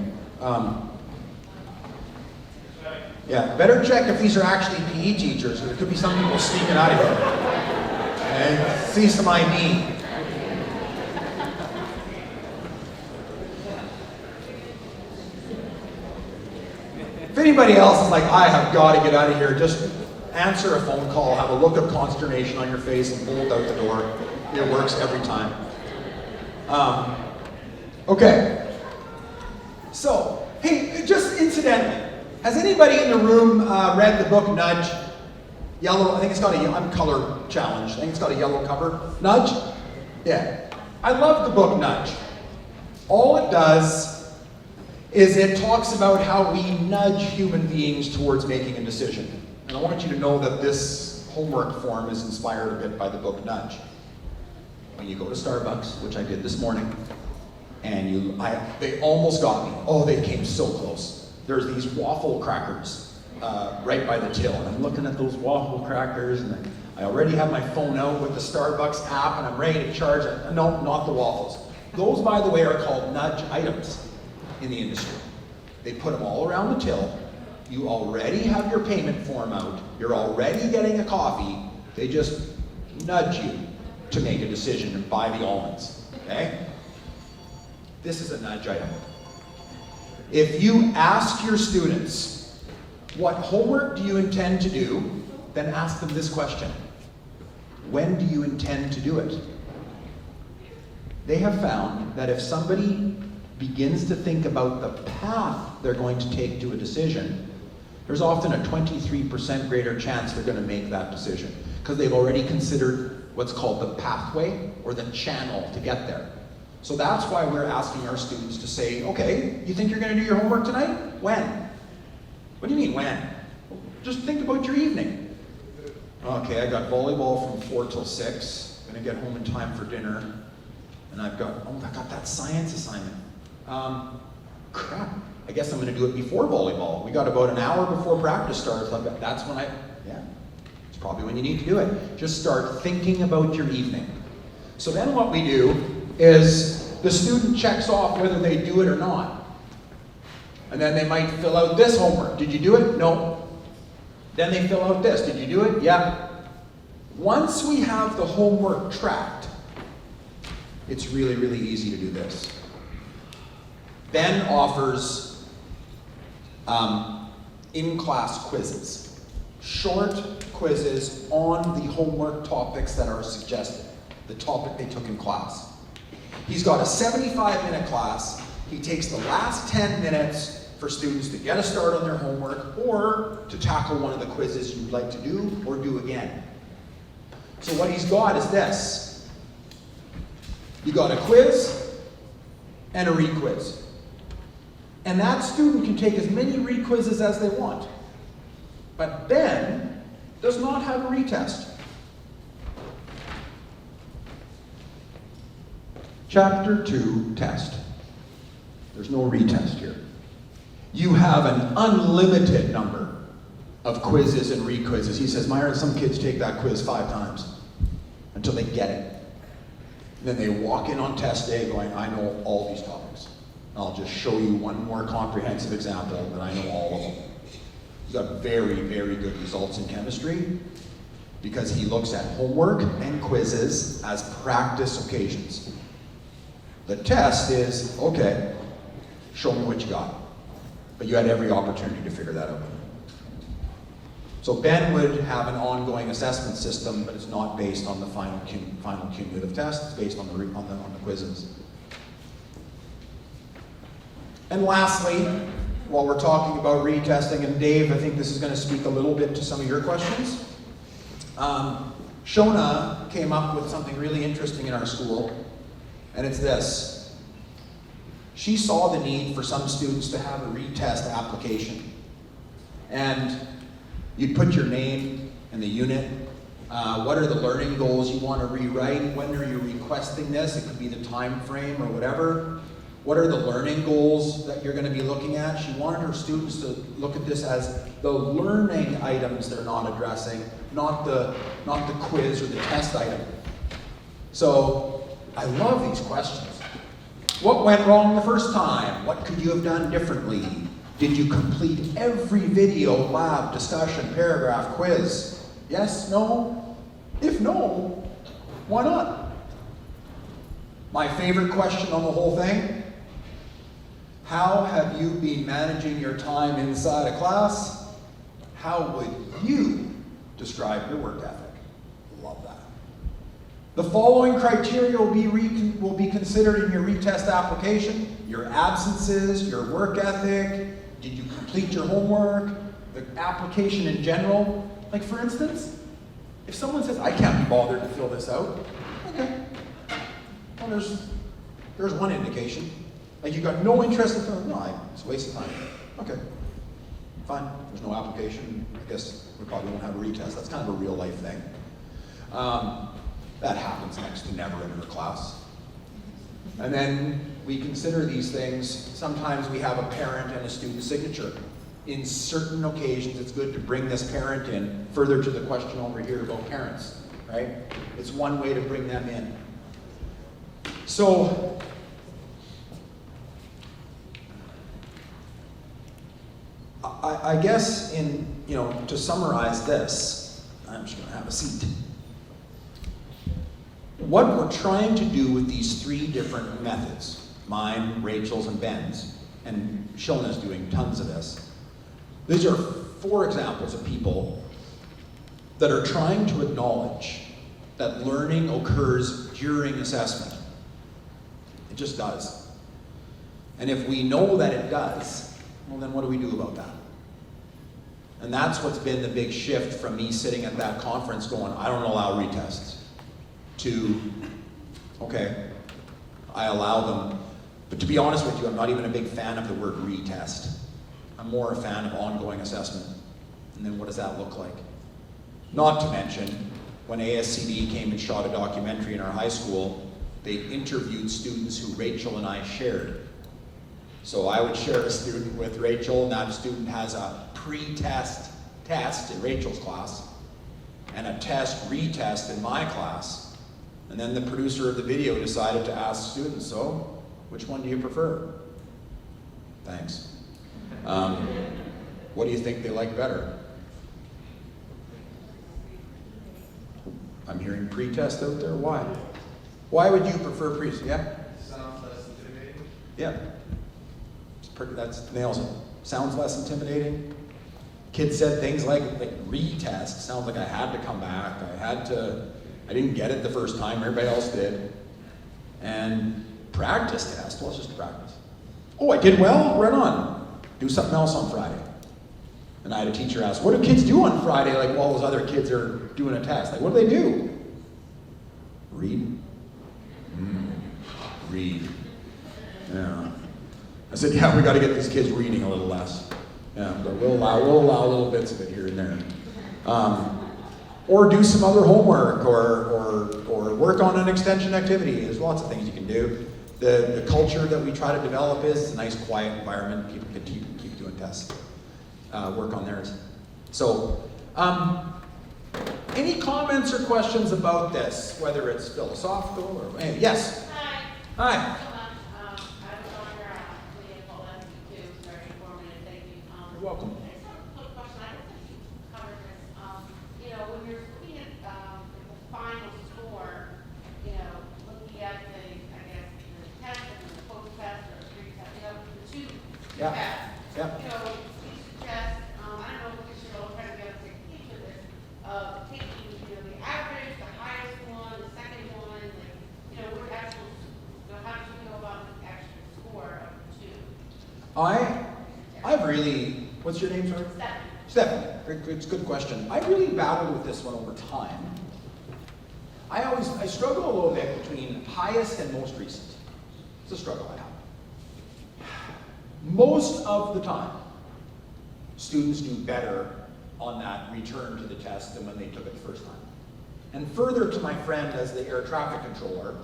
[SPEAKER 10] Yeah, better check if these are actually PE teachers. There could be some people sneaking out of here. And see some ID. If anybody else is like, I have got to get out of here, just answer a phone call, have a look of consternation on your face, and bolt out the door. It works every time. Okay. So, hey, just incidentally, has anybody in the room read the book Nudge? Yellow, I think it's got I'm color challenged. I think it's got a yellow cover. Nudge? Yeah. I love the book Nudge. All it does is it talks about how we nudge human beings towards making a decision. And I want you to know that this homework form is inspired a bit by the book Nudge. When you go to Starbucks, which I did this morning, and they almost got me. Oh, they came so close. There's these waffle crackers right by the till, and I'm looking at those waffle crackers, and I already have my phone out with the Starbucks app, and I'm ready to charge it. No, not the waffles. Those, by the way, are called nudge items in the industry. They put them all around the till. You already have your payment form out. You're already getting a coffee. They just nudge you to make a decision and buy the almonds, okay? This is a nudge item. If you ask your students, what homework do you intend to do, then ask them this question. When do you intend to do it? They have found that if somebody begins to think about the path they're going to take to a decision, there's often a 23% greater chance they're going to make that decision because they've already considered what's called the pathway or the channel to get there. So that's why we're asking our students to say, okay, you think you're going to do your homework tonight? When? What do you mean, when? Just think about your evening. Okay, I got volleyball from 4 till 6. I'm going to get home in time for dinner. And I got that science assignment. Crap, I guess I'm going to do it before volleyball. We got about an hour before practice starts. That's when it's probably when you need to do it. Just start thinking about your evening. So then what we do is the student checks off whether they do it or not. And then they might fill out this homework. Did you do it? No. Then they fill out this. Did you do it? Yeah. Once we have the homework tracked, it's really, really easy to do this. Ben offers in-class quizzes. Short quizzes on the homework topics that are suggested, the topic they took in class. He's got a 75-minute class. He takes the last 10 minutes for students to get a start on their homework or to tackle one of the quizzes you'd like to do or do again. So what he's got is this. You got a quiz and a re-quiz. And that student can take as many re-quizzes as they want. But Ben does not have a retest. Chapter 2 test. There's no retest here. You have an unlimited number of quizzes and re-quizzes. He says, Myron, some kids take that quiz 5 times until they get it. And then they walk in on test day going, I know all these topics. I'll just show you one more comprehensive example that I know all of them. He's got very, very good results in chemistry because he looks at homework and quizzes as practice occasions. The test is, okay, show me what you got. But you had every opportunity to figure that out. So Ben would have an ongoing assessment system, but it's not based on the final cumulative test. It's based on the quizzes. And lastly, while we're talking about retesting, and Dave, I think this is going to speak a little bit to some of your questions. Shona came up with something really interesting in our school, and it's this. She saw the need for some students to have a retest application. And you'd put your name and the unit. What are the learning goals you want to rewrite? When are you requesting this? It could be the time frame or whatever. What are the learning goals that you're going to be looking at? She wanted her students to look at this as the learning items they're not addressing, not the quiz or the test item. So I love these questions. What went wrong the first time? What could you have done differently? Did you complete every video, lab, discussion, paragraph, quiz? Yes? No? If no, why not? My favorite question on the whole thing, how have you been managing your time inside a class? How would you describe your work ethic? Love that. The following criteria will be considered in your retest application. Your absences, your work ethic, did you complete your homework, the application in general. Like for instance, if someone says, I can't be bothered to fill this out, okay. Well, there's one indication. Like you got no interest in filling, no, it's a waste of time. Okay, fine, there's no application. I guess we probably won't have a retest. That's kind of a real life thing. That happens next to never in her class. And then we consider these things. Sometimes we have a parent and a student signature. In certain occasions, it's good to bring this parent in, further to the question over here about parents, right? It's one way to bring them in. So, I guess to summarize this, I'm just gonna have a seat. What we're trying to do with these 3 different methods, mine, Rachel's, and Ben's, and Shona's doing tons of this, these are 4 examples of people that are trying to acknowledge that learning occurs during assessment. It just does. And if we know that it does, well then what do we do about that? And that's what's been the big shift from me sitting at that conference going, I don't allow retests, to, okay, I allow them. But to be honest with you, I'm not even a big fan of the word retest. I'm more a fan of ongoing assessment. And then what does that look like? Not to mention, when ASCD came and shot a documentary in our high school, they interviewed students who Rachel and I shared. So I would share a student with Rachel, and that student has a pre-test test in Rachel's class, and a test retest in my class. And then the producer of the video decided to ask students, so, which one do you prefer? Thanks. What do you think they like better? I'm hearing pre-test out there. Why? Why would you prefer pre-test? Yeah?
[SPEAKER 13] Sounds less intimidating.
[SPEAKER 10] Yeah. That nails it. sounds less intimidating. Kids said things like retest, sounds like I had to come back, I didn't get it the first time, everybody else did. And practice test, well, it's just practice. Oh, I did well, right on. Do something else on Friday. And I had a teacher ask, what do kids do on Friday, like while those other kids are doing a test? Like, what do they do? Read. Read. Yeah. I said, yeah, we got to get these kids reading a little less. Yeah, but we'll allow little bits of it here and there. Or do some other homework, or work on an extension activity. There's lots of things you can do. The culture that we try to develop is a nice, quiet environment. People can keep doing tests, work on theirs. So, any comments or questions about this, whether it's philosophical or yes? Hi. You're welcome.
[SPEAKER 15] When you're looking at the final score, looking at the test and the post-test or pre-test, the two tests.
[SPEAKER 10] Yeah.
[SPEAKER 15] Please suggest, I don't know if we should all try to get a picture of this, taking, the average, the highest one, the second one, what actual, how do you feel about the actual score of the two?
[SPEAKER 10] I've really, what's your name, sorry? Stephanie. It's a good question. I really battled with this one over time. I struggle a little bit between highest and most recent. It's a struggle I have. Most of the time, students do better on that return to the test than when they took it the first time. And further to my friend as the air traffic controller,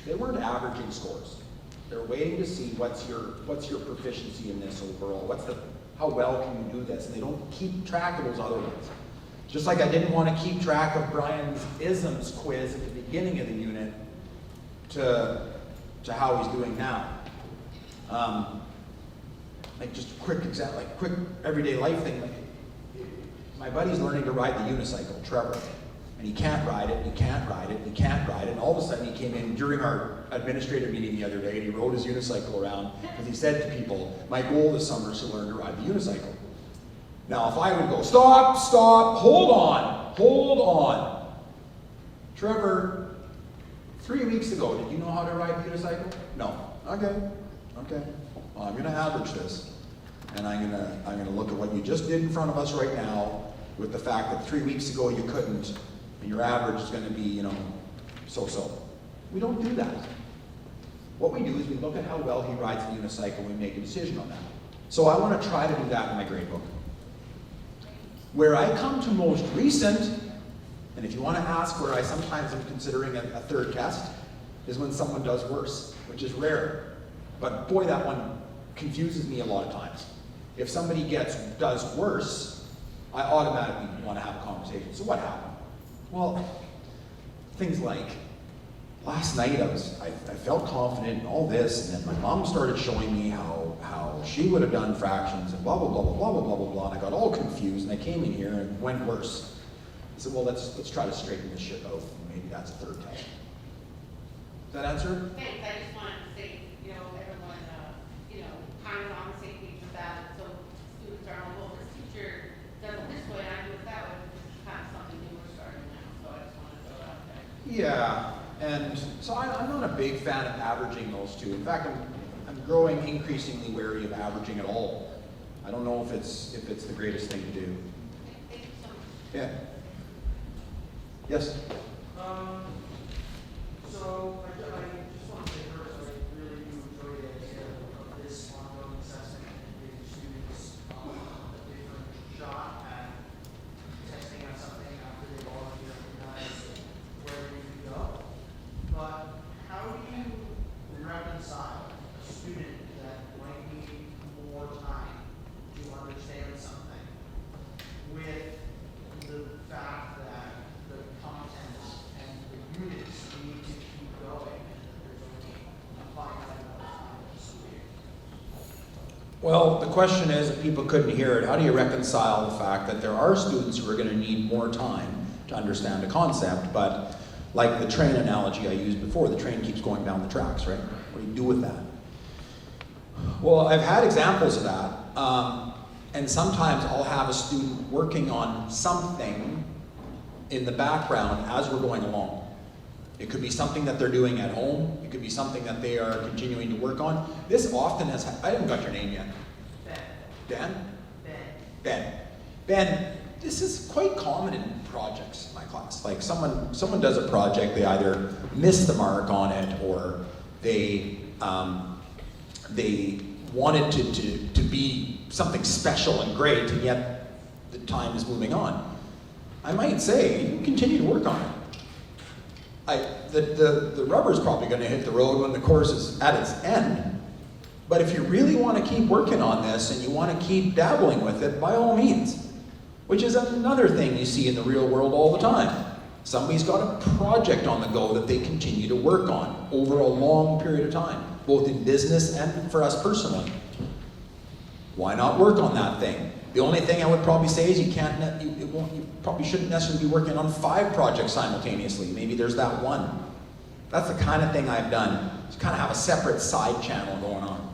[SPEAKER 10] they weren't averaging scores. They're waiting to see what's your proficiency in this overall. How well can you do this? And they don't keep track of those other ones. Just like I didn't want to keep track of Brian's isms quiz at the beginning of the unit to how he's doing now. Like just a quick example, like quick everyday life thing. Like my buddy's learning to ride the unicycle, Trevor. And he can't ride it, he can't ride it, he can't ride it. And all of a sudden he came in during our administrative meeting the other day and he rode his unicycle around because he said to people, my goal this summer is to learn to ride the unicycle. Now if I would go, stop, hold on. Trevor, 3 weeks ago, did you know how to ride the unicycle? No. Okay. Well, I'm gonna average this. And I'm gonna look at what you just did in front of us right now with the fact that 3 weeks ago you couldn't, and your average is going to be, so-so. We don't do that. What we do is we look at how well he rides the unicycle and we make a decision on that. So I want to try to do that in my grade book. Where I come to most recent, and if you want to ask where I sometimes am considering a third test, is when someone does worse, which is rare. But boy, that one confuses me a lot of times. If somebody does worse, I automatically want to have a conversation. So what happened? Well, things like, last night I felt confident in all this, and then my mom started showing me how she would have done fractions, and blah, blah, blah, blah, blah, blah, blah, blah, and I got all confused, and I came in here and it went worse. I said, well, let's try to straighten this shit out, and maybe that's a third test. Does that answer?
[SPEAKER 15] Thanks, I just wanted to say, everyone, kind of on the same page with that, so students are, well, this teacher does it this way, and I do it that way, this is kind of something new we're starting now, so I just wanted to throw it out there.
[SPEAKER 10] Yeah, and so I'm not a big fan of averaging those two. In fact, I'm growing increasingly wary of averaging at all. I don't know if it's the greatest thing to do.
[SPEAKER 15] Thank you so much.
[SPEAKER 10] Yeah. Yes?
[SPEAKER 16] So I just want to say first, I really do enjoy the idea of this ongoing assessment and giving students a different shot at testing out something after they've already recognized where they can go. But how do you reconcile a student that might need more time to understand something with the fact that the content and the units need to keep going, and there's only a finite amount of time in the school year?
[SPEAKER 10] Well, the question is, if people couldn't hear it, how do you reconcile the fact that there are students who are going to need more time to understand a concept, but like the train analogy I used before, the train keeps going down the tracks, right? What do you do with that? Well, I've had examples of that. And sometimes I'll have a student working on something in the background as we're going along. It could be something that they're doing at home. It could be something that they are continuing to work on. This often has, I haven't got your name yet. Ben. Ben. Ben, this is quite common in projects in my class. Like someone does a project, they either miss the mark on it or they want it to be something special and great, and yet the time is moving on. I might say, you continue to work on it. The rubber's probably going to hit the road when the course is at its end. But if you really want to keep working on this and you want to keep dabbling with it, by all means. Which is another thing you see in the real world all the time. Somebody's got a project on the go that they continue to work on over a long period of time, both in business and for us personally. Why not work on that thing? The only thing I would probably say is you probably shouldn't necessarily be working on 5 projects simultaneously. Maybe there's that one. That's the kind of thing I've done. Just kind of have a separate side channel going on.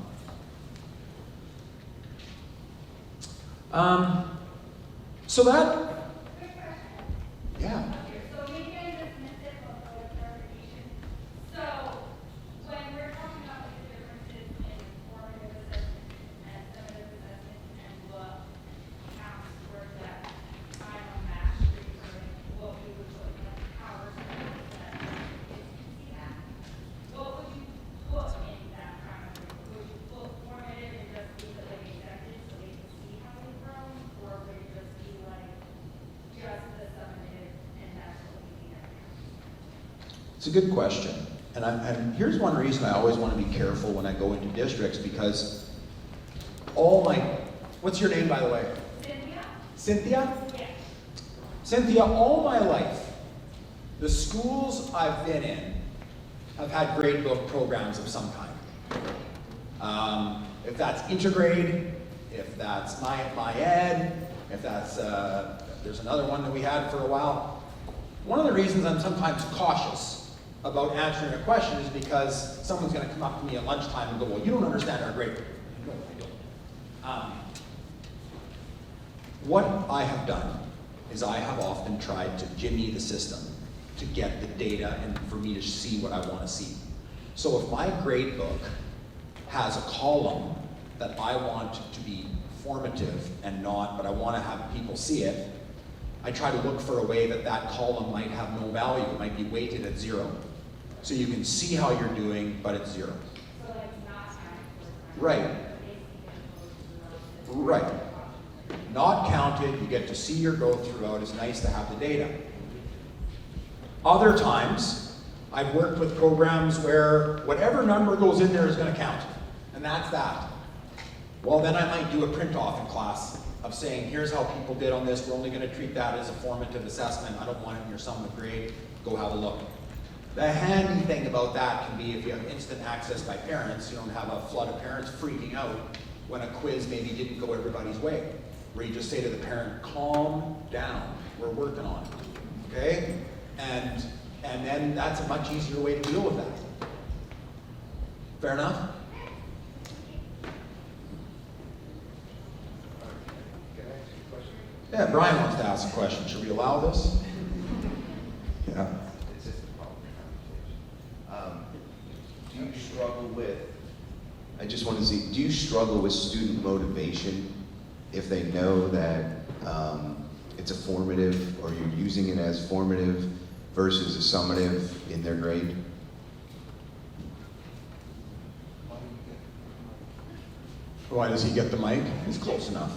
[SPEAKER 10] So that, yeah.
[SPEAKER 2] So maybe I just missed it, but for clarification. So when we're talking about the differences in formative assessment and summative assessment and what counts towards that time on mastery for what we would put in hours of assessment, what would you put in that kind of thing? Would you put formative and just leave it like accepted so they can see how they've grown? Or would it just be like just the summative and that's what we need?
[SPEAKER 10] It's a good question. And here's one reason I always want to be careful when I go into districts, because what's your name, by the way?
[SPEAKER 2] Cynthia?
[SPEAKER 10] Cynthia?
[SPEAKER 2] Yes.
[SPEAKER 10] Cynthia, all my life, the schools I've been in have had grade book programs of some kind. If that's Intergrade, if that's my Ed, if that's, there's another one that we had for a while. One of the reasons I'm sometimes cautious about answering a question is because someone's going to come up to me at lunchtime and go, well, you don't understand our grade book. No, I don't. What I have done is I have often tried to jimmy the system to get the data and for me to see what I want to see. So if my grade book has a column that I want to be formative and not, but I want to have people see it, I try to look for a way that that column might have no value. It might be weighted at 0. So you can see how you're doing, but it's 0.
[SPEAKER 2] So like not
[SPEAKER 10] Right. Right. Not counted, you get to see your growth throughout. It's nice to have the data. Other times, I've worked with programs where whatever number goes in there is going to count. And that's that. Well, then I might do a print-off in class of saying, here's how people did on this. We're only going to treat that as a formative assessment. I don't want it in your sum of grade. Go have a look. The handy thing about that can be if you have instant access by parents, you don't have a flood of parents freaking out when a quiz maybe didn't go everybody's way. Where you just say to the parent, calm down, we're working on it, okay? And then that's a much easier way to deal with that. Fair enough? Yeah, Brian wants to ask a question. Should we allow this? Yeah.
[SPEAKER 17] It's just a problem conversation. Do you struggle with,
[SPEAKER 1] I just want to see, do you struggle with student motivation if they know that it's a formative or you're using it as formative versus a summative in their grade?
[SPEAKER 10] Why does he get the mic? He's close enough.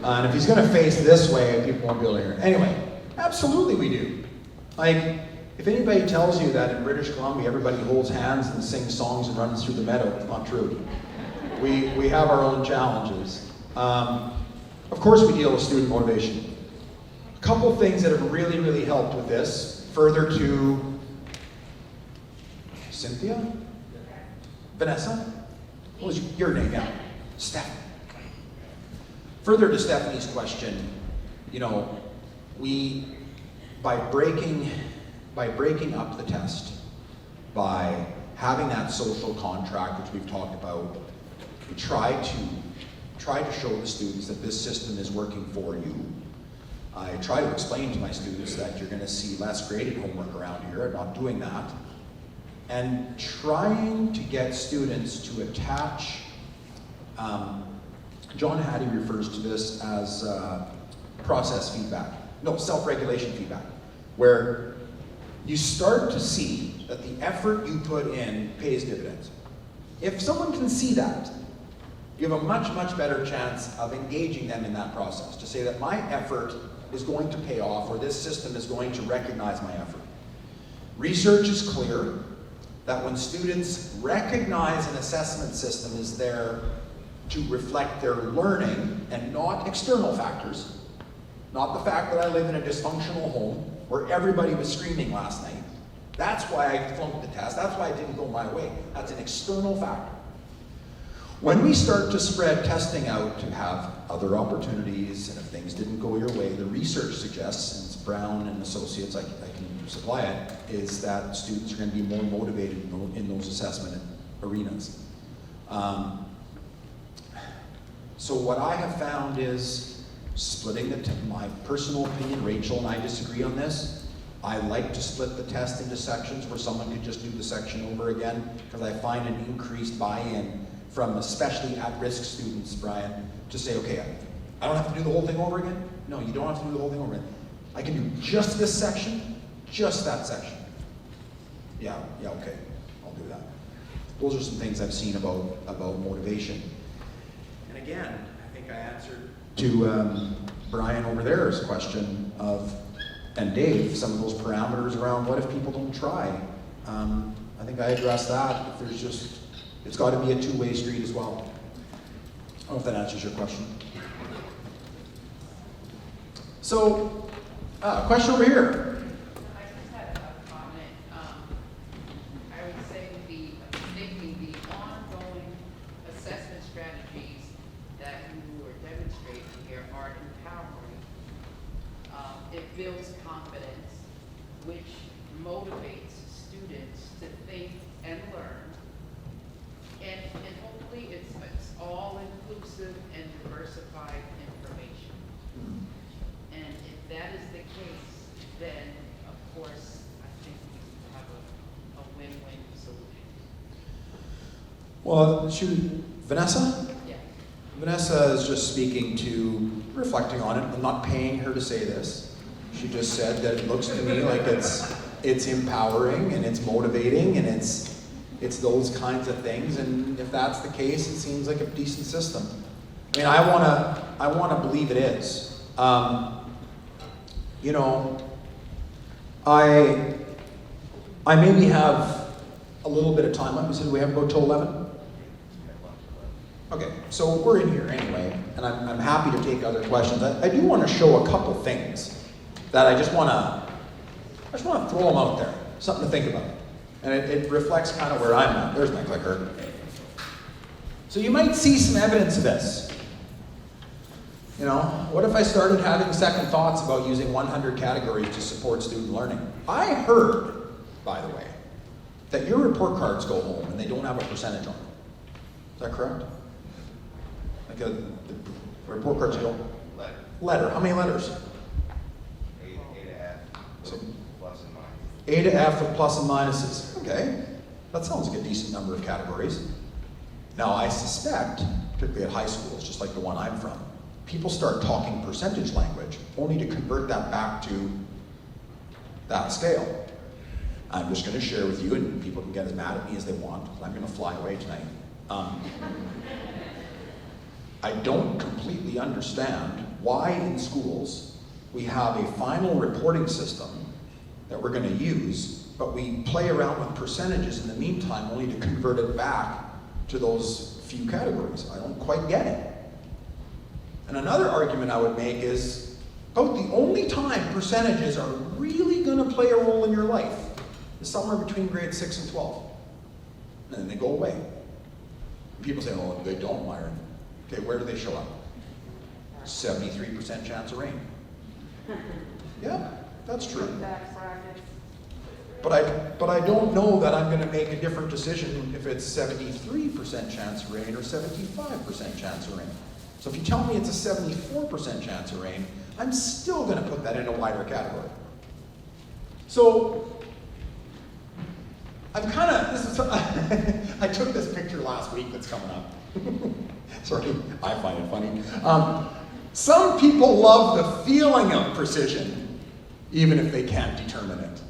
[SPEAKER 10] And if he's going to face this way, people won't be able to hear. Anyway, absolutely we do. Like, if anybody tells you that in British Columbia everybody holds hands and sings songs and runs through the meadow, it's not true. We have our own challenges. Of course we deal with student motivation. A couple things that have really, really helped with this, further to Cynthia? Vanessa? What was your name? Yeah. Stephanie. Further to Stephanie's question, you know, by breaking up the test, by having that social contract, which we've talked about, I try to show the students that this system is working for you. I try to explain to my students that you're going to see less graded homework around here. I'm not doing that. And trying to get students to attach, John Hattie refers to this as process feedback. No, self-regulation feedback, where you start to see that the effort you put in pays dividends. If someone can see that, you have a much, much better chance of engaging them in that process, to say that my effort is going to pay off, or this system is going to recognize my effort. Research is clear that when students recognize an assessment system is there to reflect their learning and not external factors, not the fact that I live in a dysfunctional home where everybody was screaming last night. That's why I flunked the test. That's why it didn't go my way. That's an external factor. When we start to spread testing out to have other opportunities, and if things didn't go your way, the research suggests, and it's Brown and Associates, I can supply it, is that students are going to be more motivated in those assessment arenas. So what I have found is splitting my personal opinion. Rachel and I disagree on this. I like to split the test into sections where someone could just do the section over again, because I find an increased buy-in from especially at-risk students, Brian, to say, okay, I don't have to do the whole thing over again. No, you don't have to do the whole thing over again. I can do just this section, just that section. Yeah, okay, I'll do that. Those are some things I've seen about motivation. And again, I think I answered to Brian over there's question of, and Dave, some of those parameters around what if people don't try. I think I addressed that. If there's just, it's got to be a two-way street as well. I don't know if that answers your question. So, question over here.
[SPEAKER 9] I just had a comment. I would say thinking the ongoing assessment strategies that you were demonstrating here are empowering. It builds confidence, which motivates students to think and learn. And hopefully it's all inclusive and diversified information. And if that is the case, then of course I think we have a win-win solution.
[SPEAKER 10] Well, Vanessa?
[SPEAKER 9] Yeah.
[SPEAKER 10] Vanessa is just speaking to, reflecting on it. I'm not paying her to say this. She just said that it looks to me like it's empowering and it's motivating and it's those kinds of things. And if that's the case, it seems like a decent system. I mean, I wanna believe it is. You know, I maybe have a little bit of time left. We said we have about till 11. Okay, so we're in here anyway, and I'm happy to take other questions. I do want to show a couple things that I just want to throw them out there, something to think about. And it reflects kind of where I'm at. There's my clicker. So you might see some evidence of this. You know, what if I started having second thoughts about using 100 categories to support student learning? I heard, by the way, that your report cards go home and they don't have a percentage on them. Is that correct? Like the report cards you don't? Letter. How many letters?
[SPEAKER 17] A to F,
[SPEAKER 10] So,
[SPEAKER 17] plus and minus.
[SPEAKER 10] A to F with plus and minuses. Okay, that sounds like a decent number of categories. Now I suspect, particularly at high schools, just like the one I'm from, people start talking percentage language, only to convert that back to that scale. I'm just going to share with you, and people can get as mad at me as they want, but I'm going to fly away tonight. I don't completely understand why in schools we have a final reporting system that we're going to use, but we play around with percentages in the meantime only to convert it back to those few categories. I don't quite get it. And another argument I would make is about the only time percentages are really going to play a role in your life is somewhere between grade 6 and 12. And then they go away. And people say, oh, they don't, Myron. Okay, where do they show up? 73% chance of rain. Yeah, that's true. But I don't know that I'm going to make a different decision if it's 73% chance of rain or 75% chance of rain. So if you tell me it's a 74% chance of rain, I'm still going to put that in a wider category. So I'm kind of, I took this picture last week that's coming up. Sorry, I find it funny. Some people love the feeling of precision, even if they can't determine it.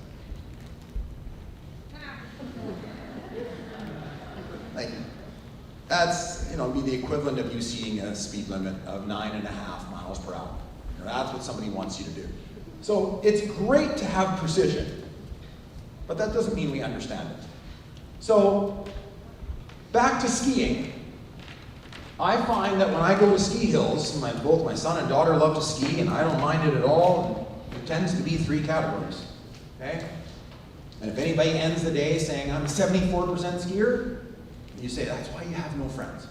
[SPEAKER 10] Like, that's, be the equivalent of you seeing a speed limit of 9.5 miles per hour. That's what somebody wants you to do. So it's great to have precision, but that doesn't mean we understand it. So back to skiing. I find that when I go to ski hills, both my son and daughter love to ski, and I don't mind it at all. It tends to be 3 categories. Okay? And if anybody ends the day saying, I'm a 74% skier, you say, that's why you have no friends.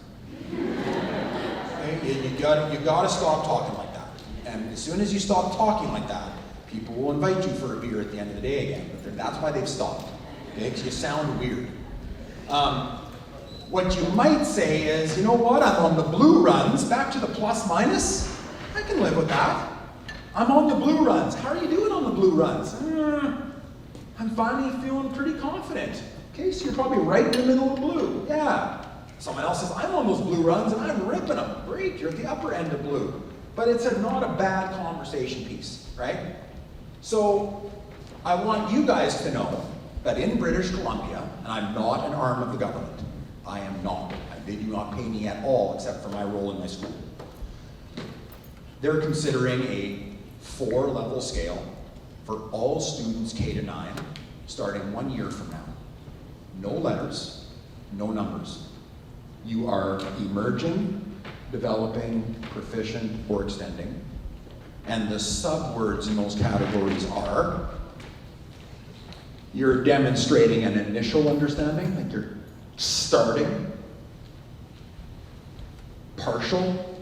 [SPEAKER 10] Okay? You gotta stop talking like that. And as soon as you stop talking like that, people will invite you for a beer at the end of the day again. But that's why they've stopped. Okay? Because you sound weird. What you might say is, you know what, I'm on the blue runs, back to the plus minus. I can live with that. I'm on the blue runs. How are you doing on the blue runs? I'm finally feeling pretty confident. Okay, so you're probably right in the middle of blue. Yeah. Someone else says, I'm on those blue runs and I'm ripping them. Great, you're at the upper end of blue. But it's not a bad conversation piece, right? So I want you guys to know that in British Columbia, and I'm not an arm of the government, I am not. They do not pay me at all except for my role in my school. They're considering a 4-level scale for all students K to 9 starting 1 year from now. No letters, no numbers. You are emerging, developing, proficient, or extending. And the subwords in those categories are, you're demonstrating an initial understanding, like you're starting, partial,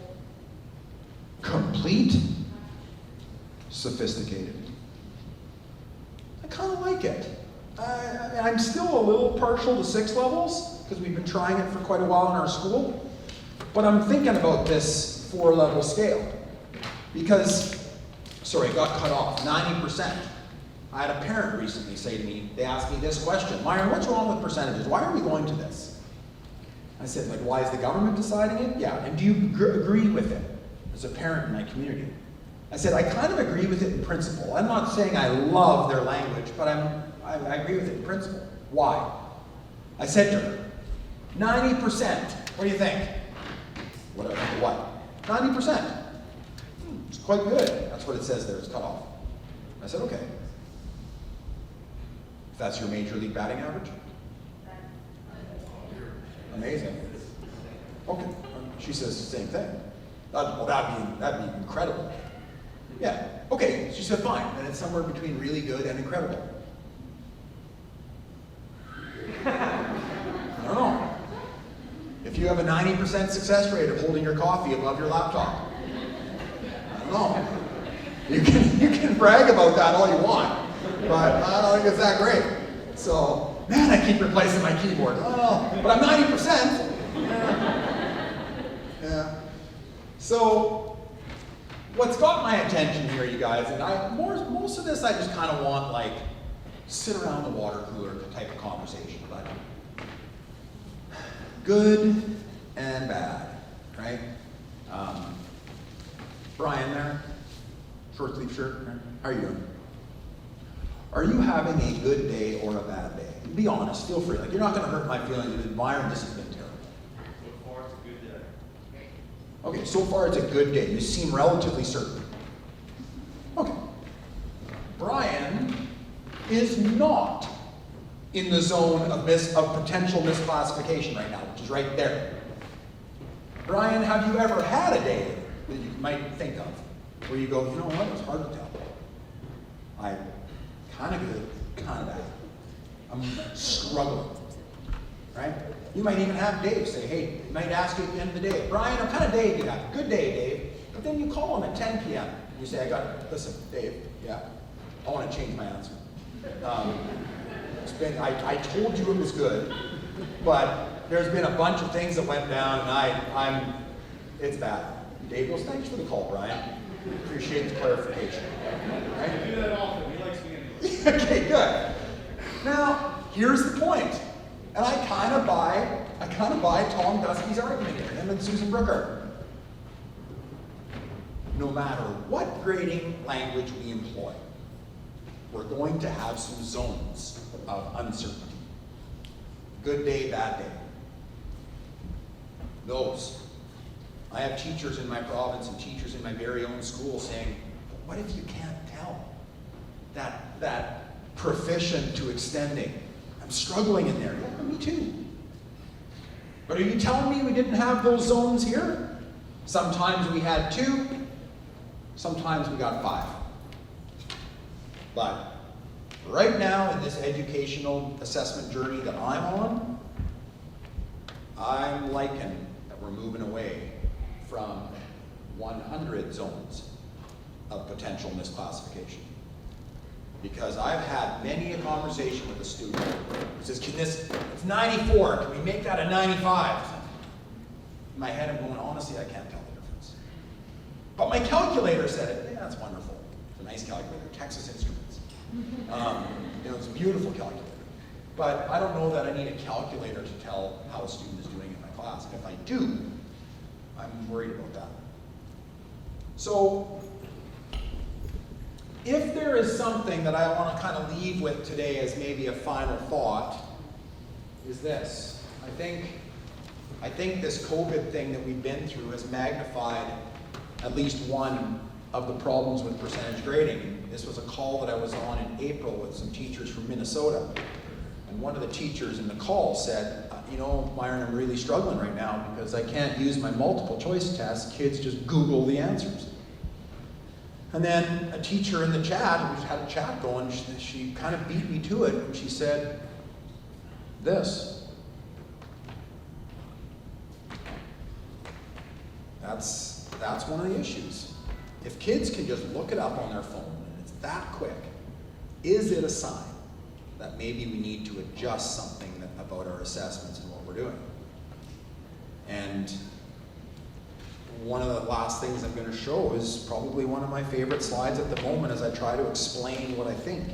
[SPEAKER 10] complete, sophisticated. I kind of like it. I'm still a little partial to 6 levels because we've been trying it for quite a while in our school. But I'm thinking about this 4-level scale because, sorry, I got cut off, 90%. I had a parent recently say to me, they asked me this question, Myron, what's wrong with percentages? Why are we going to this? I said, like, why is the government deciding it? Yeah, and do you agree with it as a parent in my community? I said, I kind of agree with it in principle. I'm not saying I love their language, but I agree with it in principle. Why? I said to her, 90%, what do you think? What? 90%. It's quite good. That's what it says there, it's cut off. I said, okay. If that's your major league batting average? Amazing. Okay, she says the same thing. Well, that'd be incredible. Yeah, okay, she said fine, then it's somewhere between really good and incredible. I don't know. If you have a 90% success rate of holding your coffee above your laptop, I don't know. You can brag about that all you want, but I don't think it's that great. So, man, I keep replacing my keyboard. Oh, but I'm 90%. Yeah. So, what's got my attention here, you guys, and most of this I just kind of want, like, sit around the water cooler type of conversation, but good and bad, right? Brian there, short sleeve shirt, how are you doing? Are you having a good day or a bad day? Be honest, feel free. Like, you're not going to hurt my feelings with Myron, this has been terrible.
[SPEAKER 12] So far, it's a good day.
[SPEAKER 10] Okay, so far it's a good day. You seem relatively certain. Okay. Brian is not in the zone of potential misclassification right now, which is right there. Brian, have you ever had a day that you might think of where you go, you know what, it's hard to tell. I'm kind of good, kind of bad. I'm struggling, right? You might even have Dave say, hey, he might ask you at the end of the day, Brian, what kind of day do you have? Good day, Dave. But then you call him at 10 p.m. And you say, listen, Dave, yeah, I want to change my answer. I told you it was good, but there's been a bunch of things that went down, and it's bad. Dave goes, thanks for the call, Brian. Appreciate the clarification. Right?
[SPEAKER 12] I do that often. He likes me anyway.
[SPEAKER 10] Okay, good. Now, here's the point. And I kind of buy Tom Dusky's argument here, him and Susan Brooker. No matter what grading language we employ, we're going to have some zones of uncertainty. Good day, bad day. Those. I have teachers in my province and teachers in my very own school saying, but what if you can't tell? That proficient to extending. I'm struggling in there. Yeah, me too. But are you telling me we didn't have those zones here? Sometimes we had 2, sometimes we got 5. But right now in this educational assessment journey that I'm on, I'm liking that we're moving away from 100 zones of potential misclassification. Because I've had many a conversation with a student who says, it's 94, can we make that a 95? In my head I'm going, honestly, I can't tell the difference. But my calculator said it. Yeah, that's wonderful. It's a nice calculator, Texas Instruments. It's a beautiful calculator. But I don't know that I need a calculator to tell how a student is doing in my class. And if I do, I'm worried about that. So, if there is something that I want to kind of leave with today as maybe a final thought, is this. I think this COVID thing that we've been through has magnified at least one of the problems with percentage grading. This was a call that I was on in April with some teachers from Minnesota. And one of the teachers in the call said, Myron, I'm really struggling right now because I can't use my multiple choice test. Kids just Google the answers. And then a teacher in the chat, we had a chat going, she kind of beat me to it, and she said this. That's one of the issues. If kids can just look it up on their phone and it's that quick, is it a sign that maybe we need to adjust something about our assessments and what we're doing? And one of the last things I'm going to show is probably one of my favorite slides at the moment as I try to explain what I think.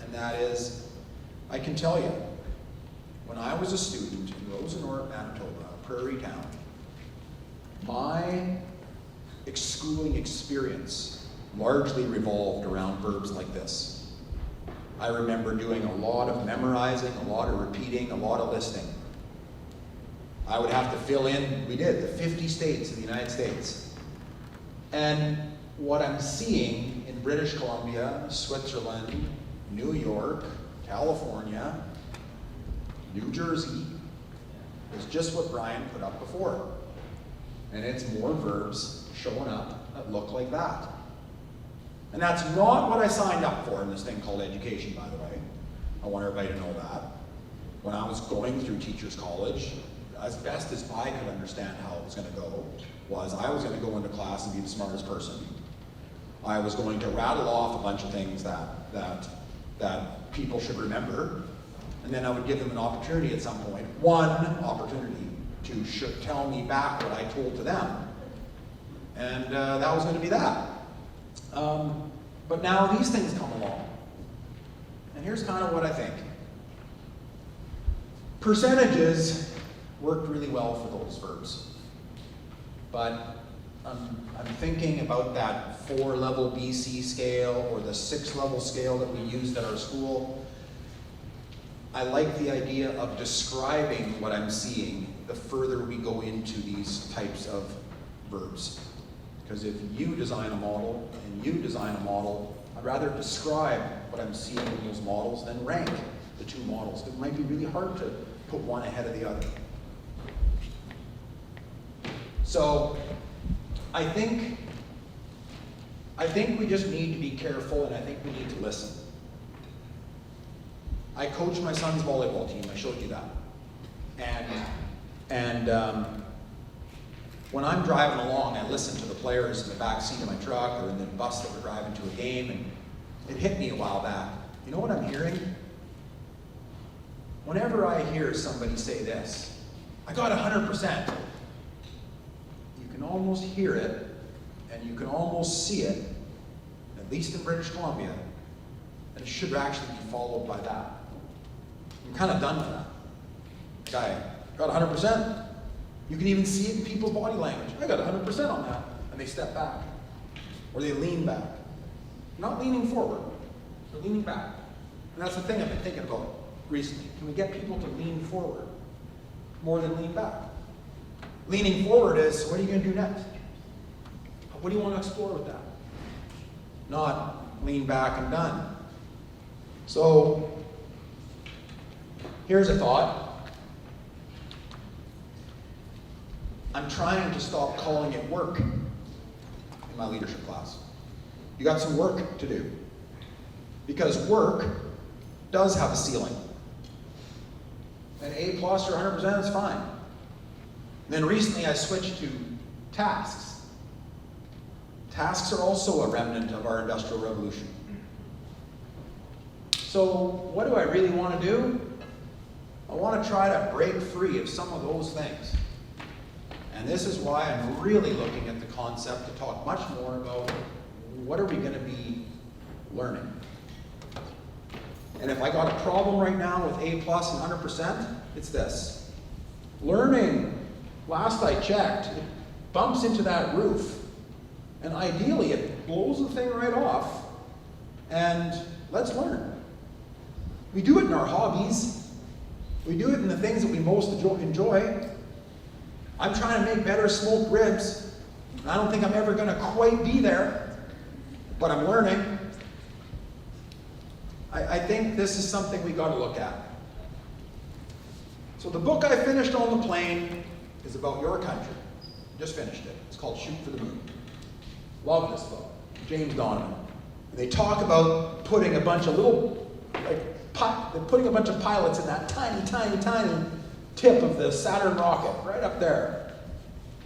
[SPEAKER 10] And that is, I can tell you, when I was a student in Rosenort, Manitoba, a prairie town, my schooling experience largely revolved around verbs like this. I remember doing a lot of memorizing, a lot of repeating, a lot of listening. I would have to fill in, we did, the 50 states of the United States. And what I'm seeing in British Columbia, Switzerland, New York, California, New Jersey, is just what Brian put up before. And it's more verbs showing up that look like that. And that's not what I signed up for in this thing called education, by the way. I want everybody to know that. When I was going through teachers college, as best as I could understand how it was going to go, was I was going to go into class and be the smartest person. I was going to rattle off a bunch of things that people should remember, and then I would give them an opportunity at some point, one opportunity to tell me back what I told to them. And that was going to be that. But now these things come along. And here's kind of what I think. Percentages worked really well for those verbs. But I'm thinking about that 4-level BC scale or the 6-level scale that we used at our school. I like the idea of describing what I'm seeing the further we go into these types of verbs. Because if you design a model and you design a model, I'd rather describe what I'm seeing in those models than rank the two models. It might be really hard to put one ahead of the other. So I think we just need to be careful, and I think we need to listen. I coach my son's volleyball team. I showed you that. And when I'm driving along, I listen to the players in the back seat of my truck or in the bus that we're driving to a game, and it hit me a while back. You know what I'm hearing? whenever I hear somebody say this, I got 100%, you can almost hear it, and you can almost see it, at least in British Columbia, and it should actually be followed by that. I'm kind of done with that. Guy, got 100%. You can even see it in people's body language. I got 100% on that. And they step back. Or they lean back. Not leaning forward, they're leaning back. And that's the thing I've been thinking about recently. Can we get people to lean forward more than lean back? Leaning forward is, what are you going to do next? What do you want to explore with that? Not lean back and done. So, here's a thought. I'm trying to stop calling it work in my leadership class. You got some work to do. Because work does have a ceiling. An A+ or 100% is fine. And then recently I switched to tasks. Tasks are also a remnant of our Industrial Revolution. So what do I really want to do? I want to try to break free of some of those things. And this is why I'm really looking at the concept to talk much more about what are we going to be learning. And if I got a problem right now with A+ and 100%, it's this. Learning, last I checked, it bumps into that roof. And ideally, it blows the thing right off. And let's learn. We do it in our hobbies. We do it in the things that we most enjoy. I'm trying to make better smoked ribs. I don't think I'm ever going to quite be there, but I'm learning. I think this is something we got to look at. So the book I finished on the plane is about your country. Just finished it. It's called Shoot for the Moon. Love this book. James Donovan. And they talk about putting a bunch of little, putting a bunch of pilots in that tiny, tiny, tiny tip of the Saturn rocket, right up there.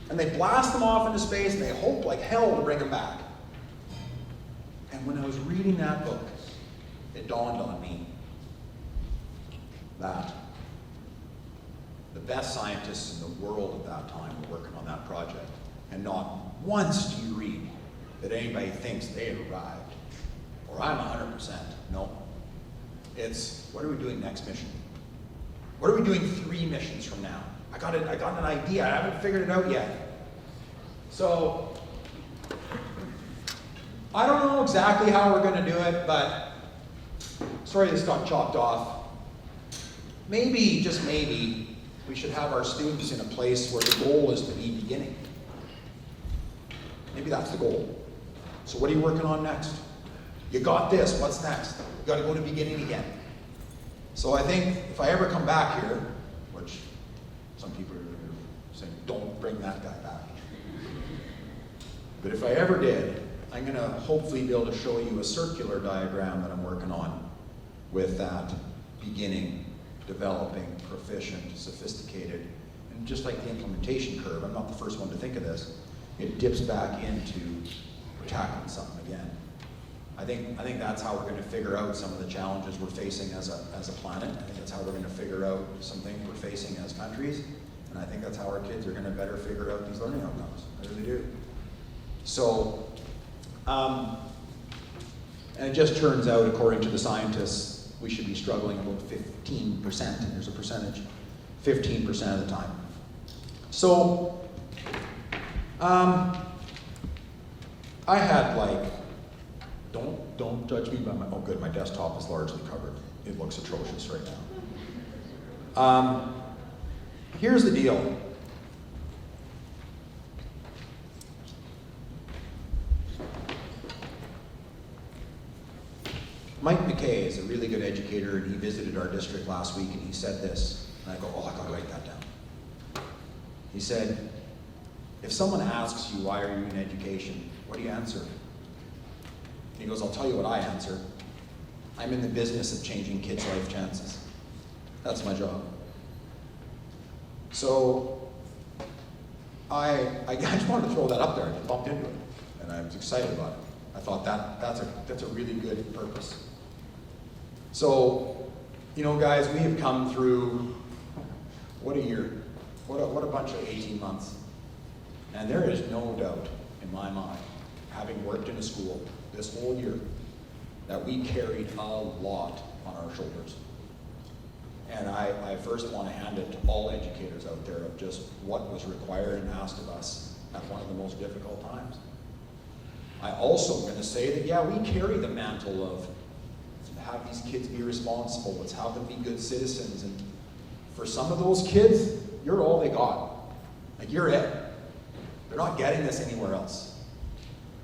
[SPEAKER 10] And they blast them off into space, and they hope like hell to bring them back. And when I was reading that book, it dawned on me that the best scientists in the world at that time were working on that project. And not once do you read that anybody thinks they arrived, or I'm 100%. No. It's, what are we doing next mission? What are we doing 3 missions from now? I got an idea. I haven't figured it out yet. So, I don't know exactly how we're going to do it, but sorry this got chopped off. Maybe, just maybe, we should have our students in a place where the goal is to be beginning. Maybe that's the goal. So what are you working on next? You got this, what's next? You got to go to beginning again. So I think if I ever come back here, which some people are saying, don't bring that guy back. But if I ever did, I'm going to hopefully be able to show you a circular diagram that I'm working on with that beginning, developing, proficient, sophisticated, and just like the implementation curve, I'm not the first one to think of this, it dips back into tackling something again. I think that's how we're going to figure out some of the challenges we're facing as a planet. I think that's how we're going to figure out some things we're facing as countries. And I think that's how our kids are going to better figure out these learning outcomes. I really do. So, and it just turns out, according to the scientists, we should be struggling about 15%, and there's a percentage, 15% of the time. So, I had like, don't judge me by my, oh good, my desktop is largely covered. It looks atrocious right now. Here's the deal. Mike McKay is a really good educator, and he visited our district last week, and he said this, and I go, oh, I gotta write that down. He said, if someone asks you, why are you in education, what do you answer? He goes, I'll tell you what I answer. I'm in the business of changing kids' life chances. That's my job. So, I just wanted to throw that up there. I just bumped into it, and I was excited about it. I thought that's a really good purpose. So, You know, guys, we have come through, what a year. What a bunch of 18 months. And there is no doubt in my mind, having worked in a school this whole year, that we carried a lot on our shoulders. And I first want to hand it to all educators out there of just what was required and asked of us at one of the most difficult times. I also am going to say that, yeah, we carry the mantle of have these kids be responsible, let's have them be good citizens. And for some of those kids, you're all they got. Like, you're it. They're not getting this anywhere else.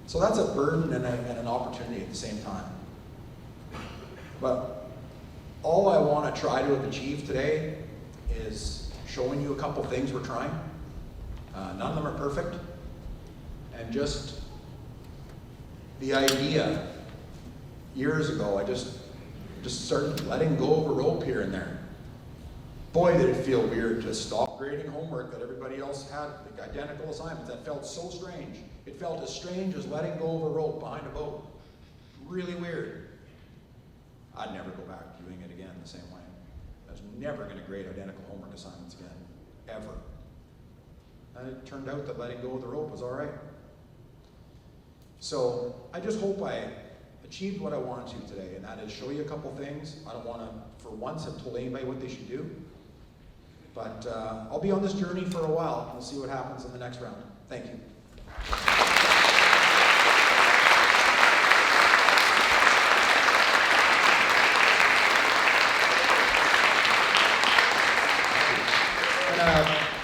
[SPEAKER 10] So that's a burden and an opportunity at the same time. But all I want to try to have achieved today is showing you a couple things we're trying. None of them are perfect. And just the idea, years ago, I just started letting go of a rope here and there. Boy, did it feel weird to stop grading homework that everybody else had, like identical assignments. That felt so strange. It felt as strange as letting go of a rope behind a boat. Really weird. I'd never go back to doing it again the same way. I was never going to grade identical homework assignments again, ever. And it turned out that letting go of the rope was all right. So I just hope I achieved what I wanted to today, and that is show you a couple things. I don't want to, for once, have told anybody what they should do. But I'll be on this journey for a while. We'll see what happens in the next round. Thank you.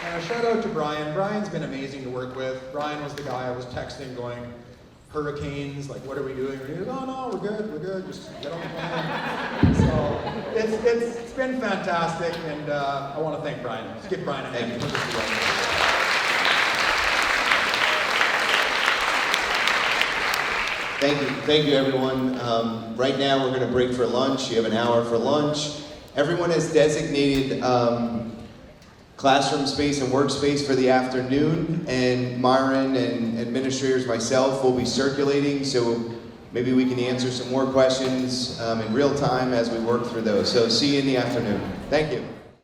[SPEAKER 10] And a shout out to Brian. Brian's been amazing to work with. Brian was the guy I was texting going, hurricanes, like, what are we doing? And he goes, oh no, we're good, just get on the plane. So it's been fantastic, and I want to thank Brian. Let's give Brian a hand.
[SPEAKER 1] Thank you everyone. Right now we're going to break for lunch. You have an hour for lunch. Everyone has designated classroom space and workspace for the afternoon, and Myron and administrators, myself, will be circulating, so maybe we can answer some more questions in real time as we work through those. So see you in the afternoon. Thank you.